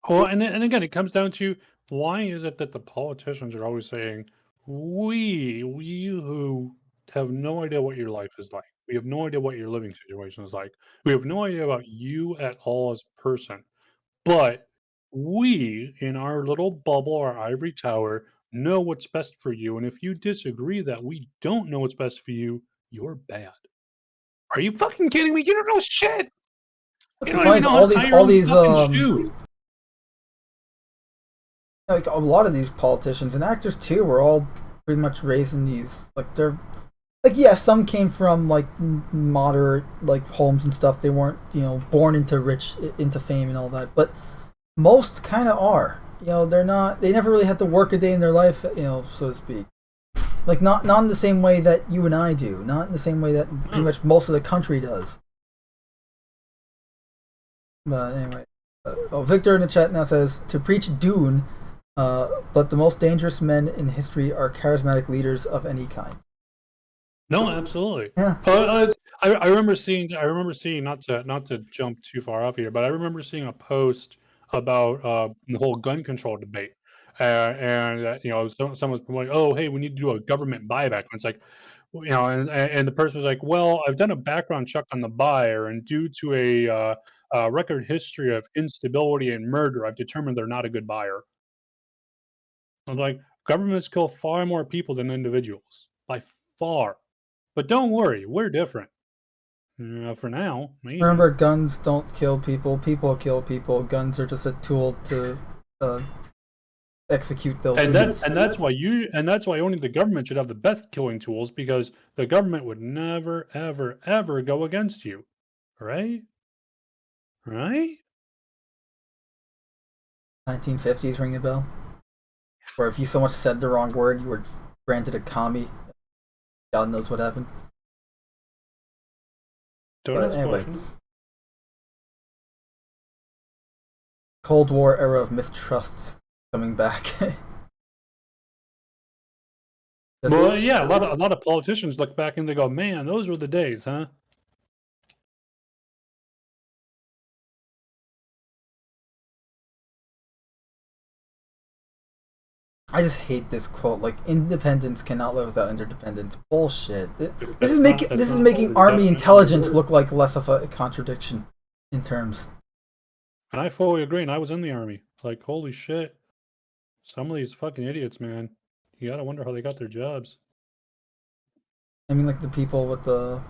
Well, and again, it comes down to why is it that the politicians are always saying, we who have no idea what your life is like. We have no idea what your living situation is like. We have no idea about you at all as a person. But we, in our little bubble, our ivory tower, know what's best for you. And if you disagree that we don't know what's best for you, you're bad. Are you fucking kidding me? You don't know shit. You don't even know how to tie your own fucking shoes. Like a lot of these politicians and actors too were all pretty much raised in these, like, they're like, yeah, some came from like moderate like homes and stuff. They weren't, born into fame and all that, but most kind of are. They're not. They never really had to work a day in their life, so to speak. Like not in the same way that you and I do. Not in the same way that pretty much most of the country does. But anyway, Victor in the chat now says to preach Dune, but the most dangerous men in history are charismatic leaders of any kind. No, absolutely. Yeah. I remember seeing. Not to jump too far off here, but I remember seeing a post about the whole gun control debate, and someone's promoting, oh, hey, we need to do a government buyback, and it's like, and the person was like, well, I've done a background check on the buyer, and due to a record history of instability and murder, I've determined they're not a good buyer. I'm like, governments kill far more people than individuals, by far. But don't worry, we're different. For now, maybe. Remember, guns don't kill people. People kill people. Guns are just a tool to execute those. And that's why only the government should have the best killing tools, because the government would never, ever, ever go against you, right? Right? 1950s, ring a bell. Or if you so much said the wrong word, you were granted a commie. God knows what happened. Anyway. Cold War era of mistrust coming back. Well, yeah, a lot of politicians look back and they go, man, those were the days, huh? I just hate this quote. Like, independence cannot live without interdependence. Bullshit. This is making army intelligence look like less of a contradiction in terms. And I fully agree. And I was in the army. Like, holy shit! Some of these fucking idiots, man. You gotta wonder how they got their jobs. I mean, like the people with the,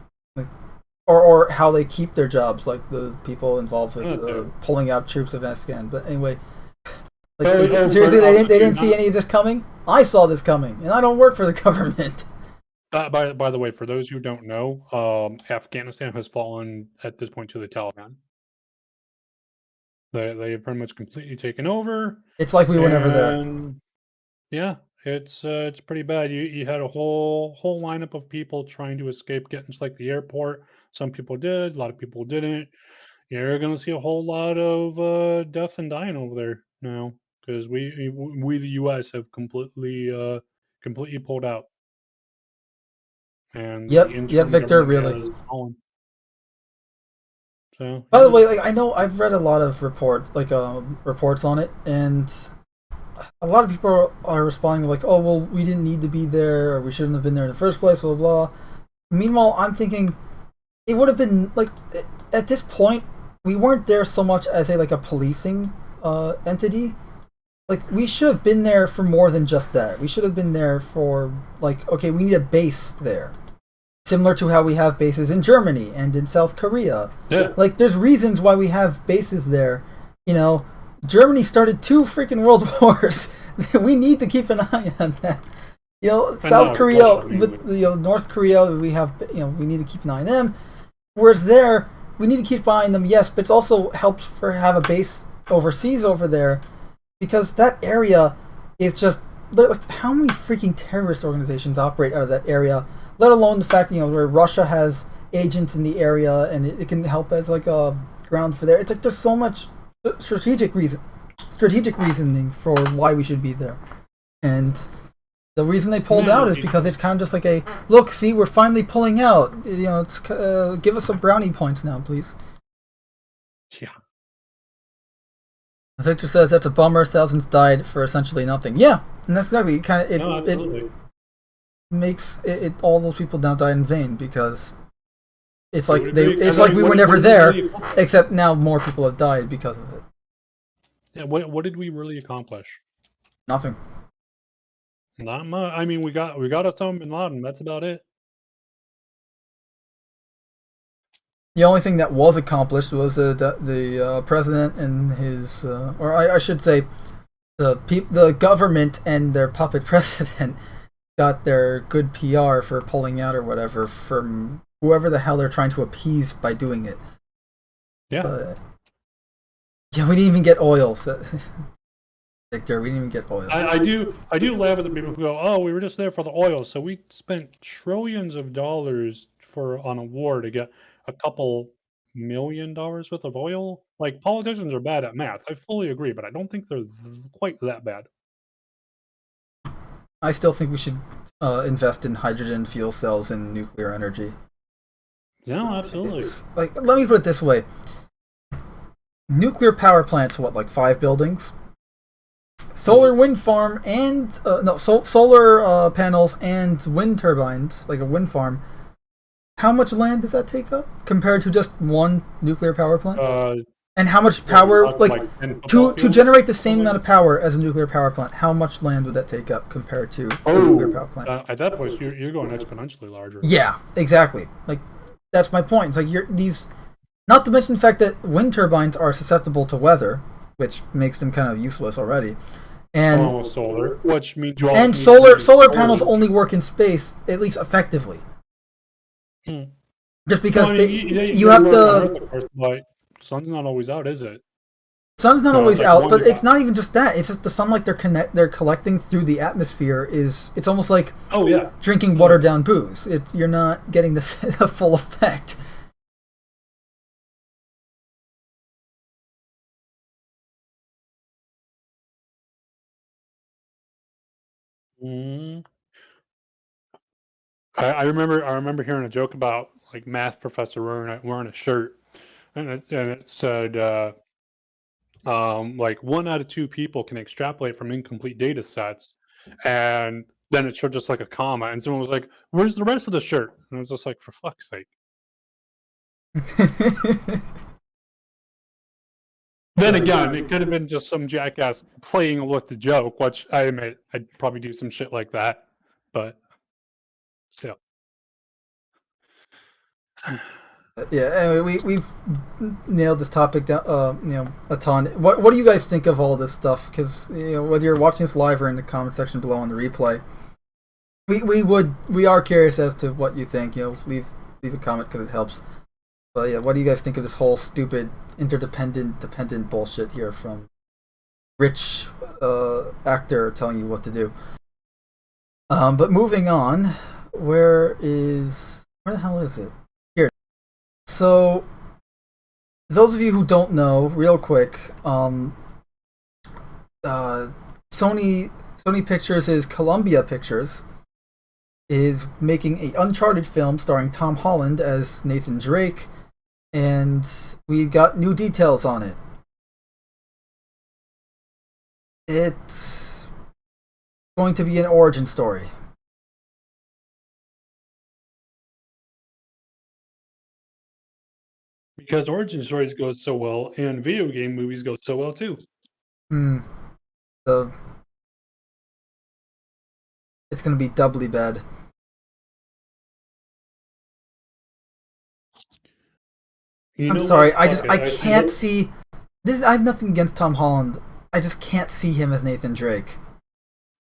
or how they keep their jobs, like the people involved with pulling out troops of Afghan. But anyway. Seriously, they didn't see any of this coming? I saw this coming, and I don't work for the government. By the way, for those who don't know, Afghanistan has fallen at this point to the Taliban. They have pretty much completely taken over. It's like we were never there. Yeah, it's pretty bad. You had a whole lineup of people trying to escape getting to like the airport. Some people did, a lot of people didn't. You're gonna see a whole lot of death and dying over there now. Because we the U.S. have completely pulled out, and yep, Victor, really. So, by the way, like I know I've read a lot of reports on it, and a lot of people are responding like, "Oh, well, we didn't need to be there, or we shouldn't have been there in the first place." Blah blah. Blah. Meanwhile, I'm thinking it would have been like at this point we weren't there so much as a policing entity. Like, we should have been there for more than just that. We should have been there for, like, okay, we need a base there. Similar to how we have bases in Germany and in South Korea. Yeah. Like, there's reasons why we have bases there. Germany started 2 freaking world wars. We need to keep an eye on that. South Korea, with North Korea, we have, we need to keep an eye on them. Whereas there, we need to keep an eye on them, yes, but it's also helps for have a base overseas over there. Because that area is just, like, how many freaking terrorist organizations operate out of that area? Let alone the fact, where Russia has agents in the area and it can help as like a ground for there. It's like there's so much strategic reasoning for why we should be there. And the reason they pulled out is because it's kind of just like a, look, see, we're finally pulling out. It's give us some brownie points now, please. Yeah. Victor says that's a bummer. Thousands died for essentially nothing. Yeah, and that's exactly it makes it all those people now die in vain because It's like we were never there, except now more people have died because of it. Yeah, what did we really accomplish? Nothing. Not much. I mean, we got Osama bin Laden. That's about it. The only thing that was accomplished was the president and his, or I should say, the government and their puppet president got their good PR for pulling out or whatever from whoever the hell they're trying to appease by doing it. Yeah. Yeah, we didn't even get oil. So Victor, we didn't even get oil. I do laugh at the people who go, "Oh, we were just there for the oil." So we spent trillions of dollars on a war to get a couple $1 million worth of oil. Like, politicians are bad at math. I fully agree, but I don't think they're quite that bad. I still think we should invest in hydrogen fuel cells and nuclear energy. No, absolutely. Like, let me put it this way: nuclear power plants, what, like 5 buildings? Solar wind farm and solar panels and wind turbines, like a wind farm. How much land does that take up compared to just one nuclear power plant? And how much power, to generate the same amount of power as a nuclear power plant? How much land would that take up compared to a nuclear power plant? At that point, you're going exponentially larger. Yeah, exactly. Like, that's my point. It's like not to mention the fact that wind turbines are susceptible to weather, which makes them kind of useless already. And along with solar, which means solar panels only work in space, at least effectively. Just because you have to. Earth, of course, but sun's not always out, is it? Sun's not always out, but it's not even just that. It's just the sunlight they're collecting through the atmosphere it's almost like drinking watered down booze. You're not getting the full effect. I remember hearing a joke about, like, math professor wearing a shirt, and it said like 1 out of 2 people can extrapolate from incomplete data sets, and then it showed just like a comma, and someone was like, "Where's the rest of the shirt?" And I was just like, "For fuck's sake." Then again, it could have been just some jackass playing with the joke, which I admit I'd probably do some shit like that, but still. Yeah, anyway, we've nailed this topic down, a ton. What do you guys think of all this stuff? Because whether you're watching this live or in the comment section below on the replay, we are curious as to what you think. Leave a comment because it helps. But yeah, what do you guys think of this whole stupid dependent bullshit here from rich actor telling you what to do? But moving on, where the hell is it? Here. So, those of you who don't know, real quick, Sony Pictures' Columbia Pictures is making an Uncharted film starring Tom Holland as Nathan Drake, and we got new details on it. It's going to be an origin story. Because origin stories go so well, and video game movies go so well too. So it's going to be doubly bad. I'm sorry. I can't see this. I have nothing against Tom Holland. I just can't see him as Nathan Drake.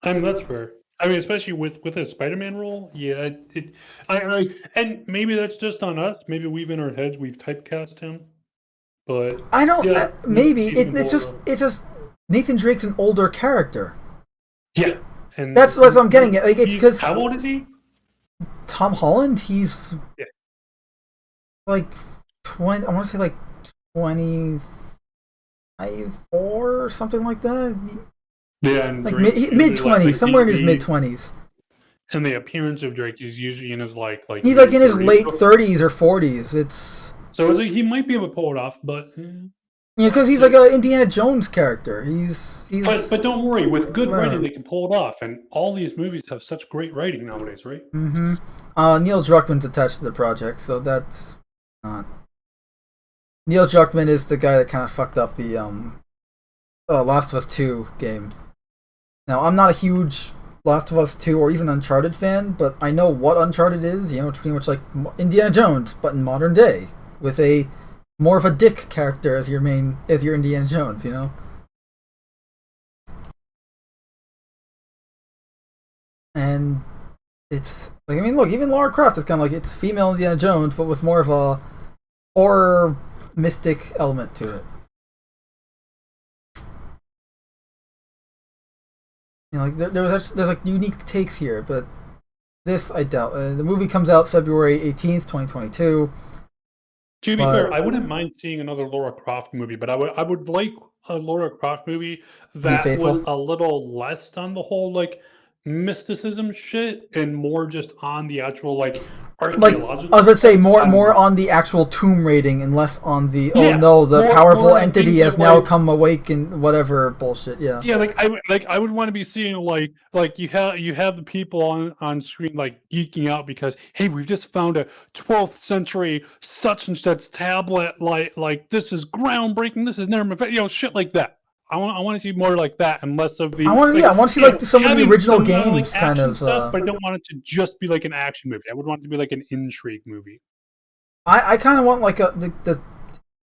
I mean, that's fair. I mean, especially with his Spider-Man role, yeah. And maybe that's just on us. Maybe we've in our heads we've typecast him, but I don't. Yeah, maybe it's just Nathan Drake's an older character. Yeah, and that's what I'm getting at. Like, it's because how old is he? Tom Holland, he's like 20. I want to say like 25 or something like that. Yeah, and like mid-20s, somewhere in his mid-20s. And the appearance of Drake is usually in his like he's like in his late 30s or 40s. It's so he might be able to pull it off, but because he's like an Indiana Jones character. He's but don't worry, with good writing they can pull it off, and all these movies have such great writing nowadays, right? Mm-hmm. Neil Druckmann's attached to the project, so that's Not. Neil Druckmann is the guy that kind of fucked up the Last of Us 2 game. Now, I'm not a huge Last of Us 2 or even Uncharted fan, but I know what Uncharted is. You know, it's pretty much like Indiana Jones, but in modern day, with a more of a dick character as your Indiana Jones. You know, and it's like, I mean, look, even Lara Croft is kind of like it's female Indiana Jones, but with more of a horror mystic element to it. You know, like there's like unique takes here, but this I doubt. The movie comes out February 18th, 2022. To be fair, I wouldn't mind seeing another Lara Croft movie, but I would like a Lara Croft movie that was a little less on the whole like mysticism shit and more just on the actual like archaeological. Like, I was going to say more on the actual tomb raiding and less on the the powerful entity has now come awake and whatever bullshit. Yeah. Yeah, I would want to be seeing like you have the people on screen like geeking out because hey, we've just found a 12th century such and such tablet, like this is groundbreaking, this is never been, shit like that. I want to see more like that and less of the. I want to see like some of the original games like, kind of stuff, but I don't want it to just be like an action movie. I would want it to be like an intrigue movie. I kind of want like the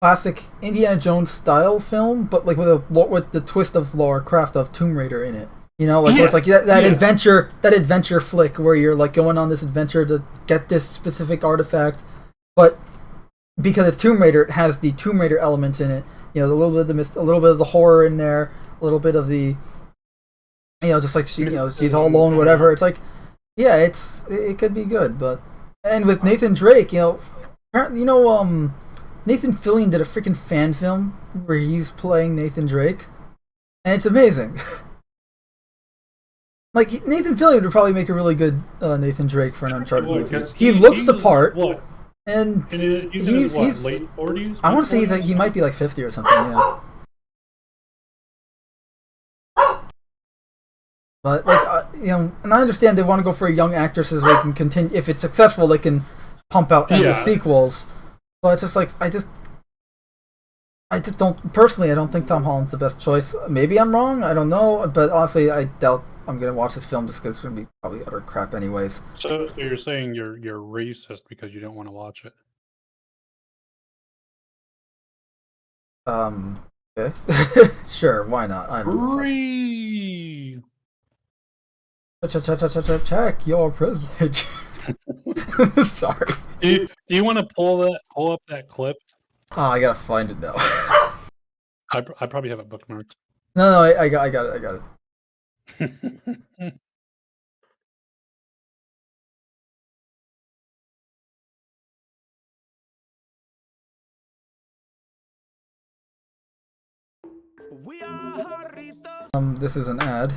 classic Indiana Jones style film, but like with the twist of Lara Croft of Tomb Raider in it. You know, like it's like that adventure flick where you're like going on this adventure to get this specific artifact, but because it's Tomb Raider, it has the Tomb Raider elements in it. You know, a little bit of the horror in there, a little bit of the, just like she's all alone, whatever. It's like, yeah, it could be good, but and with Nathan Drake, Nathan Fillion did a freaking fan film where he's playing Nathan Drake, and it's amazing. Like Nathan Fillion would probably make a really good Nathan Drake for an Uncharted movie. He looks the part. What? And he's late 40s. I want to say he might be like 50 or something. Yeah. But like and I understand they want to go for a young actress so they can continue. If it's successful, they can pump out endless sequels. But it's just like I just don't personally. I don't think Tom Holland's the best choice. Maybe I'm wrong. I don't know. But honestly, I doubt I'm gonna watch this film just because it's gonna be probably utter crap anyways. So you're saying you're racist because you don't want to watch it? Okay. Sure, why not? I don't Free. Check your privilege. Sorry. Do you want to pull up that clip? Oh, I gotta find it now. I probably have it bookmarked. No, I got it. This is an ad.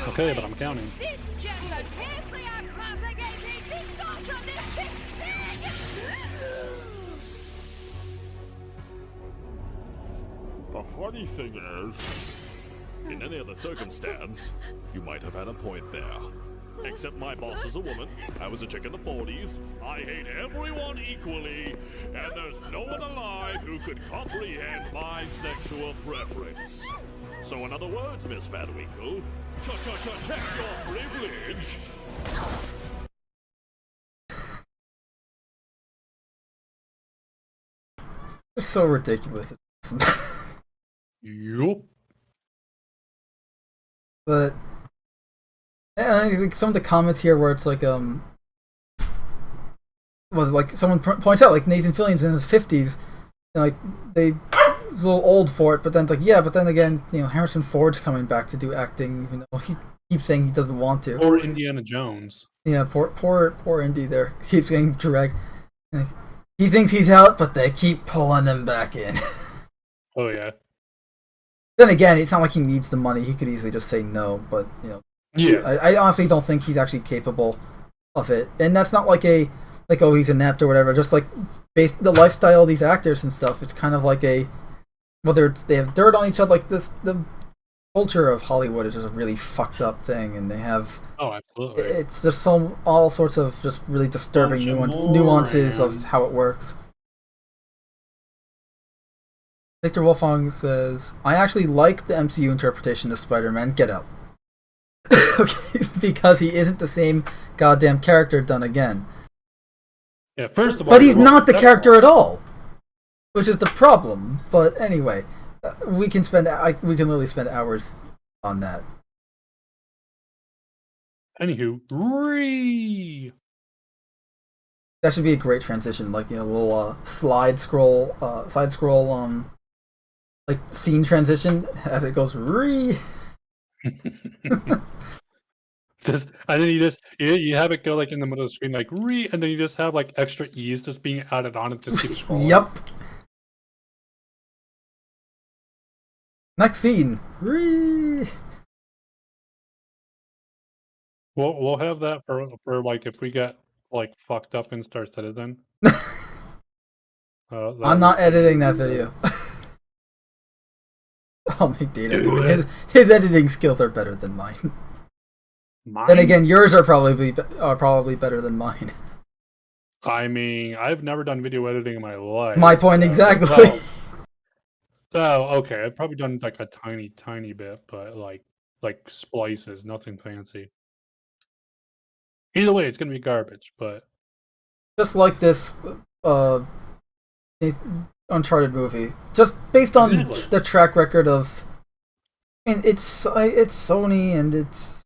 Okay, but I'm counting. The funny thing is, in any other circumstance, you might have had a point there. Except my boss is a woman, I was a chick in the 40s, I hate everyone equally, and there's no one alive who could comprehend my sexual preference. So in other words, Miss Fadwinkle, check your privilege. It's so ridiculous. Yup. But I think some of the comments here where it's like like someone points out like Nathan Fillion's in his 50s and like he's a little old for it, but then it's like but then again Harrison Ford's coming back to do acting even though he keeps saying he doesn't want to. Or Indiana Jones. Yeah, poor Indy there keeps getting dragged. He thinks he's out, but they keep pulling him back in. Oh yeah. Then again, it's not like he needs the money. He could easily just say no, but Yeah. I honestly don't think he's actually capable of it. And that's not like he's inept or whatever. Just like based the lifestyle of these actors and stuff. It's kind of like whether it's they have dirt on each other, like the culture of Hollywood is just a really fucked up thing, and they have Oh, absolutely. it's just all sorts of just really disturbing Bunch of nuances of morons. how it works. Victor Wolfong says, I actually like the MCU interpretation of Spider-Man. Get out. Okay, because he isn't the same goddamn character done again. Yeah, first of all, But he's you're not the wrong. character at all, which is the problem. But anyway, we can literally spend hours on that. Anywho, That should be a great transition, like, you know, a little side scroll, like scene transition as it goes just and then you have it go like in the middle of the screen like and then you just have like extra E's just being added on and just keep scrolling. Yep. Next scene. We'll have that for like if we get like fucked up in Star Citizen. I'm not editing that video. I'll make Data do it. Do His editing skills are better than mine. Then again, yours are probably better than mine. I mean, I've never done video editing in my life. My point exactly. Okay. I've probably done like a tiny bit, but like splices, nothing fancy. Either way, it's gonna be garbage. But Just like this Uncharted movie, just based on Exactly. the track record of, and it's Sony and it's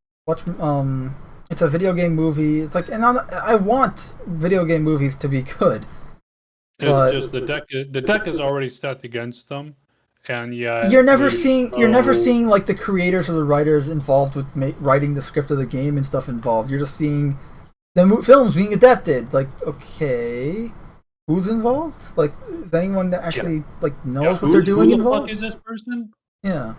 a video game movie. It's like, and I want video game movies to be good. But- it's just the deck is already set against them, and yeah, You're never seeing like the creators or the writers involved with writing the script of the game and stuff involved. You're just seeing the films being adapted. Like, okay, who's involved? Like, is anyone that actually like knows what they're doing who the involved? fuck is this person? Yeah.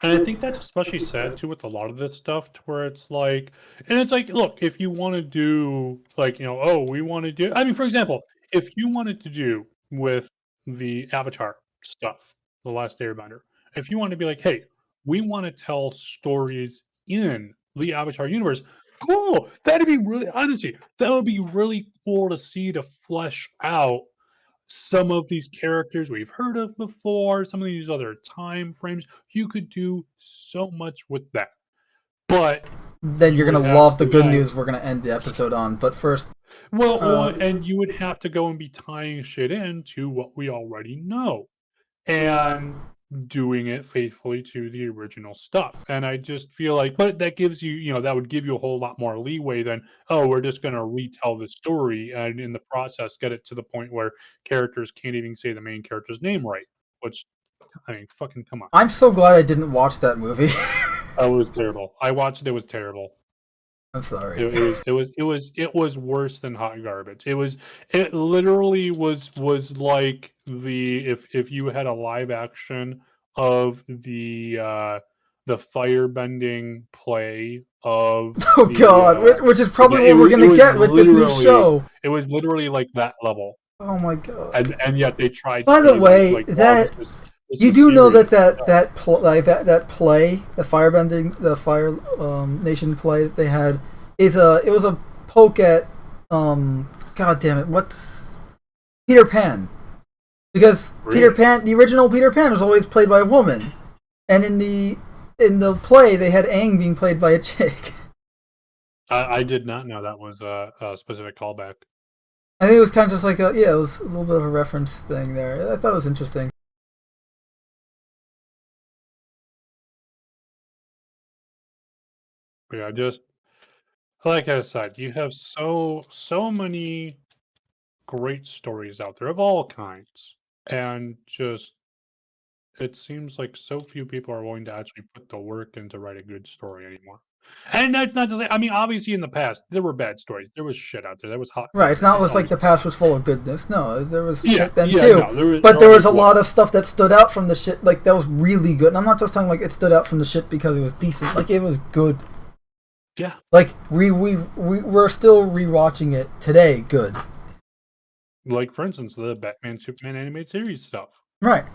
And I think that's especially sad too with a lot of this stuff, to where it's like, and it's like, look, if you want to do like, you know, oh, we want to do. I mean, for example, if you wanted to do with the Avatar stuff, The Last Airbender, if you want to be like, hey, we want to tell stories in the Avatar universe, cool. That'd be really, honestly, that would be really cool to see, to flesh out some of these characters we've heard of before, some of these other time frames. You could do so much with that. But Then you're gonna have love the good to- news we're gonna end the episode on. But first, and you would have to go and be tying shit into what we already know and doing it faithfully to the original stuff. And I just feel like, but that gives you, you know, that would give you a whole lot more leeway than, oh, we're just going to retell the story and in the process get it to the point where characters can't even say the main character's name right. Which, I mean, fucking come on. I'm so glad I didn't watch that movie. That was terrible. I watched it. It was terrible. I'm sorry. It was worse than hot garbage. It literally was like if you had a live action of the firebending play of Oh God, which is probably what we're gonna get with this new literally- show. It was literally like that level, Oh my God. and yet they tried. By to the be way, like, that- this You is do know serious. that play, the Firebending, the Fire Nation play that they had, it was a poke at God damn it, what's Peter Pan? Because Really? the original Peter Pan was always played by a woman, and in the play they had Aang being played by a chick. I did not know that was a specific callback. I think it was kind of just like it was a little bit of a reference thing there. I thought it was interesting. Yeah, just like I said, you have so many great stories out there of all kinds, and just it seems like so few people are willing to actually put the work in to write a good story anymore. And that's not to say, I mean, obviously in the past there were bad stories, there was shit out there, there was hot. Right, it's not like the past was full of goodness. No, there was shit then too. No, But there was a lot of stuff that stood out from the shit, like that was really good. And I'm not just talking like it stood out from the shit because it was decent. Like it was good. Yeah. Like we're still rewatching it today. Good. Like, for instance, the Batman Superman animated series stuff. Right.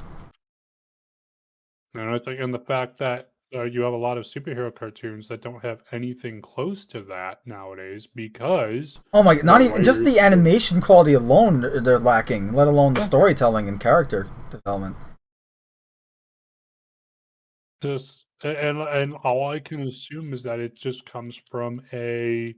And I think, and the fact that you have a lot of superhero cartoons that don't have anything close to that nowadays because Oh my! Not the even just writers- the animation quality alone they're lacking. Let alone the Yeah. storytelling and character development. this and all I can assume is that it just comes from a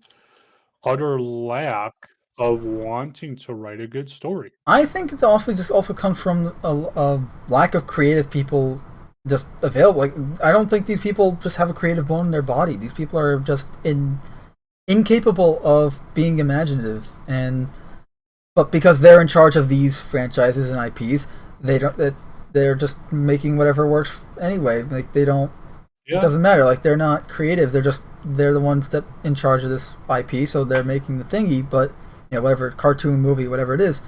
utter lack of wanting to write a good story. I think it also comes from a lack of creative people just available. Like I don't think these people just have a creative bone in their body. These people are just incapable of being imaginative, but because they're in charge of these franchises and IPs, they're just making whatever works anyway. Like they don't. Yeah. It doesn't matter. Like they're not creative. They're the ones that in charge of this IP, so they're making the thingy. But whatever cartoon, movie, whatever it is,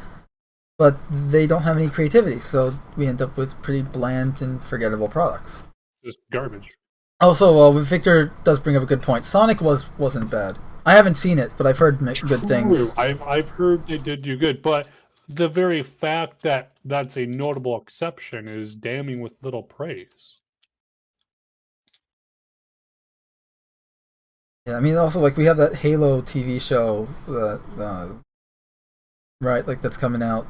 but they don't have any creativity. So we end up with pretty bland and forgettable products. Just garbage. Also, Victor does bring up a good point. Sonic wasn't bad. I haven't seen it, but I've heard good things. True. I've heard they did do good, but the very fact that that's a notable exception is damning with little praise. Yeah, I mean, also like we have that Halo TV show, right? Like that's coming out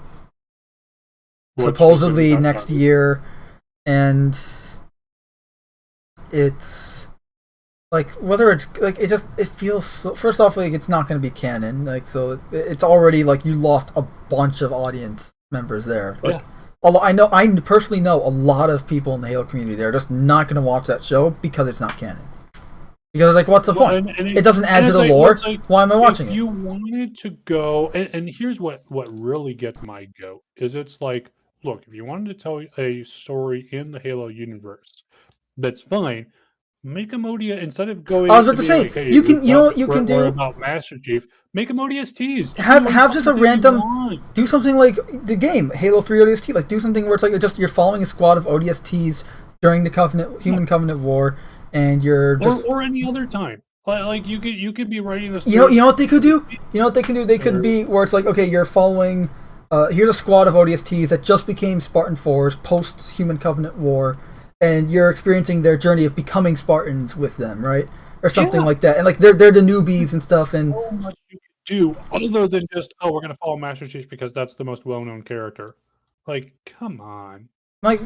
Which supposedly we can talk next about. year, and it's like whether it's like it feels so, first off like it's not going to be canon, like so it's already like you lost a bunch of audience members there. Like, Yeah. I personally know a lot of people in the Halo community. They're just not going to watch that show because it's not canon. Because like, what's the point? And It doesn't add and to the it's lore. it's like, Why am I watching if it? you wanted to go, and here's what really gets my goat is it's like, look, if you wanted to tell a story in the Halo universe, that's fine. Make a Modia instead of going. I was about to being say, like, hey, you can, know what you we're- can we're do? about Master Chief. Make them ODSTs. Have just a random, Want. do something like the game Halo 3 ODST. Like do something where it's like just you're following a squad of ODSTs during the Human Covenant War, and you're just or any other time. Like you could be writing this. you know what they could do? You know what they can do? They could be where it's like, okay, you're following. Here's a squad of ODSTs that just became Spartan 4s post Human Covenant War, and you're experiencing their journey of becoming Spartans with them, right? Or something Yeah. like that. And like they're the newbies and stuff. And So much you could do other than just we're gonna follow Master Chief because that's the most well-known character. Like, come on. like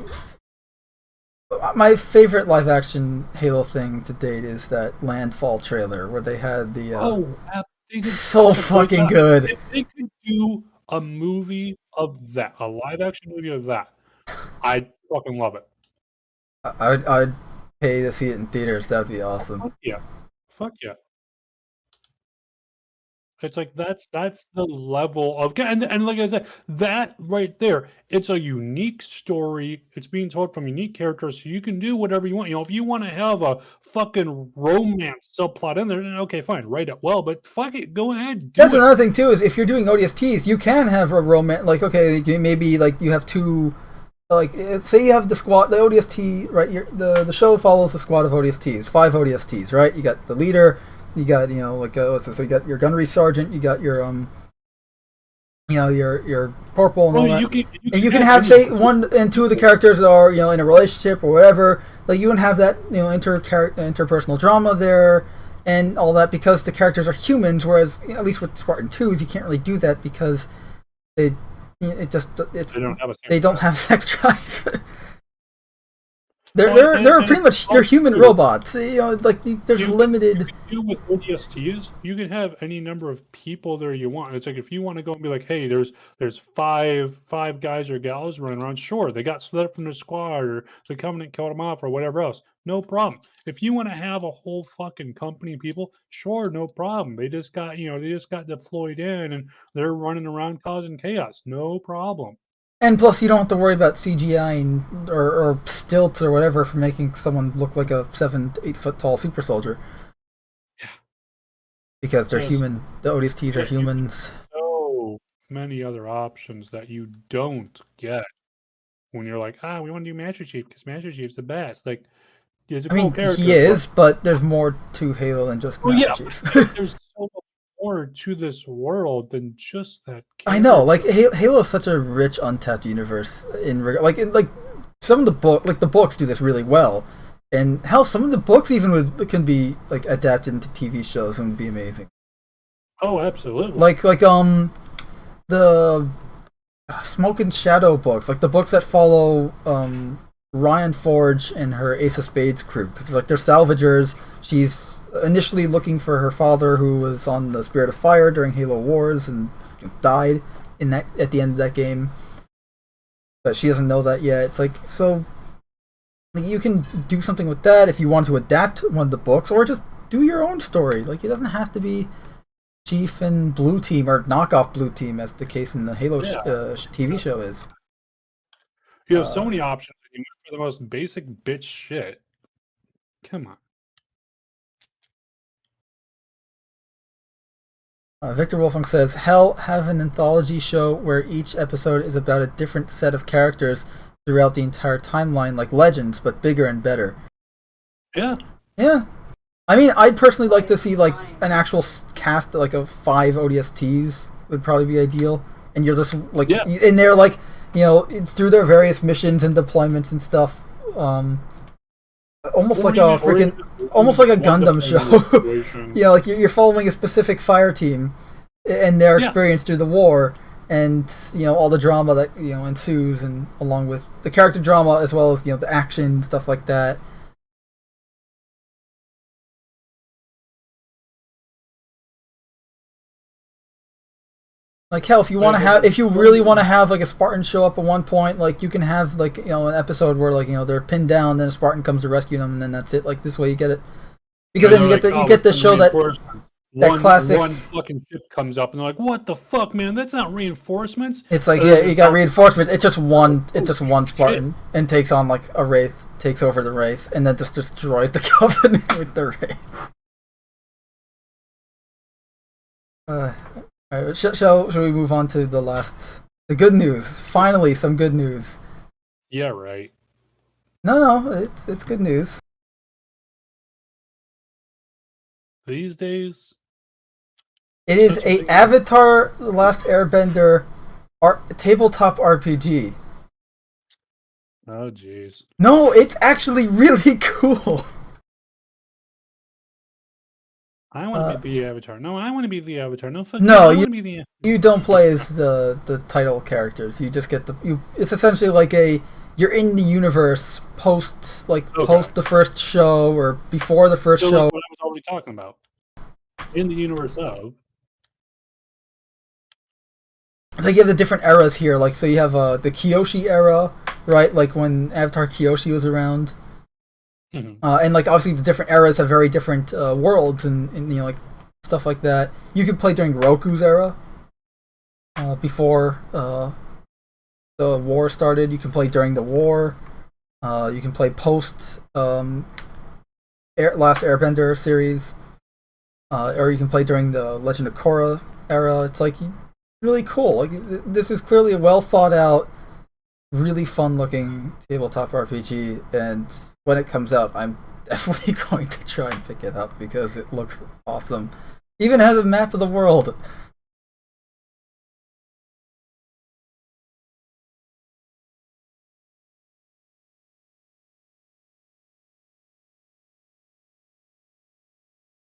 my favorite live action Halo thing to date is that Landfall trailer where they had the They did so such a fucking job. good. If they could do a movie of that, a live-action movie of that, I'd fucking love it. I'd pay to see it in theaters. That'd be awesome. Fuck yeah. Fuck yeah. It's like that's the level of and like I said, that right there, it's a unique story. It's being told from unique characters, so you can do whatever you want. If you want to have a fucking romance subplot in there, then okay, fine, write it well, but fuck it, go ahead, do That's it. another thing too. Is if you're doing ODSTs, you can have a romance. Like okay, maybe like you have two. Like say you have the ODST, right? The show follows a squad of ODSTs, 5 ODSTs, right? You got the leader. You got so you got your gunnery sergeant, you got your your corporal and all that. And you can have say 1 and 2 of the characters are in a relationship or whatever. Like you can have that interpersonal drama there and all that because the characters are humans. Whereas at least with Spartan 2s, you can't really do that because they don't have sex drive. They're pretty much they're human robots. Like there's limited. You can do with ODSTs, you can have any number of people there you want. It's like if you want to go and be like, hey, there's five guys or gals running around. Sure, they got split up from their squad, or the Covenant killed them off, or whatever else. No problem. If you want to have a whole fucking company of people, sure, no problem. They just got deployed in and they're running around causing chaos. No problem. And plus, you don't have to worry about CGI or stilts or whatever for making someone look like a 7-8 foot tall super soldier. Yeah. Because they're human. The ODSTs are humans. So many other options that you don't get when you're like, we want to do Master Chief because Master Chief's the best. Like, He's a I cool mean, character. he is, but there's more to Halo than just Well, Master yeah, Chief. there's so much more to this world than just that character. I know, like Halo is such a rich, untapped universe. Like some of the books do this really well, and hell, some of the books even can be like adapted into TV shows and would be amazing. Oh, absolutely. Like the Smoke and Shadow books, like the books that follow Ryan Forge and her Ace of Spades crew, because like they're salvagers. She's initially looking for her father, who was on the Spirit of Fire during Halo Wars and died at the end of that game, but she doesn't know that yet. It's like, so like, you can do something with that if you want to adapt one of the books, or just do your own story. Like, it doesn't have to be Chief and Blue Team or knockoff Blue Team, as the case in the Halo TV show is. You have so many options. You went for the most basic bitch shit. Come on. Victor Wolfgang says, "Hell, have an anthology show where each episode is about a different set of characters throughout the entire timeline, like Legends, but bigger and better." Yeah. Yeah. I mean, I'd personally like to see like an actual cast, like of 5 ODSTs would probably be ideal, and you're just like, and they're like, you know, through their various missions and deployments and stuff, almost like a Gundam show. Yeah, like you're following a specific fire team and their experience through the war, and you know all the drama that ensues, and along with the character drama as well as the action stuff like that. Like hell, if you really want to have like a Spartan show up at one point, like you can have like an episode where like they're pinned down, then a Spartan comes to rescue them, and then that's it. Like this way you get it, because then you get the show that classic. One fucking ship comes up and they're like, "What the fuck, man? That's not reinforcements." It's like you got reinforcements. It's just one Spartan and takes on like a Wraith, takes over the Wraith, and then just destroys the Covenant with the Wraith. Alright, shall we move on to the good news? Finally, some good news. Yeah, right. No, it's good news. These days, it is a Avatar: The Last Airbender tabletop RPG. Oh, jeez. No, it's actually really cool. I want to be the Avatar. No, I want to be the Avatar. No, fuck. No, you don't play as the title characters. You just get it's essentially like you're in the universe post the first show or before the first show. Like what I was already talking about. In the universe of. They give the different eras here. Like, so you have the Kyoshi era, right? Like when Avatar Kyoshi was around. Mm-hmm. And like obviously the different eras have very different worlds and like stuff like that. You could play during Roku's era, before the war started. You can play during the war. You can play post Last Airbender series, or you can play during the Legend of Korra era. It's like really cool. Like this is clearly a well thought out, really fun looking tabletop RPG, and when it comes out, I'm definitely going to try and pick it up because it looks awesome. Even has a map of the world.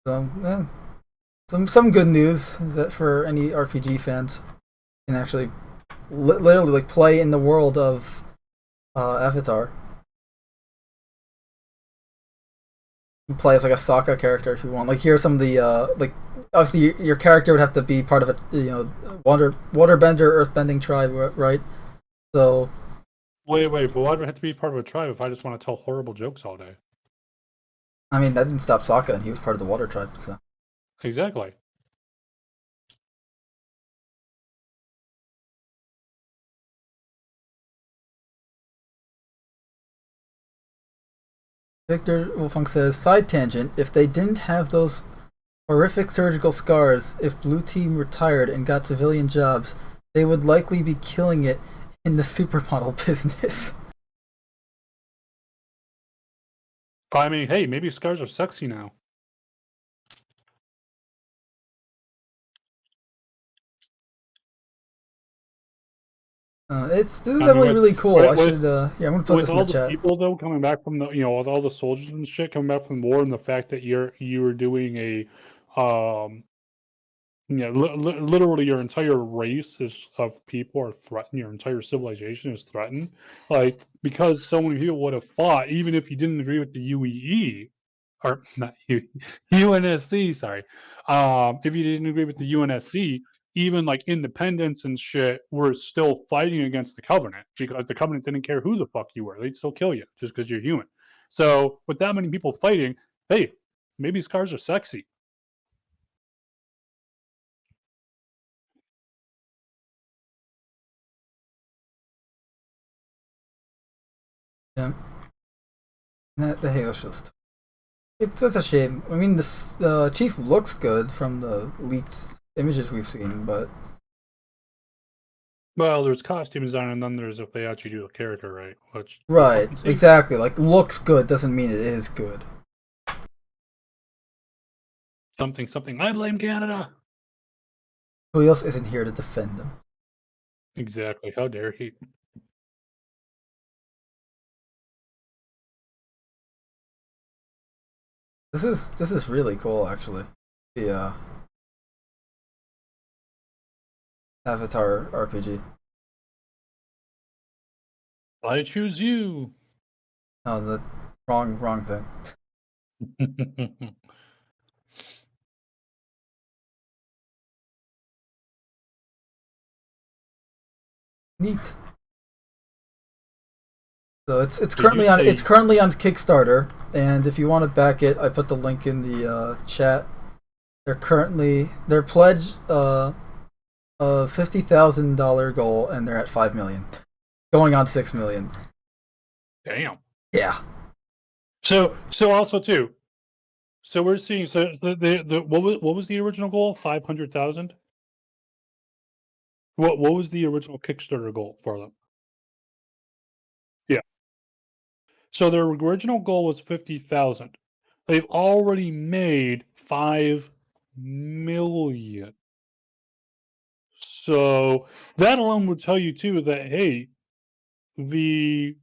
So, yeah. Some good news is that for any RPG fans, you can actually literally like play in the world of Avatar. You can play as like a Sokka character if you want. Like here's some of the like obviously your character would have to be part of a waterbender, earthbending tribe, right? So wait, but why do I have to be part of a tribe if I just want to tell horrible jokes all day? I mean that didn't stop Sokka, and he was part of the water tribe. So exactly. Victor Wolfgang says, side tangent, if they didn't have those horrific surgical scars, if Blue Team retired and got civilian jobs, they would likely be killing it in the supermodel business. I mean, hey, maybe scars are sexy now. This is I mean, definitely really cool. I with, should I'm gonna put with this in all the the chat. people though coming back from the, with all the soldiers and shit coming back from the war, and the fact that you were doing a, literally your entire race of people are threatened. Your entire civilization is threatened, like because so many people would have fought, even if you didn't agree with the UEE, or not UNSC. Sorry, if you didn't agree with the UNSC, even like independents and shit were still fighting against the Covenant because the Covenant didn't care who the fuck you were; they'd still kill you just because you're human. So with that many people fighting, hey, maybe scars are sexy. Yeah. The Halo shows. It's a shame. I mean, this Chief looks good from the leaked images we've seen, but Well, there's costume design, and then there's if they actually do a character right, which right, exactly. Like looks good doesn't mean it is good. Something. I blame Canada. Who else isn't here to defend them? Exactly. How dare he? This is really cool, actually. The Avatar RPG. I choose you. Oh, the wrong thing. Neat. So it's currently on Kickstarter, and if you want to back it, I put the link in the chat. Their pledge a $50,000 goal, and they're at 5 million, going on 6 million. Damn. Yeah. So also too. So we're seeing the what was the original goal? 500,000. What was the original Kickstarter goal for them? Yeah. So their original goal was 50,000. They've already made 5 million. So that alone would tell you too that hey, the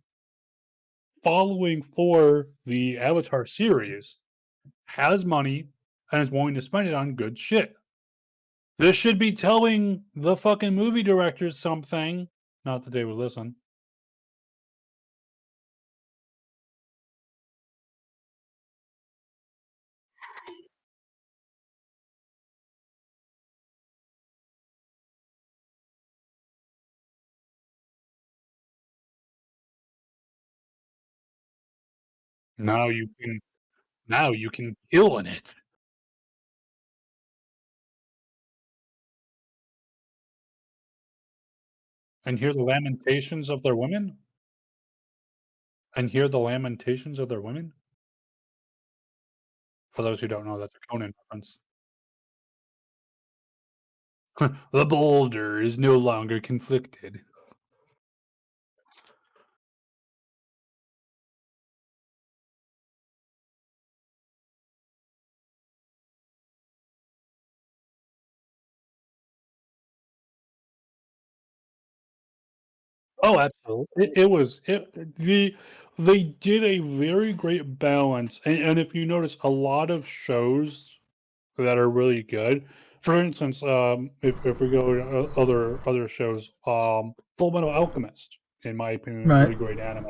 following for the Avatar series has money and is willing to spend it on good shit. This should be telling the fucking movie directors something. Not that they would listen. Now you can kill in it. And hear the lamentations of their women? And hear the lamentations of their women? For those who don't know, that's a Conan reference. The boulder is no longer conflicted. Oh, absolutely. They did a very great balance, and if you notice, a lot of shows that are really good. For instance, if we go to other shows, Full Metal Alchemist, in my opinion, Right. really great anime.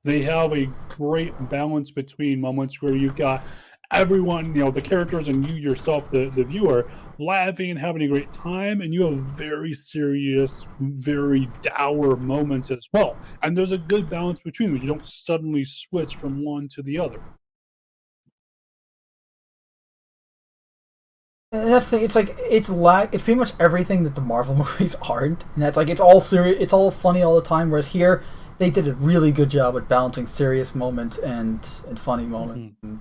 They have a great balance between moments where you've got everyone, the characters and you yourself, the viewer, laughing and having a great time, and you have very serious, very dour moments as well. And there's a good balance between them. You don't suddenly switch from one to the other. And that's the thing. It's like it's pretty much everything that the Marvel movies aren't, and that's like it's all serious. It's all funny all the time. Whereas here, they did a really good job at balancing serious moments and funny moments. Mhm.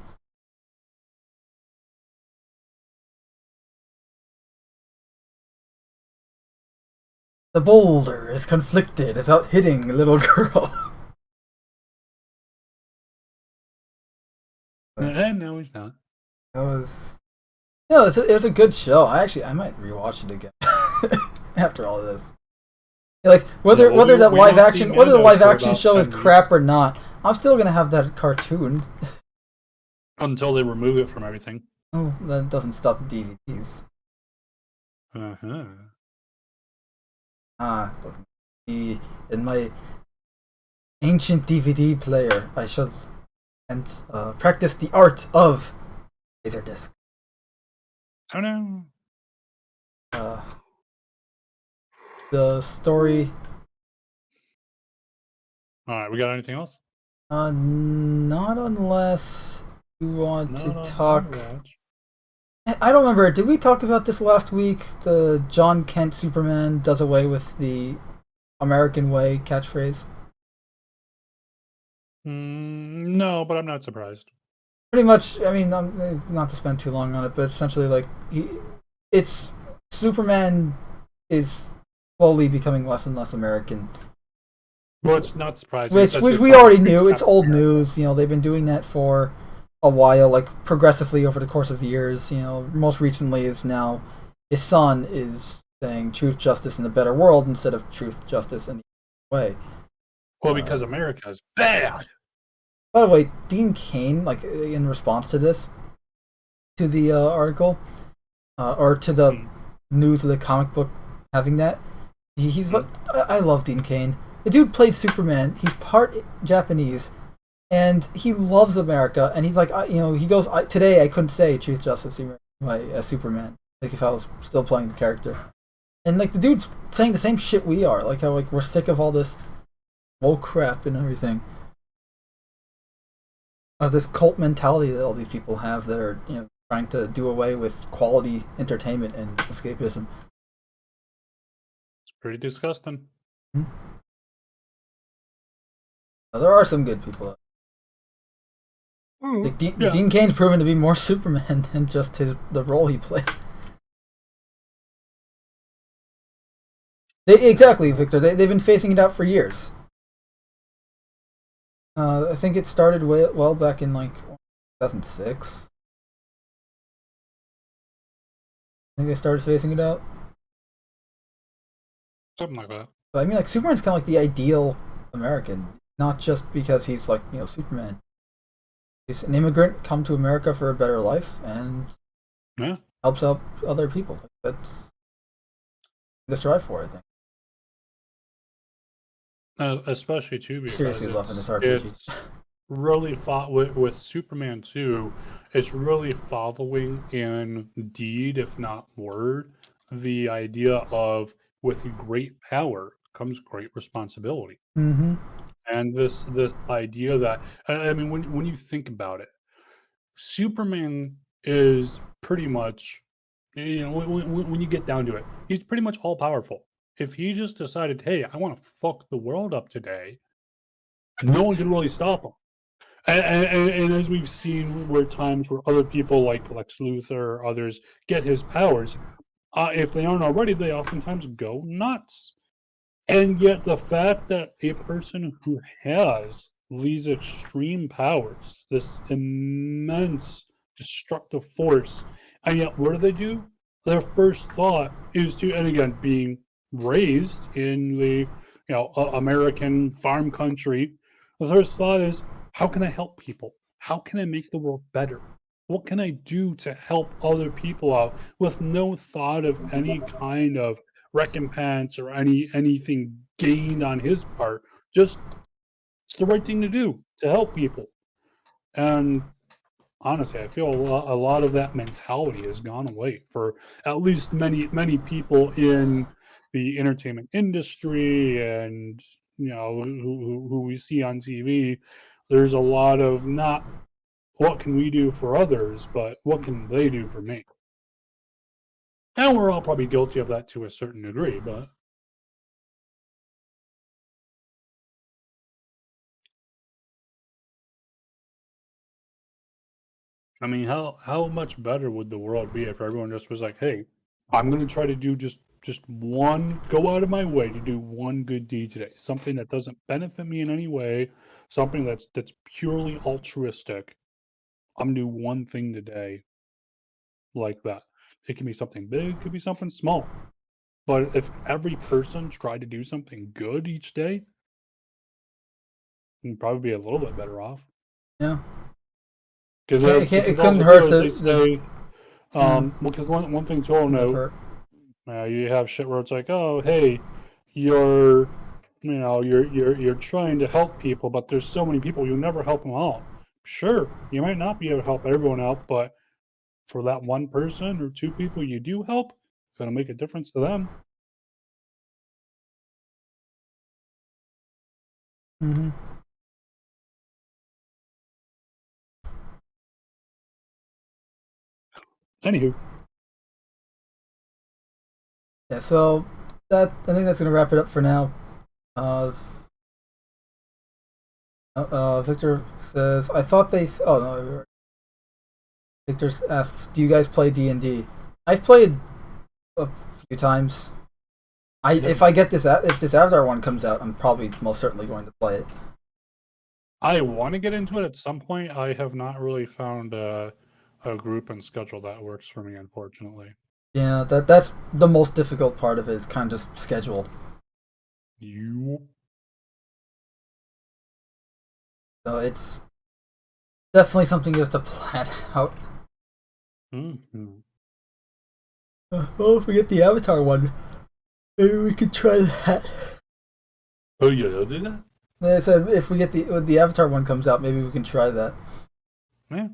The boulder is conflicted about hitting a little girl. And no, he's not. It was, no, it was a good show. I might rewatch it again after all of this. Like whether Yeah, well, that we live won't action see whether the Mando live for action about show is 10 crap or not, I'm still gonna have that cartoon. Until they remove it from everything. Oh, that doesn't stop DVDs. Uh-huh. In my ancient DVD player, I shall and practice the art of Laserdisc. Oh no. The story. Alright, we got anything else? Not unless you want No, to no, talk. Overwatch. I don't remember. Did we talk about this last week? The John Kent Superman does away with the American way catchphrase. No, but I'm not surprised. Pretty much. I mean, not to spend too long on it, but essentially, like, it's Superman is slowly becoming less and less American. Well, it's not surprising. Which we already knew. It's old news. You know, they've been doing that for a while, like progressively over the course of years. You know, most recently is now his son is saying truth, justice, and a better world instead of truth, justice, and the way. Well, because America is bad. By the way, Dean Cain, like in response to this, to the article, or to the news of the comic book having that, he's like, I love Dean Cain. The dude played Superman. He's part Japanese, and he loves America. And he's like, he goes, today I couldn't say truth, justice, as Superman. Like if I was still playing the character, and like the dude's saying the same shit we are. Like how like we're sick of all this woke crap and everything. Of this cult mentality that all these people have that are trying to do away with quality entertainment and escapism. It's pretty disgusting. Hmm? There are some good people. Like Dean Cain's proven to be more Superman than just the role he played. Exactly, Victor. They've been phasing it out for years. I think it started well back in like 2006. I think they started phasing it out. Something like that. But I mean, like Superman's kind of like the ideal American. Not just because he's like, Superman. He's an immigrant come to America for a better life and helps out other people. That's the strive for, I think. Especially too because Seriously loving this RPG. It's really fought with Superman 2. It's really following in deed, if not word, the idea of with great power comes great responsibility. Mm-hmm. And this idea that I mean, when you think about it, Superman is pretty much, when you get down to it, he's pretty much all powerful. If he just decided, hey, I want to fuck the world up today, no one can really stop him. And as we've seen, where times where other people like Lex Luthor or others get his powers, if they aren't already, they oftentimes go nuts. And yet the fact that a person who has these extreme powers, this immense destructive force, and yet what do? Their first thought is to, and again, being raised in the American farm country, the first thought is, how can I help people? How can I make the world better? What can I do to help other people out with no thought of any kind of recompense or anything gained on his part? Just it's the right thing to do to help people. And honestly, I feel a lot of that mentality has gone away for at least many people in the entertainment industry, and who we see on TV. There's a lot of not what can we do for others, but what can they do for me? And we're all probably guilty of that to a certain degree, but I mean, how much better would the world be if everyone just was like, hey, I'm going to try to do just one, go out of my way to do one good deed today, something that doesn't benefit me in any way, something that's purely altruistic, I'm gonna do one thing today like that. It can be something big, it could be something small. But if every person tried to do something good each day, you'd probably be a little bit better off. Yeah. Because It couldn't hurt because one thing to all know, you have shit where it's like, oh, hey, you're trying to help people, but there's so many people, you'll never help them out. Sure, you might not be able to help everyone out, but for that one person or two people you do help, it's gonna make a difference to them. Mm-hmm. Anywho. Yeah, so I think that's gonna wrap it up for now. Victor says, I thought they. Oh no. Victor asks, do you guys play D&D? I've played a few times. If this Avatar one comes out, I'm probably most certainly going to play it. I want to get into it at some point. I have not really found a group and schedule that works for me, unfortunately. Yeah, that's the most difficult part of it, is kind of just schedule. So it's definitely something you have to plan out. Mm-hmm. Well, if we get the Avatar one, maybe we could try that. Oh, yeah, they'll do that? I said if we get when the Avatar one comes out, maybe we can try that. Yeah.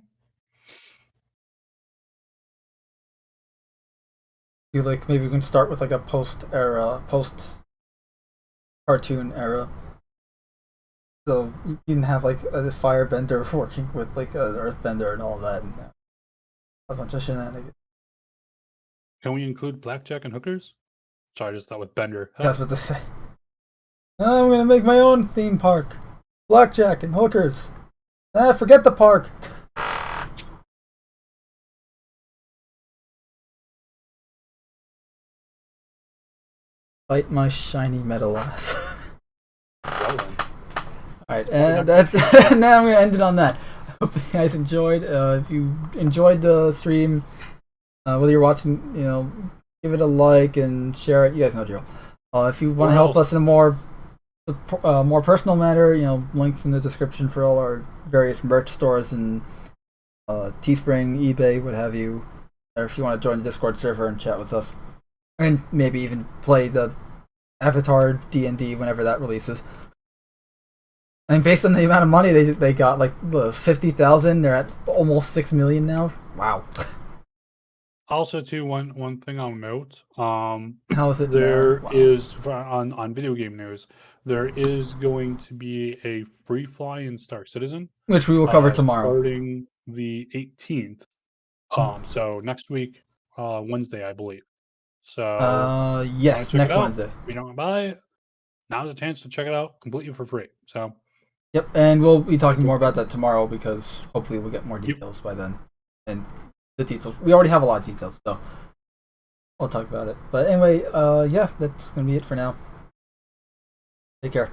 Maybe we can start with like a post cartoon era. So you can have like a firebender working with like an earthbender and all that, and a bunch of shenanigans. Can we include blackjack and hookers? Sorry, I just thought with Bender. That's what they say. I'm gonna make my own theme park. Blackjack and hookers. Forget the park. Fight my shiny metal ass. Alright, and that's now I'm gonna end it on that. I hope you guys enjoyed. If you enjoyed the stream, whether you're watching, give it a like and share it. You guys know the drill. If you want to help us in a more personal matter, links in the description for all our various merch stores and Teespring, eBay, what have you. Or if you want to join the Discord server and chat with us, and maybe even play the Avatar D&D whenever that releases. I mean, based on the amount of money they got, like 50,000, they're at almost 6 million now. Wow. Also, too, one thing I'll note. How is it there now? Wow. is on video game news. There is going to be a free fly in Star Citizen, which we will cover tomorrow, starting the 18th. So next week, Wednesday, I believe. So yes, next Wednesday. If you don't buy it, now's a chance to check it out completely for free. So. Yep, and we'll be talking more about that tomorrow because hopefully we'll get more details by then. And the details, we already have a lot of details, so we'll talk about it. But anyway, yeah, that's gonna be it for now. Take care.